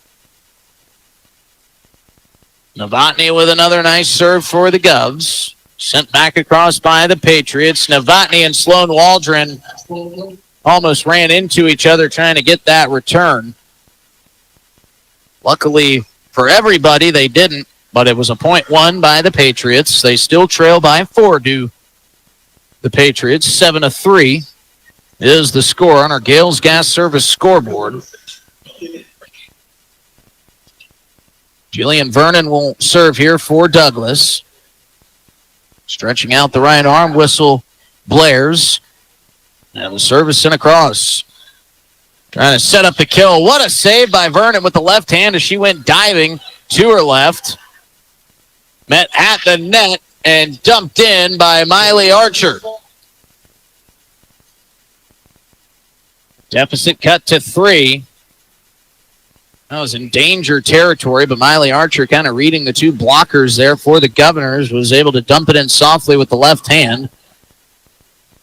Novotny with another nice serve for the Govs. Sent back across by the Patriots. Novotny and Sloan Waldron almost ran into each other trying to get that return. Luckily for everybody, they didn't, but it was a point won by the Patriots. They still trail by 4 to the Patriots. 7-3 is the score on our Gales Gas Service scoreboard. Jillian Vernon will serve here for Douglas. Stretching out the right arm, whistle blares. And the service sent across. Trying to set up the kill. What a save by Vernon with the left hand as she went diving to her left. Met at the net and dumped in by Miley Archer. Deficit cut to 3. That was in danger territory, but Miley Archer kind of reading the 2 blockers there for the Governors, was able to dump it in softly with the left hand.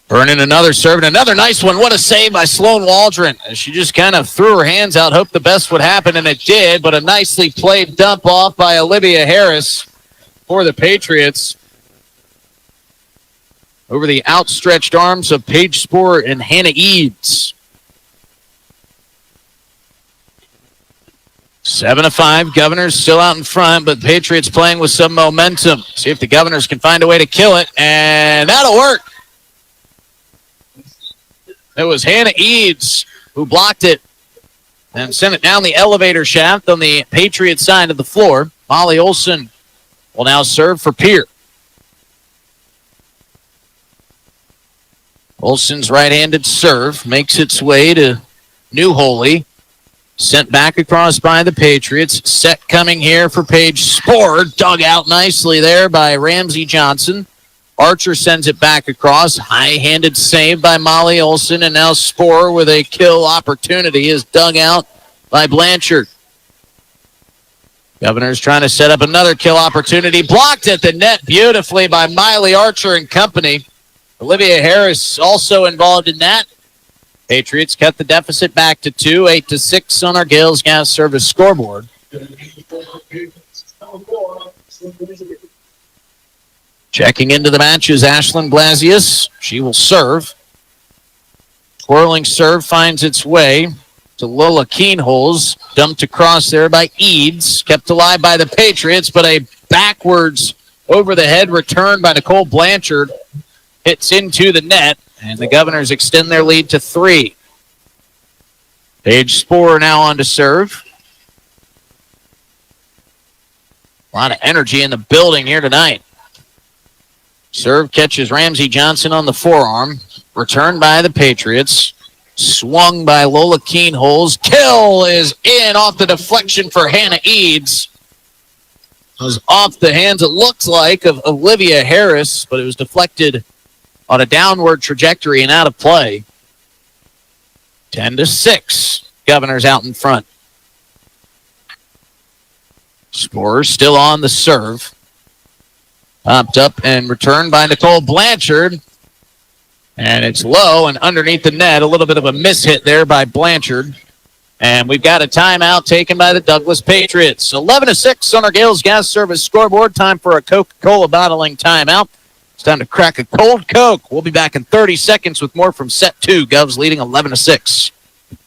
Vernon another serve, and another nice one. What a save by Sloan Waldron. She just kind of threw her hands out, hoped the best would happen, and it did, but a nicely played dump off by Olivia Harris for the Patriots. Over the outstretched arms of Paige Sporer and Hannah Eads. 7-5, Governors still out in front, but Patriots playing with some momentum. See if the Governors can find a way to kill it, and that'll work. It was Hannah Eads who blocked it and sent it down the elevator shaft on the Patriots side of the floor. Molly Olson will now serve for Pierre. Olson's right-handed serve makes its way to New Holy. Sent back across by the Patriots. Set coming here for Paige Sporer. Dug out nicely there by Ramsey Johnson. Archer sends it back across. High-handed save by Molly Olson. And now Sporer with a kill opportunity is dug out by Blanchard. Governors trying to set up another kill opportunity. Blocked at the net beautifully by Miley Archer and company. Olivia Harris also involved in that. Patriots cut the deficit back to 2, 8-6 on our Gales Gas Service scoreboard. Checking into the match is Ashlyn Blasius. She will serve. Twirling serve finds its way to Lola Keenholz. Dumped across there by Eads. Kept alive by the Patriots, but a backwards over-the-head return by Nicole Blanchard hits into the net. And the Governors extend their lead to 3. Paige Sporer now on to serve. A lot of energy in the building here tonight. Serve catches Ramsey Johnson on the forearm. Returned by the Patriots. Swung by Lola Keenholz. Kill is in off the deflection for Hannah Eads. It was off the hands, it looks like, of Olivia Harris, but it was deflected on a downward trajectory and out of play. 10-6. Governors out in front. Sporer still on the serve. Popped up and returned by Nicole Blanchard. And it's low and underneath the net. A little bit of a mishit there by Blanchard. And we've got a timeout taken by the Douglas Patriots. 11-6 on our Gales Gas Service scoreboard. Time for a Coca-Cola bottling timeout. It's time to crack a cold Coke. We'll be back in 30 seconds with more from set 2. Govs leading 11-6.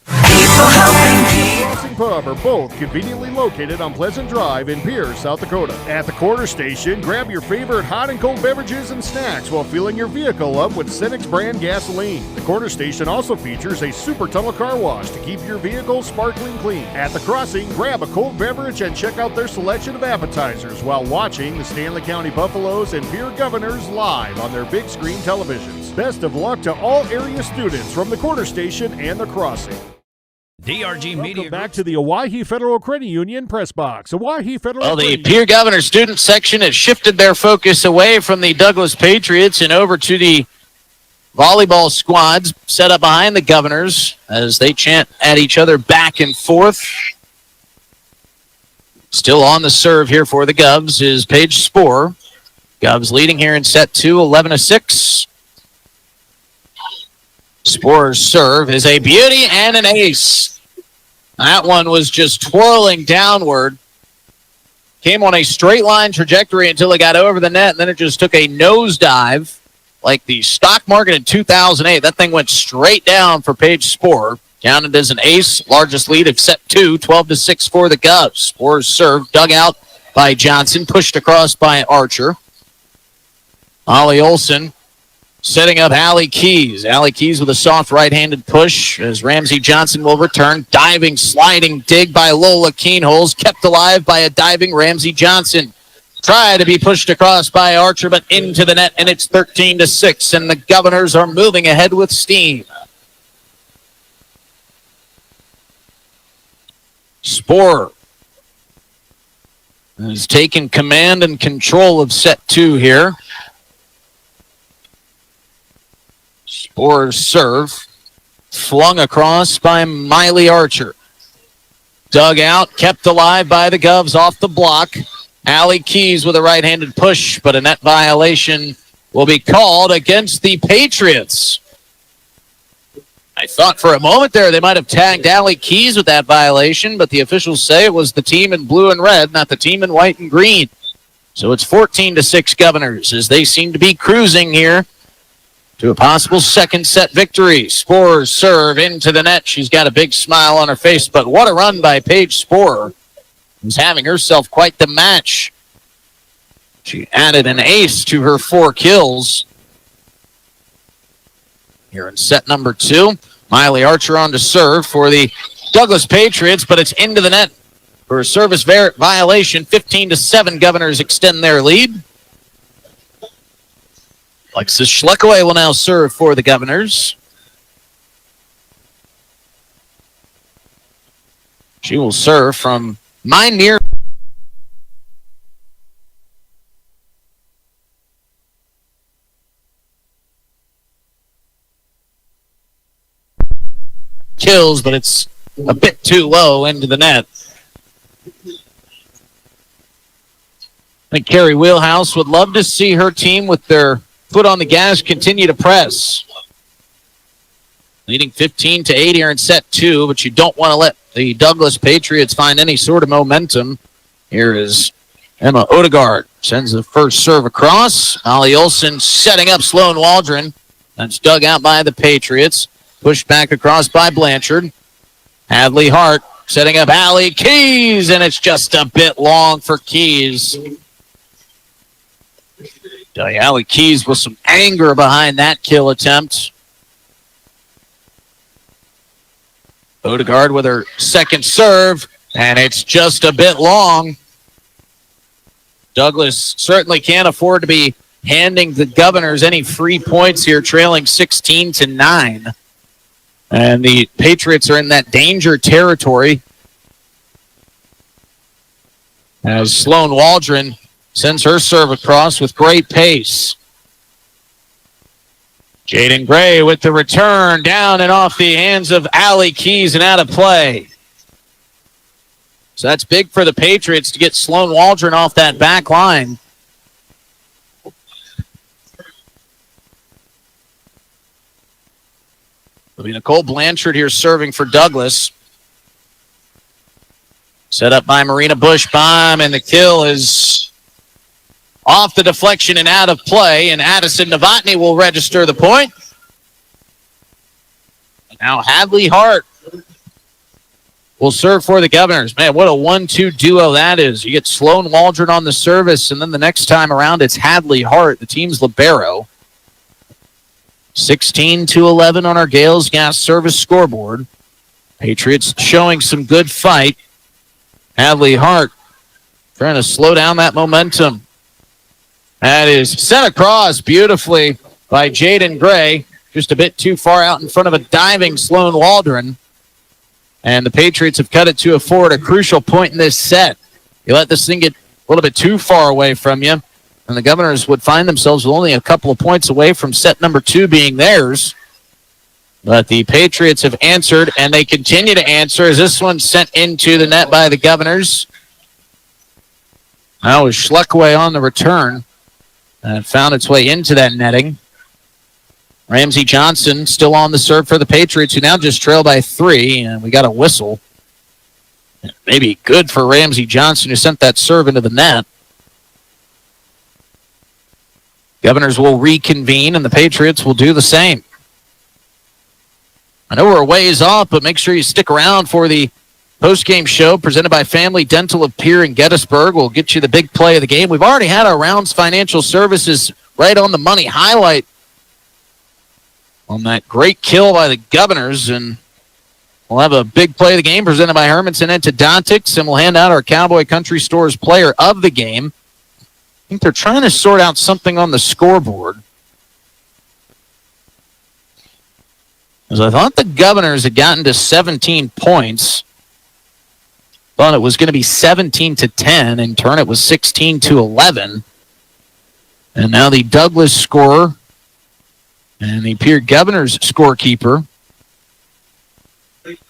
Crossing Pub are both conveniently located on Pleasant Drive in Pierre, South Dakota. At the quarter station, grab your favorite hot and cold beverages and snacks while filling your vehicle up with Cenex brand gasoline. The quarter station also features a super tunnel car wash to keep your vehicle sparkling clean. At the crossing, grab a cold beverage and check out their selection of appetizers while watching the Stanley County Buffaloes and Pierre Governors live on their big screen televisions. Best of luck to all area students from the quarter station and the crossing.
DRG Media
Welcome back to the Owyhee Federal Credit Union press box. Owyhee Federal
Well, the
Credit
Pierre Governor student section has shifted their focus away from the Douglas Patriots and over to the volleyball squads set up behind the Governors as they chant at each other back and forth. Still on the serve here for the Govs is Paige Sporer. Govs leading here in set 2, 11-6. Sporer's serve is a beauty and an ace. That one was just twirling downward. Came on a straight line trajectory until it got over the net, and then it just took a nosedive like the stock market in 2008. That thing went straight down for Paige Sporer. Counted as an ace, largest lead of set 2, 12-6 for the Govs. Sporer's serve dug out by Johnson, pushed across by Archer. Ollie Olson setting up Allie Keys. Allie Keys with a soft right-handed push as Ramsey Johnson will return. Diving, sliding dig by Lola Keenholz, kept alive by a diving Ramsey Johnson. Try to be pushed across by Archer, but into the net, and it's 13-6, and the Governors are moving ahead with steam. Sporer has taken command and control of set 2 here. Sporer's serve flung across by Miley Archer. Dug out, kept alive by the Govs off the block. Allie Keys with a right-handed push, but a net violation will be called against the Patriots. I thought for a moment there they might have tagged Allie Keys with that violation, but the officials say it was the team in blue and red, not the team in white and green. So it's 14-6 Governors as they seem to be cruising here to a possible second set victory. Sporer's serve into the net. She's got a big smile on her face, but what a run by Paige Sporer, who's having herself quite the match. She added an ace to her 4 kills. Here in set number 2, Miley Archer on to serve for the Douglas Patriots, but it's into the net for a service violation. 15-7, Governors extend their lead. Alexis Schleckaway will now serve for the Governors. She will serve from near kills, but it's a bit too low into the net. I think Carrie Wheelhouse would love to see her team with their foot on the gas continue to press. Leading 15-8 here in set 2, but you don't want to let the Douglas Patriots find any sort of momentum. Here is Emma Odegaard. Sends the first serve across. Ollie Olson setting up Sloan Waldron. That's dug out by the Patriots. Pushed back across by Blanchard. Hadley Hart setting up Allie Keys, and it's just a bit long for Keys. Allie Keys with some anger behind that kill attempt. Odegaard with her second serve, and it's just a bit long. Douglas certainly can't afford to be handing the Governors any free points here, trailing 16-9. And the Patriots are in that danger territory as Sloan Waldron sends her serve across with great pace. Jaden Gray with the return down and off the hands of Allie Keys and out of play. So that's big for the Patriots to get Sloan Waldron off that back line. It'll be Nicole Blanchard here serving for Douglas. Set up by Marina Bushbaum, and the kill is off the deflection and out of play, and Addison Novotny will register the point. Now Hadley Hart will serve for the Governors. Man, what a 1-2 duo that is. You get Sloan Waldron on the service, and then the next time around it's Hadley Hart, the team's libero. 16-11 on our Gales Gas Service scoreboard. Patriots showing some good fight. Hadley Hart trying to slow down that momentum. That is sent across beautifully by Jaden Gray. Just a bit too far out in front of a diving Sloan Waldron. And the Patriots have cut it to a 4 at a crucial point in this set. You let this thing get a little bit too far away from you, and the Governors would find themselves with only a couple of points away from set number 2 being theirs. But the Patriots have answered, and they continue to answer as this one's sent into the net by the Governors. That was Schleckaway on the return, and it found its way into that netting. Ramsey Johnson still on the serve for the Patriots, who now just trail by 3, and we got a whistle. Maybe good for Ramsey Johnson, who sent that serve into the net. Governors will reconvene, and the Patriots will do the same. I know we're a ways off, but make sure you stick around for the postgame show presented by Family Dental of Pierre in Gettysburg. We'll get you the big play of the game. We've already had our Rounds Financial Services right on the money highlight on that great kill by the Governors, and we'll have a big play of the game presented by Hermanson Entodontics, and we'll hand out our Cowboy Country Stores player of the game. I think they're trying to sort out something on the scoreboard, because I thought the Governors had gotten to 17 points. Thought it was going to be 17-10. In turn, it was 16-11. And now the Douglas scorer and the Pierre Governors scorekeeper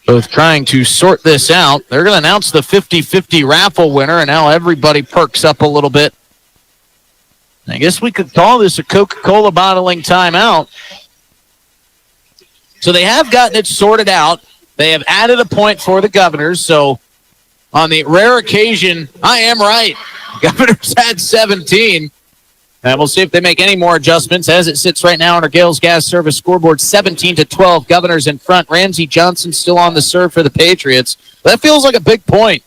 both trying to sort this out. They're going to announce the 50-50 raffle winner, and now everybody perks up a little bit. I guess we could call this a Coca-Cola bottling timeout. So they have gotten it sorted out. They have added a point for the Governors. So on the rare occasion, I am right. Governors had 17. And we'll see if they make any more adjustments. As it sits right now on our Gales Gas Service scoreboard, 17-12. Governors in front. Ramsey Johnson still on the serve for the Patriots. That feels like a big point,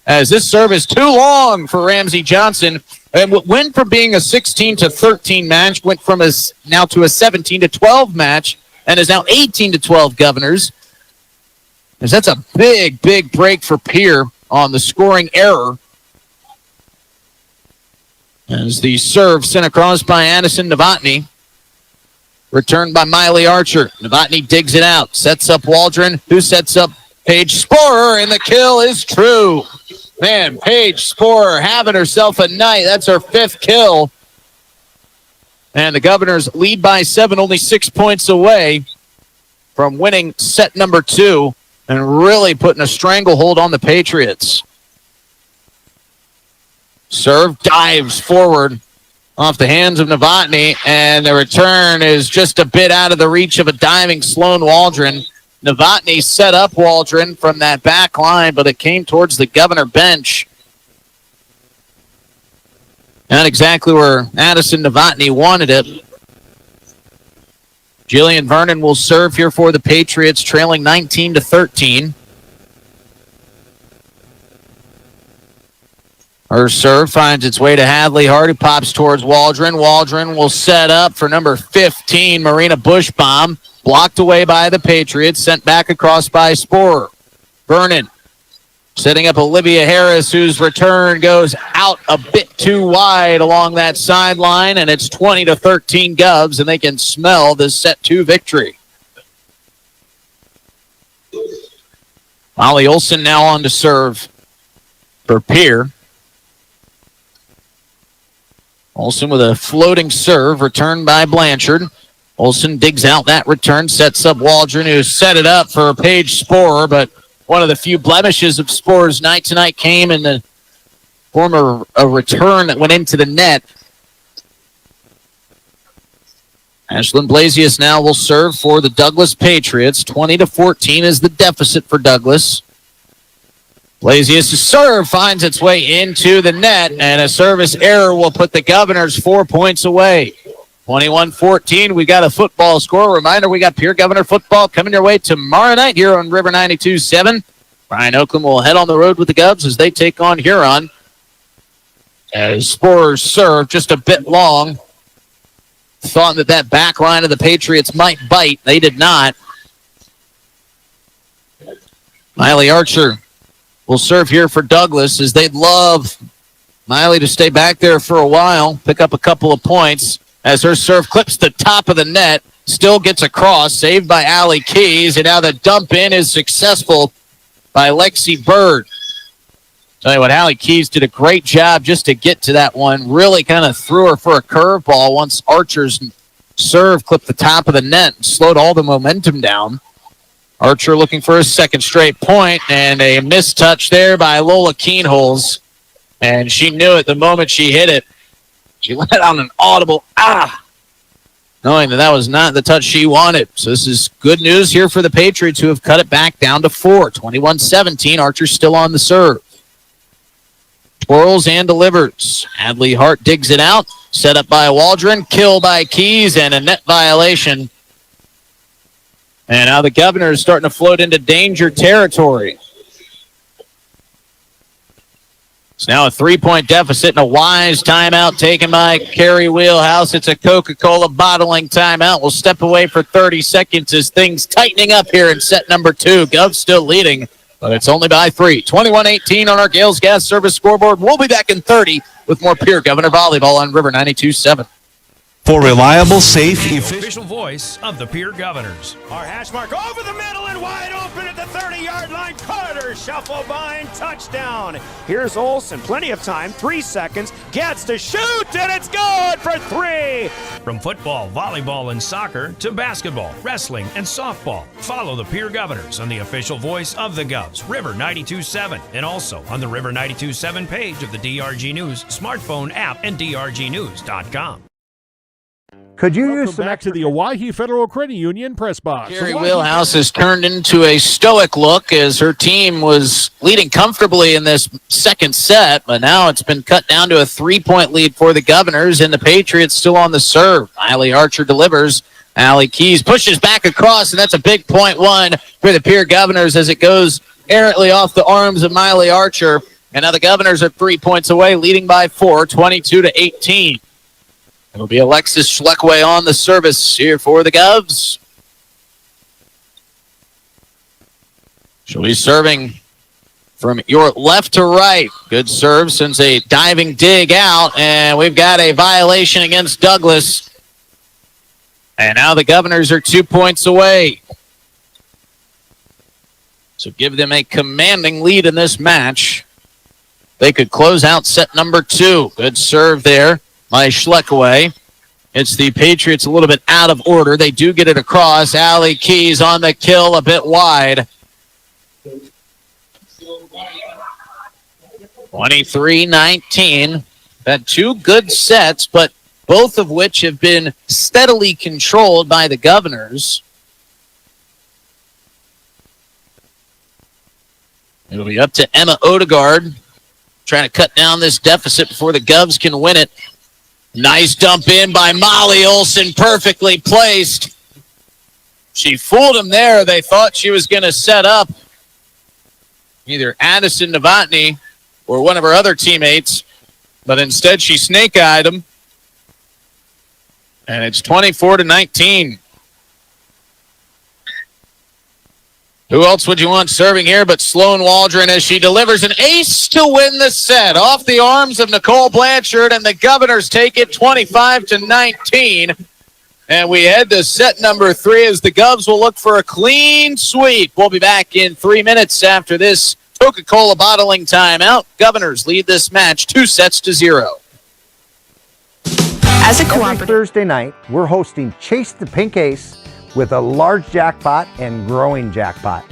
as this serve is too long for Ramsey Johnson. And what went from being a 16-13 match went from now to a 17-12 match, and is now 18-12 Governors. As that's a big, big break for Pierre on the scoring error. As the serve sent across by Addison Novotny. Returned by Miley Archer. Novotny digs it out. Sets up Waldron, who sets up Paige Sporer, and the kill is true. Man, Paige Sporer having herself a night. That's her 5th kill. And the Governors lead by 7, only 6 points away from winning set number 2 and really putting a stranglehold on the Patriots. Serve dives forward off the hands of Novotny, and the return is just a bit out of the reach of a diving Sloan Waldron. Novotny set up Waldron from that back line, but it came towards the Governor bench. Not exactly where Addison Novotny wanted it. Jillian Vernon will serve here for the Patriots, trailing 19-13. Her serve finds its way to Hadley Hart, who pops towards Waldron. Waldron will set up for number 15, Marina Bushbaum. Blocked away by the Patriots, sent back across by Sporer. Vernon setting up Olivia Harris, whose return goes out a bit too wide along that sideline, and it's 20-13 Govs, and they can smell the set 2 victory. Molly Olson now on to serve for Pierre. Olson with a floating serve, returned by Blanchard. Olson digs out that return, sets up Waldron, who set it up for Paige Sporer, but one of the few blemishes of Sporer's night tonight came in the form of a return that went into the net. Ashlyn Blasius now will serve for the Douglas Patriots. 20-14 is the deficit for Douglas. Blasius' serve finds its way into the net, and a service error will put the Governors 4 points away. 21-14, we got a football score. Reminder, we got Pierre Governor football coming your way tomorrow night here on River 92.7. Brian Oakland will head on the road with the Govs as they take on Huron. As Sporer's serve just a bit long. Thought that back line of the Patriots might bite. They did not. Miley Archer will serve here for Douglas, as they'd love Miley to stay back there for a while, pick up a couple of points. As her serve clips the top of the net, still gets across, saved by Allie Keys, and now the dump in is successful by Lexi Bird. Tell you what, Allie Keys did a great job just to get to that one. Really kind of threw her for a curveball once Archer's serve clipped the top of the net and slowed all the momentum down. Archer looking for a second straight point, and a missed touch there by Lola Keenholz. And she knew it the moment she hit it. She let out an audible knowing that was not the touch she wanted. So this is good news here for the Patriots, who have cut it back down to 4. 21-17, Archer still on the serve. Twirls and delivers. Hadley Hart digs it out. Set up by Waldron. Kill by Keys, and a net violation. And now the Governor is starting to float into danger territory. It's now a 3-point deficit and a wise timeout taken by Carrie Wheelhouse. It's a Coca-Cola bottling timeout. We'll step away for 30 seconds as things tightening up here in set number 2. Gov still leading, but it's only by 3. 21-18 on our Gales Gas Service scoreboard. We'll be back in 30 with more Pierre Governor Volleyball on River 92.7.
For reliable, safe,
Official voice of the Pierre Governors.
Our hash mark over the middle and wide open at the 30-yard line. Carter shuffle by and touchdown. Here's Olsen. Plenty of time. 3 seconds. Gets to shoot, and it's good for 3.
From football, volleyball, and soccer to basketball, wrestling, and softball, follow the Pierre Governors on the official voice of the Govs, River 92.7, and also on the River 92.7 page of the DRG News smartphone app and drgnews.com.
Could you use back to the Owyhee Federal Credit Union press box?
Carrie Wheelhouse has turned into a stoic look as her team was leading comfortably in this second set, but now it's been cut down to a 3-point lead for the Governors, and the Patriots still on the serve. Miley Archer delivers. Allie Keys pushes back across, and that's a big .1 for the Pierre Governors as it goes errantly off the arms of Miley Archer. And now the Governors are 3 points away, leading by 4, 22-18. It'll be Alexis Schleckway on the service here for the Govs. She'll be serving from your left to right. Good serve since a diving dig out, and we've got a violation against Douglas. And now the Governors are 2 points away. So give them a commanding lead in this match. They could close out set number 2. Good serve there by Schleckway. It's the Patriots a little bit out of order. They do get it across. Allie Keys on the kill, a bit wide. 23-19. Had 2 good sets, but both of which have been steadily controlled by the Governors. It'll be up to Emma Odegaard, trying to cut down this deficit before the Govs can win it. Nice dump in by Molly Olsen, perfectly placed. She fooled him there. They thought she was going to set up either Addison Novotny or one of her other teammates, but instead she snake-eyed him. And it's 24-19. Who else would you want serving here but Sloan Waldron as she delivers an ace to win the set off the arms of Nicole Blanchard, and the Governors take it 25-19. And we head to set number 3 as the Govs will look for a clean sweep. We'll be back in 3 minutes after this Coca-Cola bottling timeout. Governors lead this match 2-0.
As a cooperative, Thursday night, we're hosting Chase the Pink Ace with a large jackpot and growing jackpot.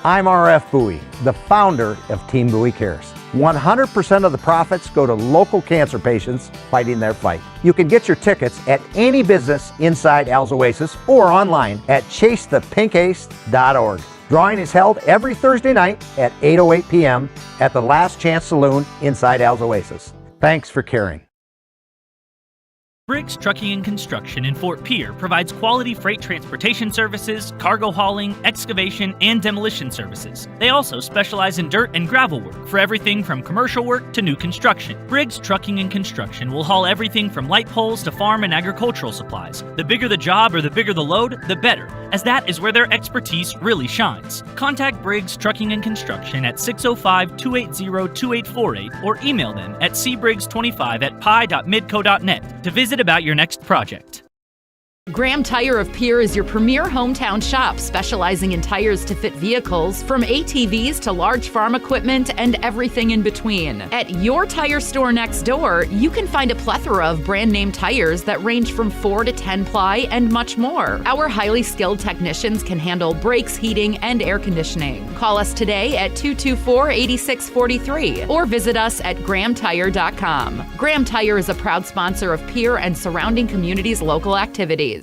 I'm RF Bowie, the founder of Team Bowie Cares. 100% of the profits go to local cancer patients fighting their fight. You can get your tickets at any business inside Al's Oasis or online at chasethepinkace.org. Drawing is held every Thursday night at 8:08 p.m. at the Last Chance Saloon inside Al's Oasis. Thanks for caring.
Briggs Trucking and Construction in Fort Pierre provides quality freight transportation services, cargo hauling, excavation, and demolition services. They also specialize in dirt and gravel work for everything from commercial work to new construction. Briggs Trucking and Construction will haul everything from light poles to farm and agricultural supplies. The bigger the job or the bigger the load, the better, as that is where their expertise really shines. Contact Briggs Trucking and Construction at 605-280-2848 or email them at cbriggs25@pi.midco.net to visit about your next project.
Graham Tire of Pierre is your premier hometown shop, specializing in tires to fit vehicles, from ATVs to large farm equipment and everything in between. At your tire store next door, you can find a plethora of brand name tires that range from 4 to 10 ply and much more. Our highly skilled technicians can handle brakes, heating, and air conditioning. Call us today at 224-8643 or visit us at grahamtire.com. Graham Tire is a proud sponsor of Pierre and surrounding communities' local activities.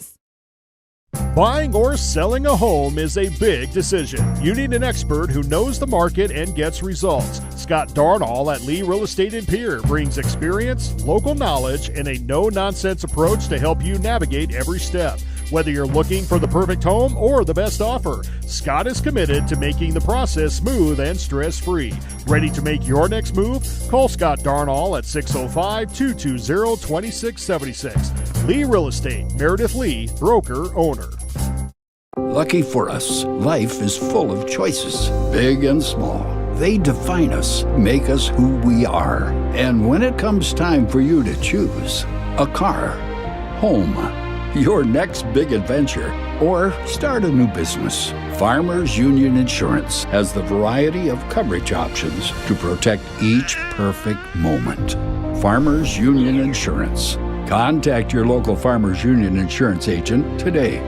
Buying or selling a home is a big decision. You need an expert who knows the market and gets results. Scott Darnall at Lee Real Estate in Pierre brings experience, local knowledge, and a no-nonsense approach to help you navigate every step. Whether you're looking for the perfect home or the best offer, Scott is committed to making the process smooth and stress-free. Ready to make your next move? Call Scott Darnall at 605-220-2676. Lee Real Estate, Meredith Lee, broker, owner.
Lucky for us, life is full of choices, big and small. They define us, make us who we are. And when it comes time for you to choose, a car, home, your next big adventure, or start a new business, Farmers Union Insurance has the variety of coverage options to protect each perfect moment. Farmers Union Insurance. Contact your local Farmers Union Insurance agent today.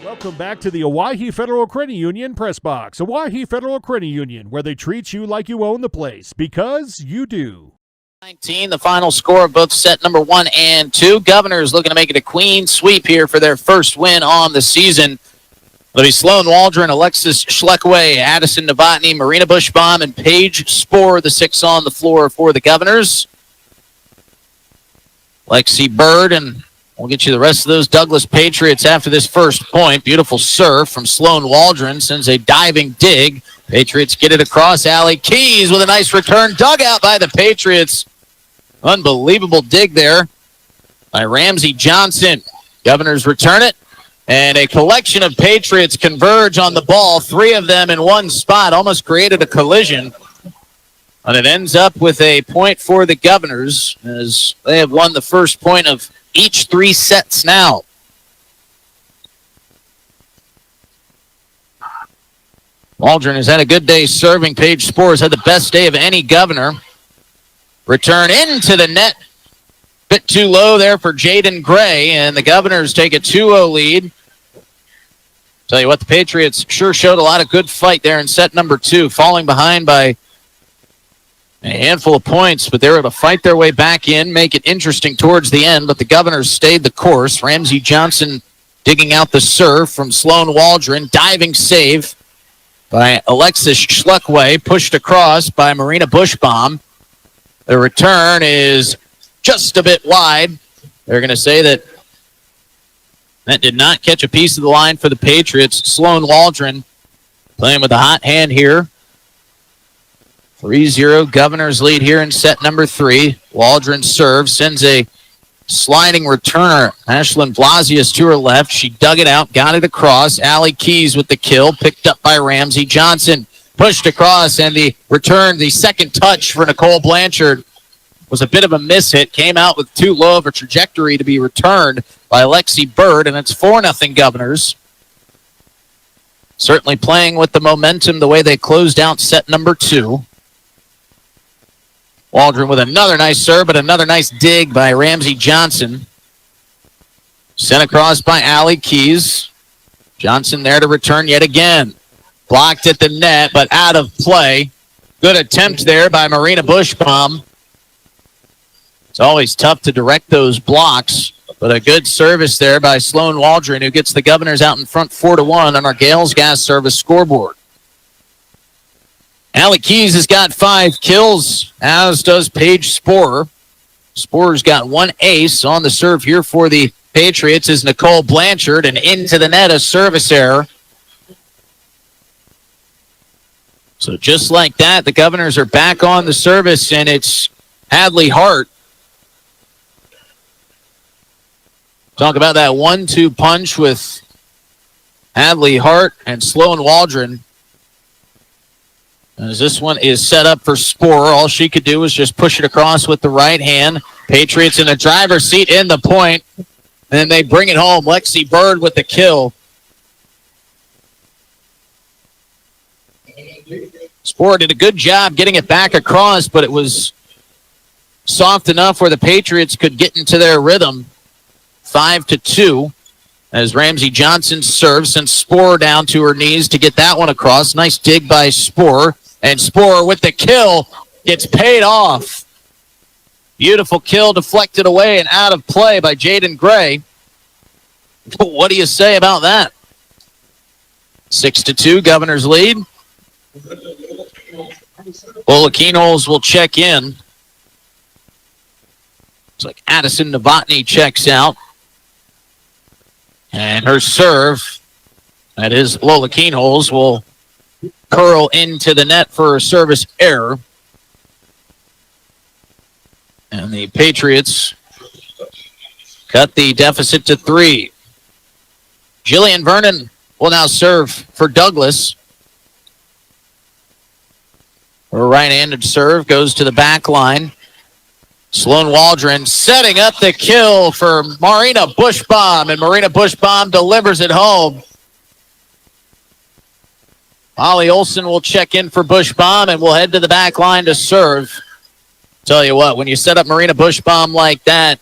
Welcome back to the Owyhee Federal Credit Union Press Box. Owyhee Federal Credit Union, where they treat you like you own the place, because you do.
19, the final score of both set number 1 and 2. Governors looking to make it a clean sweep here for their first win on the season. It'll be Sloan Waldron, Alexis Schleckaway, Addison Novotny, Marina Bushbaum, and Paige Spohr, the 6 on the floor for the Governors. Lexi Bird, and we'll get you the rest of those Douglas Patriots after this first point. Beautiful serve from Sloan Waldron, sends a diving dig. Patriots get it across. Allie Keys with a nice return. Dug out by the Patriots. Unbelievable dig there by Ramsey Johnson. Governors return it, and a collection of Patriots converge on the ball. 3 of them in one spot. Almost created a collision. And it ends up with a point for the Governors, as they have won the first point of each 3 sets now. Waldron has had a good day serving. Paige Spohr has had the best day of any Governor. Return into the net. Bit too low there for Jaden Gray, and the Governors take a 2-0 lead. Tell you what, the Patriots sure showed a lot of good fight there in set number 2, falling behind by a handful of points, but they were able to fight their way back in, make it interesting towards the end, but the Governors stayed the course. Ramsey Johnson digging out the serve from Sloan Waldron. Diving save by Alexis Schleckaway, pushed across by Marina Bushbaum. The return is just a bit wide. They're going to say that did not catch a piece of the line for the Patriots. Sloan Waldron playing with a hot hand here. 3-0 Governors lead here in set number 3. Waldron serves, sends a sliding returner. Ashlyn Blasius to her left. She dug it out, got it across. Allie Keys with the kill, picked up by Ramsey Johnson. Pushed across, and the return, the second touch for Nicole Blanchard was a bit of a miss hit. Came out with too low of a trajectory to be returned by Lexi Bird, and it's 4-0 Governors. Certainly playing with the momentum the way they closed out set number 2. Waldron with another nice serve, but another nice dig by Ramsey Johnson. Sent across by Allie Keys. Johnson there to return yet again. Blocked at the net, but out of play. Good attempt there by Marina Bushbaum. It's always tough to direct those blocks, but a good service there by Sloan Waldron, who gets the Governors out in front 4-1 on our Gales Gas Service scoreboard. Allie Keys has got 5 kills, as does Paige Spohr. Spohr's got 1 ace on the serve here for the Patriots is Nicole Blanchard, and into the net, a service error. So just like that, the Governors are back on the service, and it's Hadley Hart. Talk about that 1-2 punch with Hadley Hart and Sloan Waldron. As this one is set up for Sporer, all she could do was just push it across with the right hand. Patriots in the driver's seat in the point. Then they bring it home. Lexi Bird with the kill. Sporer did a good job getting it back across, but it was soft enough where the Patriots could get into their rhythm. 5-2 as Ramsey Johnson serves, sends Sporer down to her knees to get that one across. Nice dig by Sporer. And Sporer with the kill gets paid off. Beautiful kill, deflected away and out of play by Jaden Gray. What do you say about that? 6-2, Governors lead. Lola Keenholz will check in. It's like Addison Novotny checks out. And her serve, that is Lola Keenholz, will curl into the net for a service error. And the Patriots cut the deficit to 3. Jillian Vernon will now serve for Douglas. Her right-handed serve goes to the back line. Sloan Waldron setting up the kill for Marina Bushbaum, and Marina Bushbaum delivers it home. Holly Olson will check in for Bushbaum, and we'll head to the back line to serve. Tell you what, when you set up Marina Bushbaum like that,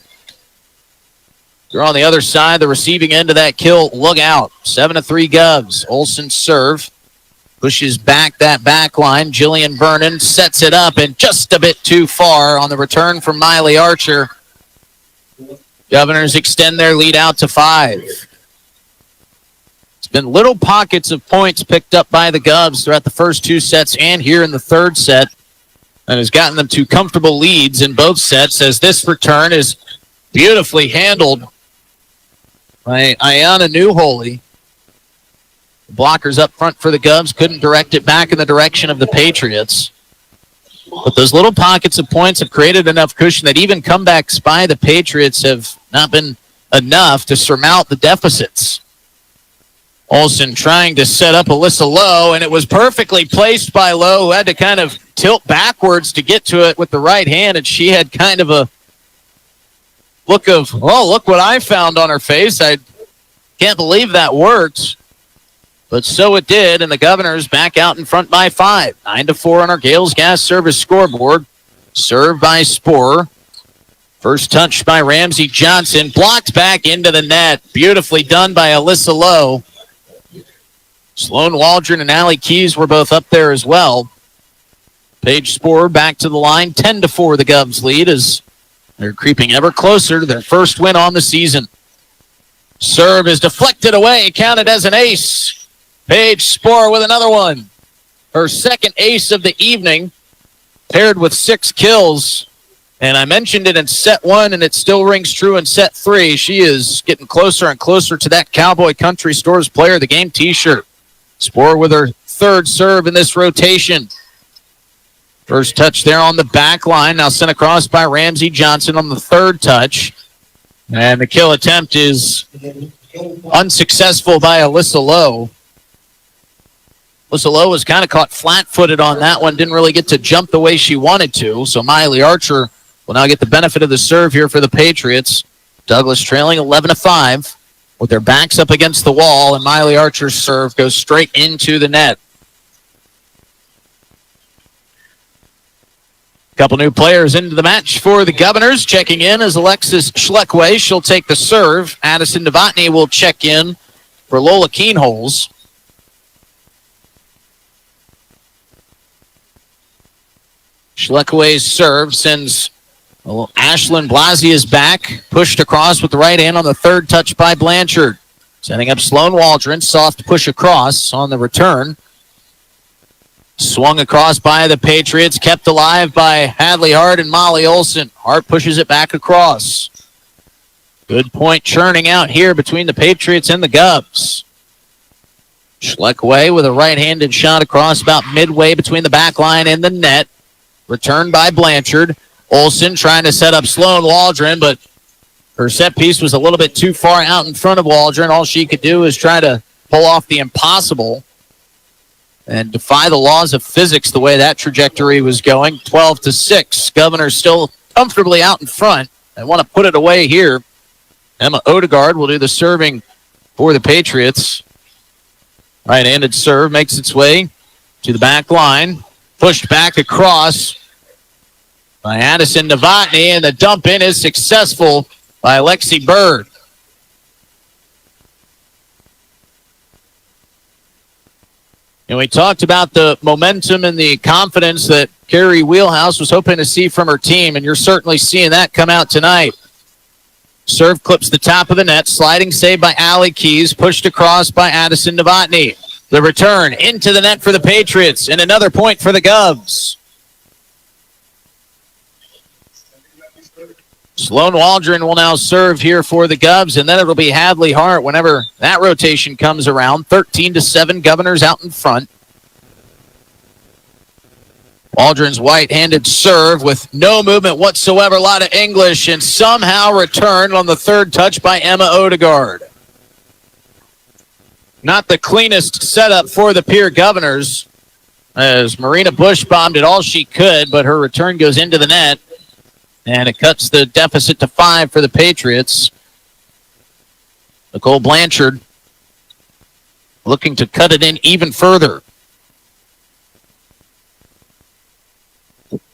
you're on the other side, the receiving end of that kill, look out. 7-3 Govs. Olson serve. Pushes back that back line. Jillian Vernon sets it up and just a bit too far on the return from Miley Archer. Governors extend their lead out to 5. It's been little pockets of points picked up by the Govs throughout the first 2 sets and here in the third set, and has gotten them to comfortable leads in both sets, as this return is beautifully handled by Ayana Newholy. Blockers up front for the Govs couldn't direct it back in the direction of the Patriots. But those little pockets of points have created enough cushion that even comebacks by the Patriots have not been enough to surmount the deficits. Olsen trying to set up Alyssa Lowe, and it was perfectly placed by Lowe, who had to kind of tilt backwards to get to it with the right hand, and she had kind of a look of, oh, look what I found on her face. I can't believe that worked. But so it did, and the Governors back out in front by 5. 9-4 on our Gales Gas Service scoreboard. Served by Sporer. First touch by Ramsey Johnson. Blocked back into the net. Beautifully done by Alyssa Lowe. Sloan Waldron and Allie Keys were both up there as well. Paige Sporer back to the line. 10-4 the Govs lead as they're creeping ever closer to their first win on the season. Serve is deflected away, counted as an ace. Paige Sporer with another one. Her second ace of the evening, paired with 6 kills. And I mentioned it in set 1, and it still rings true in set 3. She is getting closer and closer to that Cowboy Country Stores Player of the Game t-shirt. Sporer with her third serve in this rotation. First touch there on the back line. Now sent across by Ramsey Johnson on the third touch. And the kill attempt is unsuccessful by Alyssa Lowe. Alyssa Lowe was kind of caught flat-footed on that one. Didn't really get to jump the way she wanted to. So Miley Archer will now get the benefit of the serve here for the Patriots. Douglas trailing 11-5 with their backs up against the wall. And Miley Archer's serve goes straight into the net. Couple new players into the match for the Governors. Checking in is Alexis Schleckway. She'll take the serve. Addison Novotny will check in for Lola Keenholz. Schleckway's serve sends Ashlyn Blasey is back. Pushed across with the right hand on the third touch by Blanchard. Setting up Sloan Waldron. Soft push across on the return. Swung across by the Patriots. Kept alive by Hadley Hart and Molly Olson. Hart pushes it back across. Good point churning out here between the Patriots and the Govs. Schleckway with a right-handed shot across about midway between the back line and the net. Returned by Blanchard. Olson trying to set up Sloan Waldron, but her set piece was a little bit too far out in front of Waldron. All she could do is try to pull off the impossible and defy the laws of physics the way that trajectory was going. 12-6. Governor still comfortably out in front. They want to put it away here. Emma Odegaard will do the serving for the Patriots. Right-handed serve makes its way to the back line. Pushed back across by Addison Novotny, and the dump in is successful by Lexi Bird. And we talked about the momentum and the confidence that Carrie Wheelhouse was hoping to see from her team, and you're certainly seeing that come out tonight. Serve clips the top of the net. Sliding save by Allie Keys. Pushed across by Addison Novotny. The return into the net for the Patriots, and another point for the Govs. Sloan Waldron will now serve here for the Govs, and then it'll be Hadley Hart whenever that rotation comes around. 13-7, Governors out in front. Waldron's white-handed serve with no movement whatsoever, a lot of English, and somehow returned on the third touch by Emma Odegaard. Not the cleanest setup for the Pierre Governors, as Marina Bushbaum did all she could, but her return goes into the net. And it cuts the deficit to 5 for the Patriots. Nicole Blanchard looking to cut it in even further.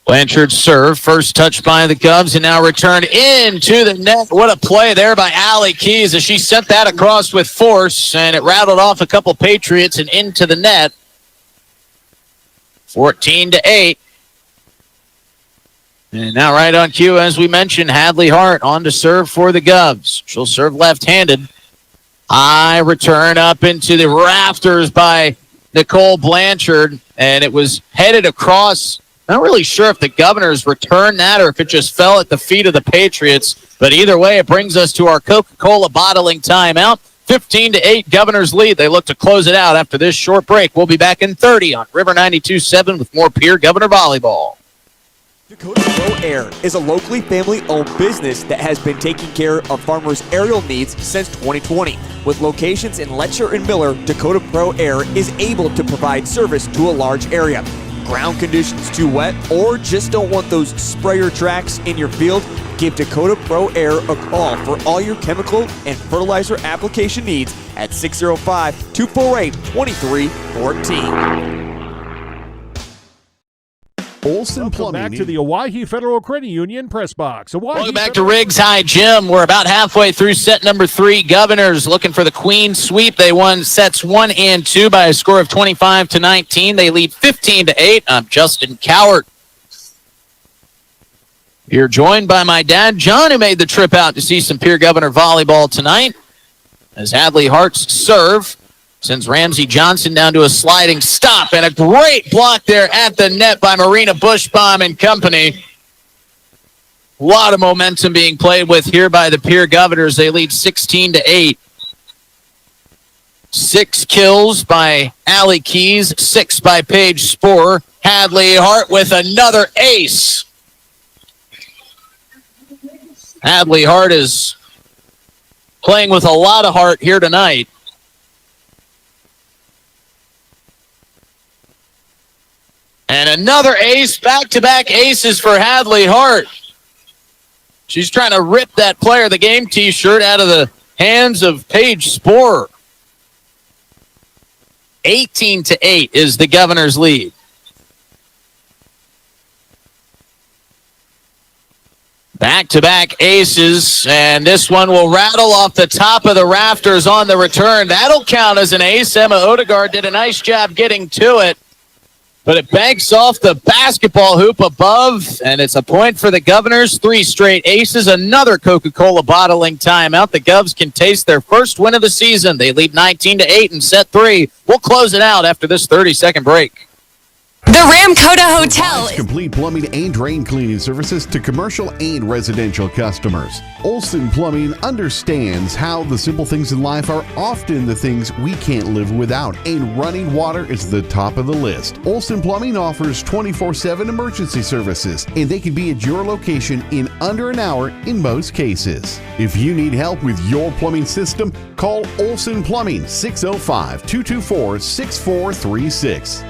Blanchard's serve, first touch by the Govs, and now return into the net. What a play there by Allie Keys as she sent that across with force, and it rattled off a couple Patriots and into the net. 14-8. And now right on cue, as we mentioned, Hadley Hart on to serve for the Govs. She'll serve left-handed. High return up into the rafters by Nicole Blanchard, and it was headed across. Not really sure if the Governors returned that or if it just fell at the feet of the Patriots, but either way, it brings us to our Coca-Cola bottling timeout. 15-8, Governors lead. They look to close it out after this short break. We'll be back in 30 on River 92.7 with more Pierre Governor Volleyball.
Dakota Pro Air is a locally family-owned business that has been taking care of farmers' aerial needs since 2020. With locations in Letcher and Miller, Dakota Pro Air is able to provide service to a large area. Ground conditions too wet, or just don't want those sprayer tracks in your field? Give Dakota Pro Air a call for all your chemical and fertilizer application needs at 605-248-2314.
Olson Plumbing. Back to the Owyhee Federal Credit Union press box.
Welcome back to Riggs High Gym. We're about halfway through set number 3. Governors looking for the Queen sweep. They won sets 1 and 2 by a score of 25-19. They lead 15-8. I'm Justin Cowart. You're joined by my dad, John, who made the trip out to see some Pierre Governor volleyball tonight. As Hadley Hart's serve sends Ramsey Johnson down to a sliding stop, and a great block there at the net by Marina Bushbaum and company. A lot of momentum being played with here by the Pierre Governors. They lead 16-8. 6 kills by Allie Keys, 6 by Paige Sporer. Hadley Hart with another ace. Hadley Hart is playing with a lot of heart here tonight. And another ace, back-to-back aces for Hadley Hart. She's trying to rip that player of the game t-shirt out of the hands of Paige Sporer. 18-8 is the Governors' lead. Back-to-back aces, and this one will rattle off the top of the rafters on the return. That'll count as an ace. Emma Odegaard did a nice job getting to it, but it banks off the basketball hoop above, and it's a point for the Governors. 3 straight aces, another Coca-Cola bottling timeout. The Govs can taste their first win of the season. They lead 19-8 in set 3. We'll close it out after this 30-second break.
The Ram
Coda Hotel.
Complete plumbing and drain cleaning services to commercial and residential customers. Olson Plumbing understands how the simple things in life are often the things we can't live without, and running water is the top of the list. Olson Plumbing offers 24/7 emergency services, and they can be at your location in under an hour in most cases. If you need help with your plumbing system, call Olson Plumbing 605-224-6436.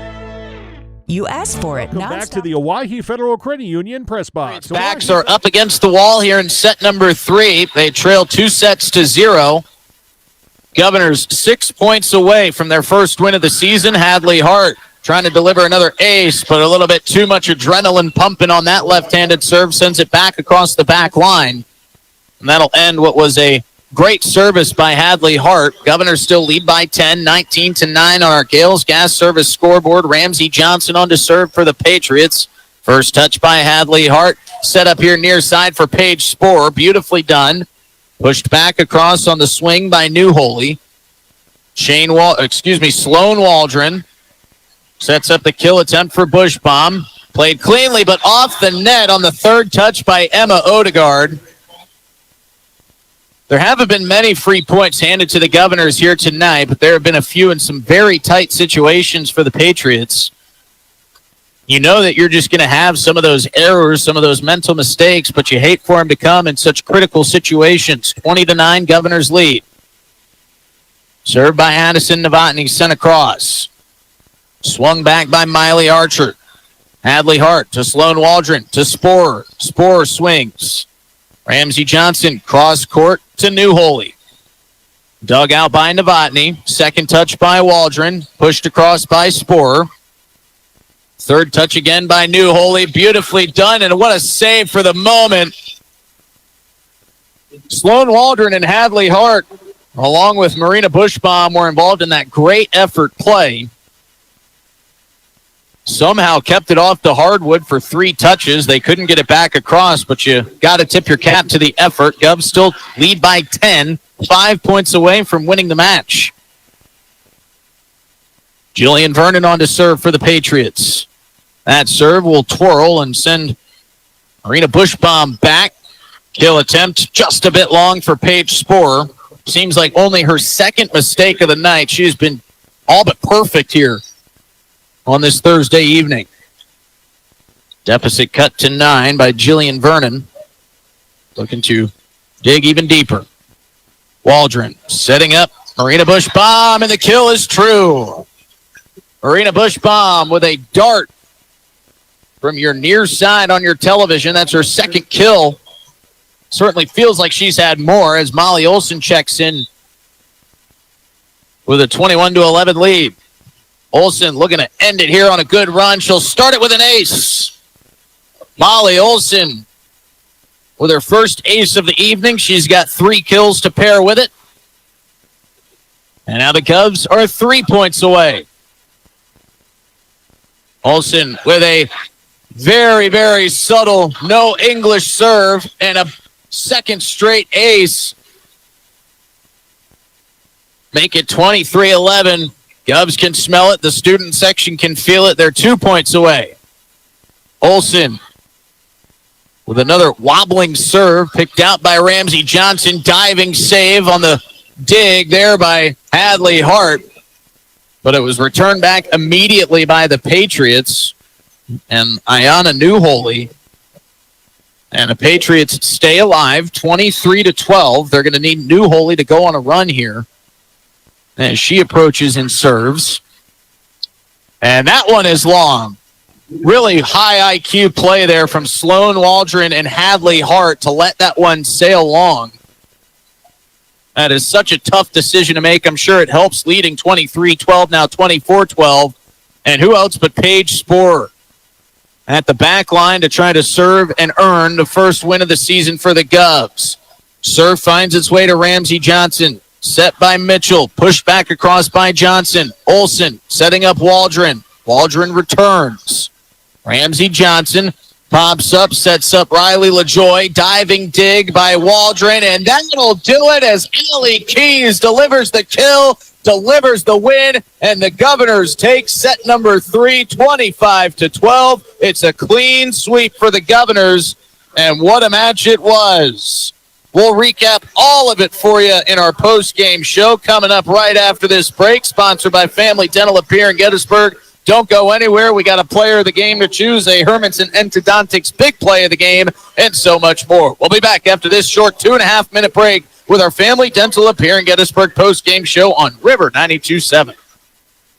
You asked for it.
Welcome back to the Owyhee Federal Credit Union press box.
Backs are up against the wall here in set number 3. They trail 2-0. Governors 6 points away from their first win of the season. Hadley Hart trying to deliver another ace, but a little bit too much adrenaline pumping on that left-handed serve. Sends it back across the back line. And that'll end what was a great service by Hadley Hart. Governors still lead by 10, 19-9 on our Gales Gas Service scoreboard. Ramsey Johnson on to serve for the Patriots. First touch by Hadley Hart. Set up here near side for Paige Sporer. Beautifully done. Pushed back across on the swing by New Holy. Sloan Waldron sets up the kill attempt for Bushbaum. Played cleanly, but off the net on the third touch by Emma Odegaard. There haven't been many free points handed to the Governors here tonight, but there have been a few in some very tight situations for the Patriots. You know that you're just going to have some of those errors, some of those mental mistakes, but you hate for them to come in such critical situations. 20-9, Governors lead. Served by Addison Novotny, sent across. Swung back by Miley Archer. Hadley Hart to Sloan Waldron to Sporer. Sporer swings. Ramsey Johnson, cross court to New Holy. Dug out by Novotny. Second touch by Waldron. Pushed across by Sporer. Third touch again by New Holy. Beautifully done, and what a save for the moment. Sloan Waldron and Hadley Hart, along with Marina Bushbaum, were involved in that great effort play. Somehow kept it off the hardwood for 3 touches. They couldn't get it back across, but you got to tip your cap to the effort. Govs still lead by 10, 5 points away from winning the match. Jillian Vernon on to serve for the Patriots. That serve will twirl and send Marina Bushbaum back. Kill attempt just a bit long for Paige Sporer. Seems like only her second mistake of the night. She's been all but perfect here on this Thursday evening. Deficit cut to 9 by Jillian Vernon. Looking to dig even deeper. Waldron setting up Marina Bushbaum, and the kill is true. Marina Bushbaum with a dart from your near side on your television. That's her second kill. Certainly feels like she's had more as Molly Olson checks in with a 21-11 lead. Olson looking to end it here on a good run. She'll start it with an ace. Molly Olson with her first ace of the evening. She's got 3 kills to pair with it. And now the Cubs are 3 points away. Olson with a very, very subtle no English serve and a second straight ace. Make it 23-11. Govs can smell it. The student section can feel it. They're 2 points away. Olson with another wobbling serve picked out by Ramsey Johnson. Diving save on the dig there by Hadley Hart. But it was returned back immediately by the Patriots and Ayana New Holy. And the Patriots stay alive, 23-12. They're going to need New Holy to go on a run here as she approaches and serves. And that one is long. Really high IQ play there from Sloan Waldron and Hadley Hart to let that one sail long. That is such a tough decision to make. I'm sure it helps leading 23-12, now 24-12. And who else but Paige Sporer at the back line to try to serve and earn the first win of the season for the Govs. Serve finds its way to Ramsey Johnson. Set by Mitchell. Pushed back across by Johnson. Olson setting up Waldron. Waldron returns. Ramsey Johnson Pops up, sets up Riley LaJoy. Diving dig by Waldron, and that'll do it as Allie Keys delivers the kill, delivers the win, and the Governors take set number 3, 25-12. It's a clean sweep for the Governors, and what a match it was. We'll recap all of it for you in our post-game show coming up right after this break, sponsored by Family Dental of Pierre in Gettysburg. Don't go anywhere. We got a player of the game to choose, a Hermanson Endodontics big play of the game, and so much more. We'll be back after this short 2.5-minute break with our Family Dental of Pierre in Gettysburg post-game show on River 92.7.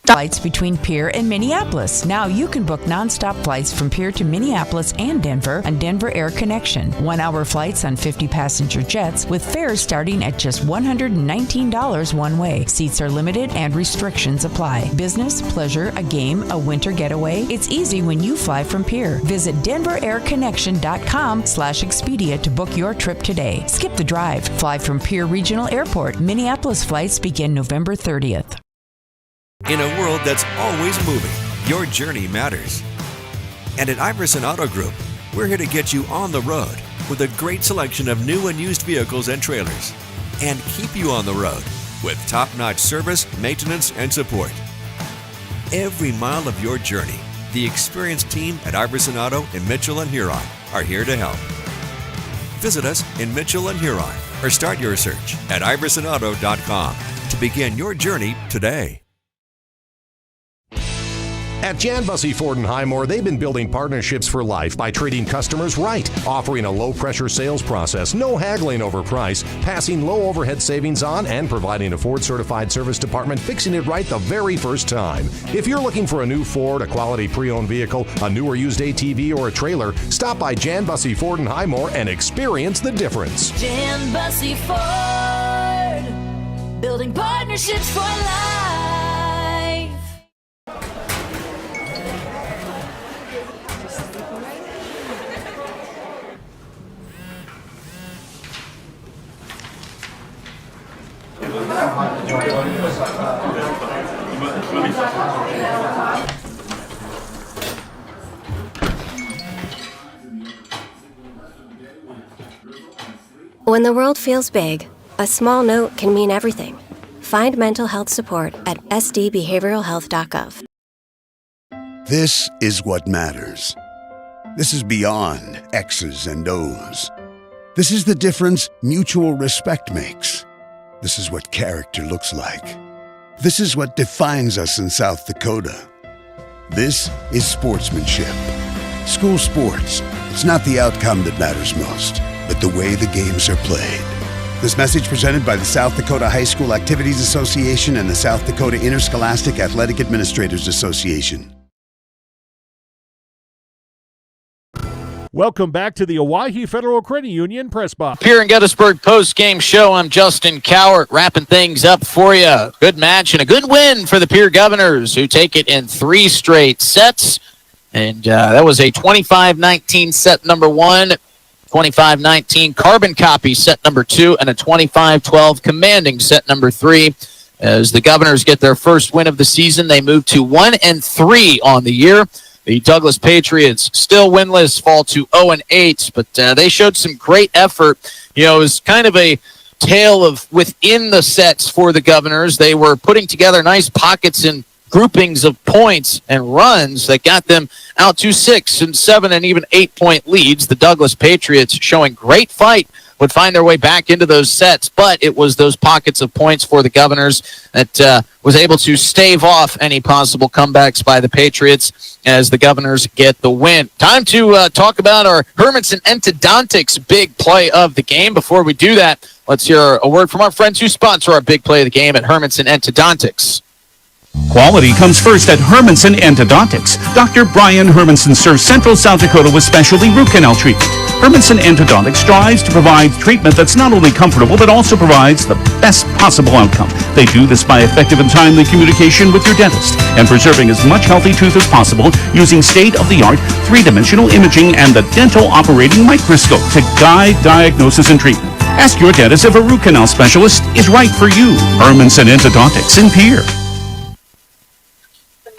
Flights between Pierre and Minneapolis. Now you can book nonstop flights from Pierre to Minneapolis and Denver on Denver Air Connection. 1-hour flights on 50-passenger jets with fares starting at just $119 one way. Seats are limited and restrictions apply. Business, pleasure, a game, a winter getaway. It's easy when you fly from Pierre. Visit DenverAirConnection.com/Expedia to book your trip today. Skip the drive. Fly from Pierre Regional Airport. Minneapolis flights begin November 30th.
In a world that's always moving, your journey matters. And at Iverson Auto Group, we're here to get you on the road with a great selection of new and used vehicles and trailers, and keep you on the road with top-notch service, maintenance, and support. Every mile of your journey, the experienced team at Iverson Auto in Mitchell and Huron are here to help. Visit us in Mitchell and Huron or start your search at iversonauto.com to begin your journey today.
At Jan Bussey Ford and Highmore, they've been building partnerships for life by treating customers right, offering a low-pressure sales process, no haggling over price, passing low overhead savings on, and providing a Ford-certified service department fixing it right the very first time. If you're looking for a new Ford, a quality pre-owned vehicle, a new or used ATV, or a trailer, stop by Jan Bussey Ford and Highmore and experience the difference.
Jan Bussey Ford, building partnerships for life.
When the world feels big, a small note can mean everything. Find mental health support at sdbehavioralhealth.gov.
This is what matters. This is beyond X's and O's. This is the difference mutual respect makes. This is what character looks like. This is what defines us in South Dakota. This is sportsmanship. School sports, it's not the outcome that matters most, but the way the games are played. This message presented by the South Dakota High School Activities Association and the South Dakota Interscholastic Athletic Administrators Association.
Welcome back to the Owyhee Federal Credit Union Press Box.
Pierre in Gettysburg post-game show. I'm Justin Cowart, wrapping things up for you. Good match and a good win for the Pierre Governors, who take it in 3 straight sets. And that was a 25-19 set number 1, 25-19 carbon copy set number 2, and a 25-12 commanding set number 3. As the Governors get their first win of the season, they move to 1-3 on the year. The Douglas Patriots, still winless, fall to 0-8, but they showed some great effort. You know, it was kind of a tale of within the sets for the Governors. They were putting together nice pockets and groupings of points and runs that got them out to 6 and 7 and even 8-point leads. The Douglas Patriots, showing great fight, would find their way back into those sets, but it was those pockets of points for the Governors that was able to stave off any possible comebacks by the Patriots as the Governors get the win. Time to talk about our Hermanson Endodontics big play of the game. Before we do that, let's hear a word from our friends who sponsor our big play of the game at Hermanson Endodontics.
Quality comes first at Hermanson Endodontics. Dr. Brian Hermanson serves Central South Dakota with specialty root canal treatment. Hermanson Endodontics strives to provide treatment that's not only comfortable, but also provides the best possible outcome. They do this by effective and timely communication with your dentist and preserving as much healthy tooth as possible using state-of-the-art 3-dimensional imaging and the dental operating microscope to guide diagnosis and treatment. Ask your dentist if a root canal specialist is right for you. Hermanson Endodontics in Pierre.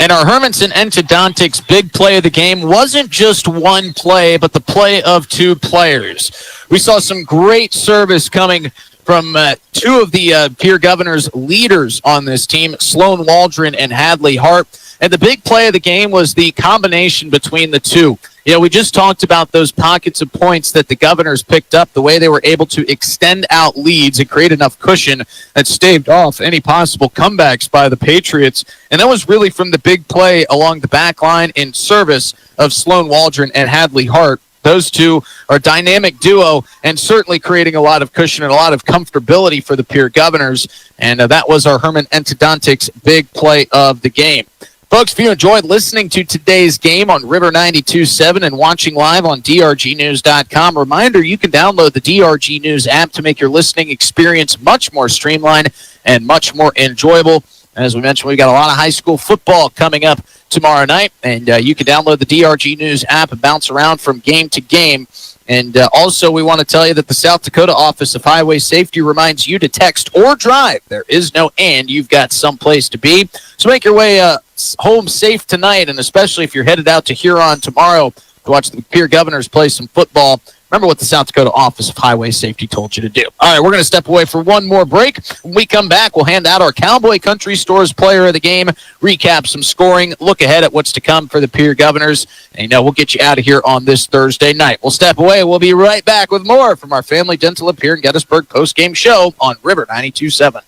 And our Hermanson Endodontics big play of the game wasn't just one play, but the play of two players. We saw some great service coming from two of the Pierre Governors leaders on this team, Sloan Waldron and Hadley Hart. And the big play of the game was the combination between the two. You know, we just talked about those pockets of points that the Governors picked up, the way they were able to extend out leads and create enough cushion that staved off any possible comebacks by the Patriots. And that was really from the big play along the back line in service of Sloan Waldron and Hadley Hart. Those two are a dynamic duo and certainly creating a lot of cushion and a lot of comfortability for the Pierre Governors. And that was our Herman Endodontics big play of the game. Folks, if you enjoyed listening to today's game on River 92.7 and watching live on drgnews.com, reminder, you can download the DRG News app to make your listening experience much more streamlined and much more enjoyable. As we mentioned, we've got a lot of high school football coming up tomorrow night, and you can download the DRG News app and bounce around from game to game. And also, we want to tell you that the South Dakota Office of Highway Safety reminds you to text or drive. There is no and. You've got someplace to be. So make your way home safe tonight, and especially if you're headed out to Huron tomorrow to watch the Pierre Governors play some football. Remember what the South Dakota Office of Highway Safety told you to do. All right, we're going to step away for one more break. When we come back, we'll hand out our Cowboy Country Stores Player of the Game, recap some scoring, look ahead at what's to come for the Pierre Governors, and we'll get you out of here on this Thursday night. We'll step away. We'll be right back with more from our Family Dental of Pierre and Gettysburg post-game show on River 92.7.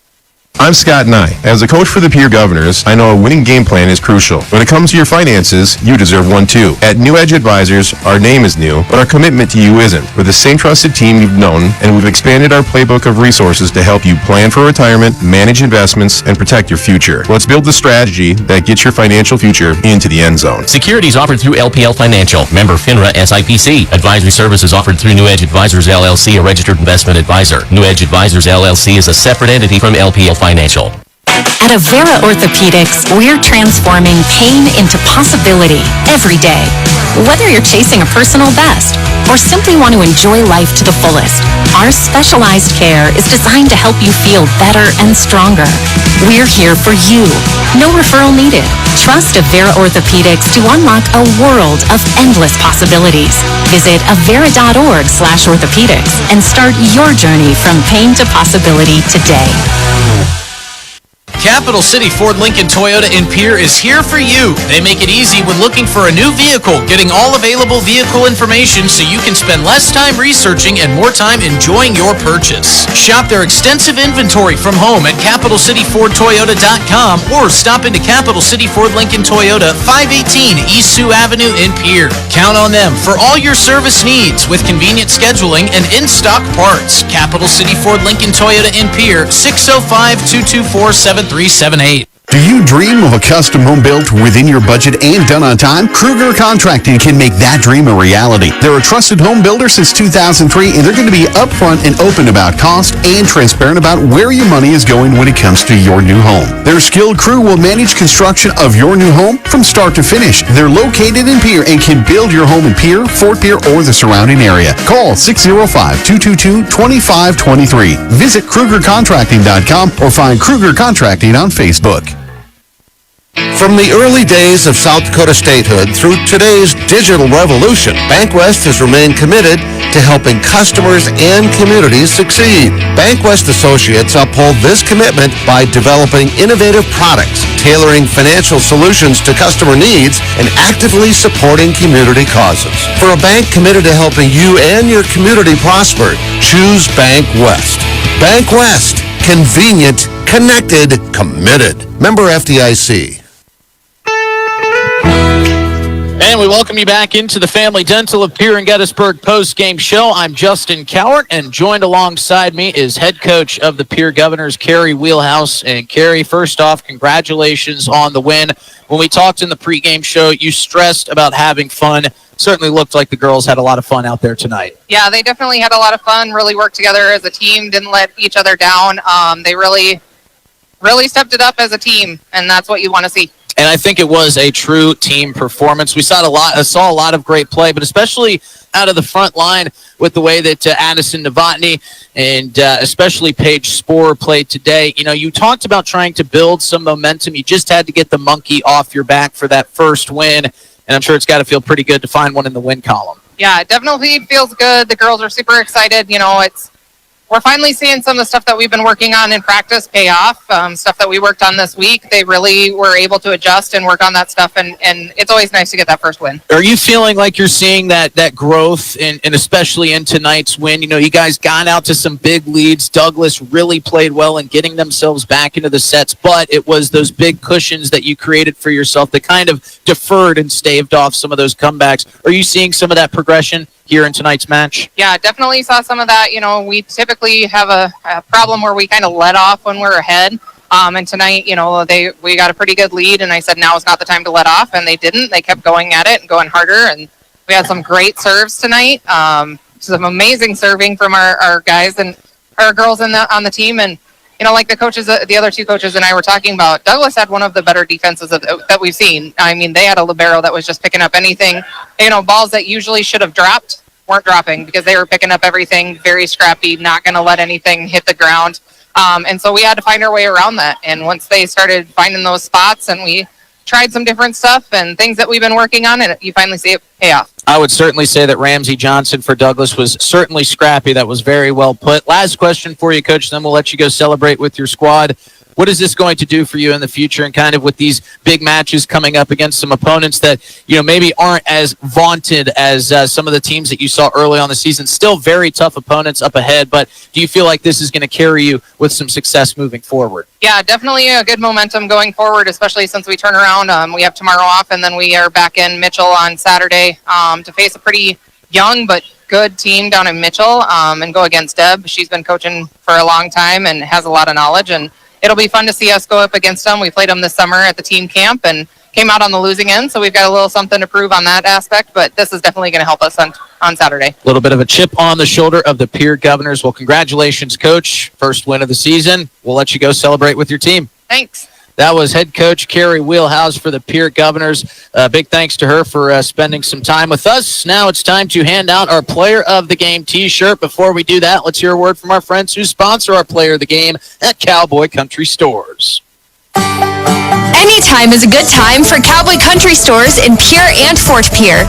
I'm Scott Nye. As a coach for the Pierre Governors, I know a winning game plan is crucial. When it comes to your finances, you deserve one too. At New Edge Advisors, our name is new, but our commitment to you isn't. We're the same trusted team you've known, and we've expanded our playbook of resources to help you plan for retirement, manage investments, and protect your future. Let's build the strategy that gets your financial future into the end zone.
Securities offered through LPL Financial, member FINRA SIPC. Advisory services offered through New Edge Advisors LLC, a registered investment advisor. New Edge Advisors LLC is a separate entity from LPL Financial.
At Avera Orthopedics, we're transforming pain into possibility every day. Whether you're chasing a personal best or simply want to enjoy life to the fullest, our specialized care is designed to help you feel better and stronger. We're here for you. No referral needed. Trust Avera Orthopedics to unlock a world of endless possibilities. Visit avera.org/orthopedics and start your journey from pain to possibility today.
Capital City Ford Lincoln Toyota in Pierre is here for you. They make it easy when looking for a new vehicle, getting all available vehicle information so you can spend less time researching and more time enjoying your purchase. Shop their extensive inventory from home at CapitalCityFordToyota.com or stop into Capital City Ford Lincoln Toyota, 518 East Sioux Avenue in Pierre. Count on them for all your service needs with convenient scheduling and in-stock parts. Capital City Ford Lincoln Toyota in Pierre, 605-224-7378.
Do you dream of a custom home built within your budget and done on time? Kruger Contracting can make that dream a reality. They're a trusted home builder since 2003, and they're going to be upfront and open about cost and transparent about where your money is going when it comes to your new home. Their skilled crew will manage construction of your new home from start to finish. They're located in Pierre and can build your home in Pierre, Fort Pierre, or the surrounding area. Call 605-222-2523. Visit KrugerContracting.com or find Kruger Contracting on Facebook.
From the early days of South Dakota statehood through today's digital revolution, BankWest has remained committed to helping customers and communities succeed. BankWest Associates uphold this commitment by developing innovative products, tailoring financial solutions to customer needs, and actively supporting community causes. For a bank committed to helping you and your community prosper, choose BankWest. BankWest. Convenient, connected, committed. Member FDIC.
And we welcome you back into the Family Dental of Pierre and Gettysburg post-game show. I'm Justin Cowart, and joined alongside me is head coach of the Pierre Governors, Carrie Wheelhouse. And Carrie, first off, congratulations on the win. When we talked in the pregame show, you stressed about having fun. Certainly looked like the girls had a lot of fun out there tonight.
Yeah, they definitely had a lot of fun, really worked together as a team, didn't let each other down. They really stepped it up as a team, and that's what you want to see.
And I think it was a true team performance. We saw a lot of great play, but especially out of the front line with the way that Addison Novotny and especially Paige Sporer played today. You know, you talked about trying to build some momentum. You just had to get the monkey off your back for that first win, and I'm sure it's got to feel pretty good to find one in the win column.
Yeah, it definitely feels good. The girls are super excited. You know, we're finally seeing some of the stuff that we've been working on in practice pay off. Stuff that we worked on this week, they really were able to adjust and work on that stuff, and it's always nice to get that first win.
Are you feeling like you're seeing that growth, and especially in tonight's win? You know, you guys got out to some big leads. Douglas really played well in getting themselves back into the sets, but it was those big cushions that you created for yourself that kind of deferred and staved off some of those comebacks. Are you seeing some of that progression here in tonight's match?
Yeah, definitely saw some of that. You know, we typically have a problem where we kind of let off when we're ahead. And tonight, you know, we got a pretty good lead, and I said now is not the time to let off, and they didn't. They kept going at it and going harder, and we had some great serves tonight. Some amazing serving from our guys and our girls on the team, and you know, like the other two coaches and I were talking about, Douglas had one of the better defenses that we've seen. I mean, they had a libero that was just picking up anything, you know, balls that usually should have dropped weren't dropping because they were picking up everything, very scrappy, not going to let anything hit the ground. And so we had to find our way around that. And once they started finding those spots and we tried some different stuff and things that we've been working on, and you finally see it pay off.
I would certainly say that Ramsey Johnson for Douglas was certainly scrappy. That was very well put. Last question for you, Coach, then we'll let you go celebrate with your squad. What is this going to do for you in the future, and kind of with these big matches coming up against some opponents that, you know, maybe aren't as vaunted as some of the teams that you saw early on the season? Still very tough opponents up ahead, but do you feel like this is going to carry you with some success moving forward?
Yeah, definitely a good momentum going forward, especially since we turn around. We have tomorrow off, and then we are back in Mitchell on Saturday to face a pretty young but good team down in Mitchell and go against Deb. She's been coaching for a long time and has a lot of knowledge, and it'll be fun to see us go up against them. We played them this summer at the team camp and came out on the losing end, so we've got a little something to prove on that aspect, but this is definitely going to help us on Saturday.
A little bit of a chip on the shoulder of the Pierre Governors. Well, congratulations, Coach. First win of the season. We'll let you go celebrate with your team.
Thanks.
That was head coach Carrie Wheelhouse for the Pierre Governors. Big thanks to her for spending some time with us. Now it's time to hand out our Player of the Game t-shirt. Before we do that, let's hear a word from our friends who sponsor our Player of the Game at Cowboy Country Stores.
Anytime is a good time for Cowboy Country Stores in Pierre and Fort Pierre.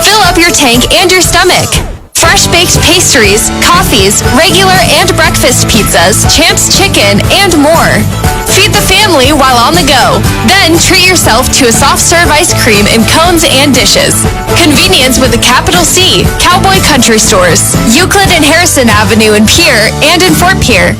Fill up your tank and your stomach. Fresh-baked pastries, coffees, regular and breakfast pizzas, Champs Chicken, and more. Feed the family while on the go. Then treat yourself to a soft-serve ice cream in cones and dishes. Convenience with a capital C. Cowboy Country Stores. Euclid and Harrison Avenue in Pierre and in Fort Pierre.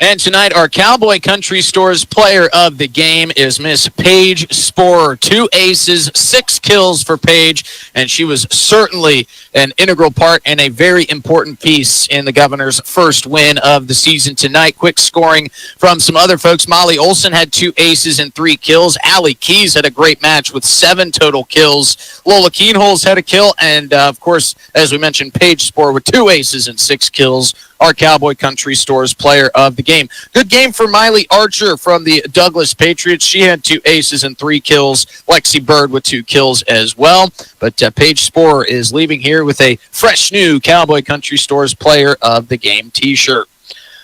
And tonight, our Cowboy Country Stores Player of the Game is Miss Paige Sporer. 2 aces, 6 kills for Paige, and she was certainly an integral part and a very important piece in the Governor's first win of the season tonight. Quick scoring from some other folks. Molly Olson had 2 aces and 3 kills. Allie Keys had a great match with 7 total kills. Lola Keenholz had a kill, and of course, as we mentioned, Paige Sporer with 2 aces and 6 kills. Our Cowboy Country Stores Player of the Game. Good game for Miley Archer from the Douglas Patriots. She had 2 aces and 3 kills. Lexi Bird with 2 kills as well. But Paige Sporer is leaving here with a fresh new Cowboy Country Stores Player of the Game t-shirt.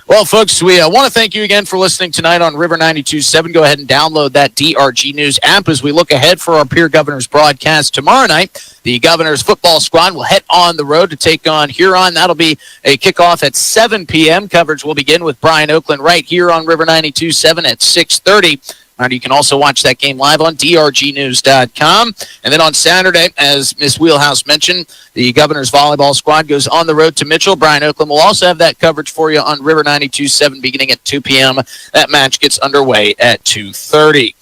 Well, folks, we want to thank you again for listening tonight on River 92.7. Go ahead and download that DRG News app as we look ahead for our Pierre Governors broadcast tomorrow night. The Governors football squad will head on the road to take on Huron. That'll be a kickoff at 7 p.m. Coverage will begin with Brian Oakland right here on River 92.7 at 6:30. And you can also watch that game live on drgnews.com. And then on Saturday, as Ms. Wheelhouse mentioned, the Governor's volleyball squad goes on the road to Mitchell. Brian Oakland will also have that coverage for you on River 92.7 beginning at 2 p.m. That match gets underway at 2:30.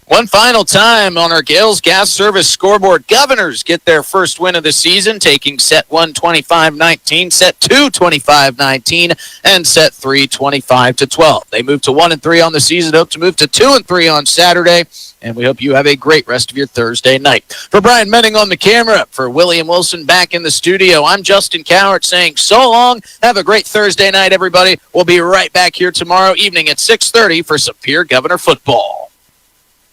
One final time on our Gales Gas Service scoreboard. Governors get their first win of the season, taking set 1 25-19, set 2 25-19, and set 3 25-12. They moved to 1-3 on the season, hope to move to 2-3 on Saturday, and we hope you have a great rest of your Thursday night. For Brian Menning on the camera, for William Wilson back in the studio, I'm Justin Cowart saying so long. Have a great Thursday night, everybody. We'll be right back here tomorrow evening at 6:30 for some Pierre Governor football.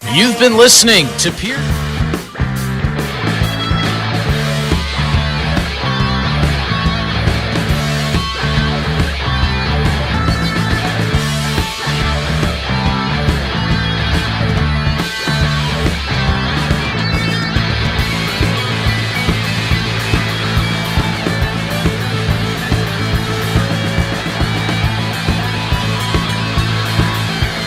You've been listening to Pierre.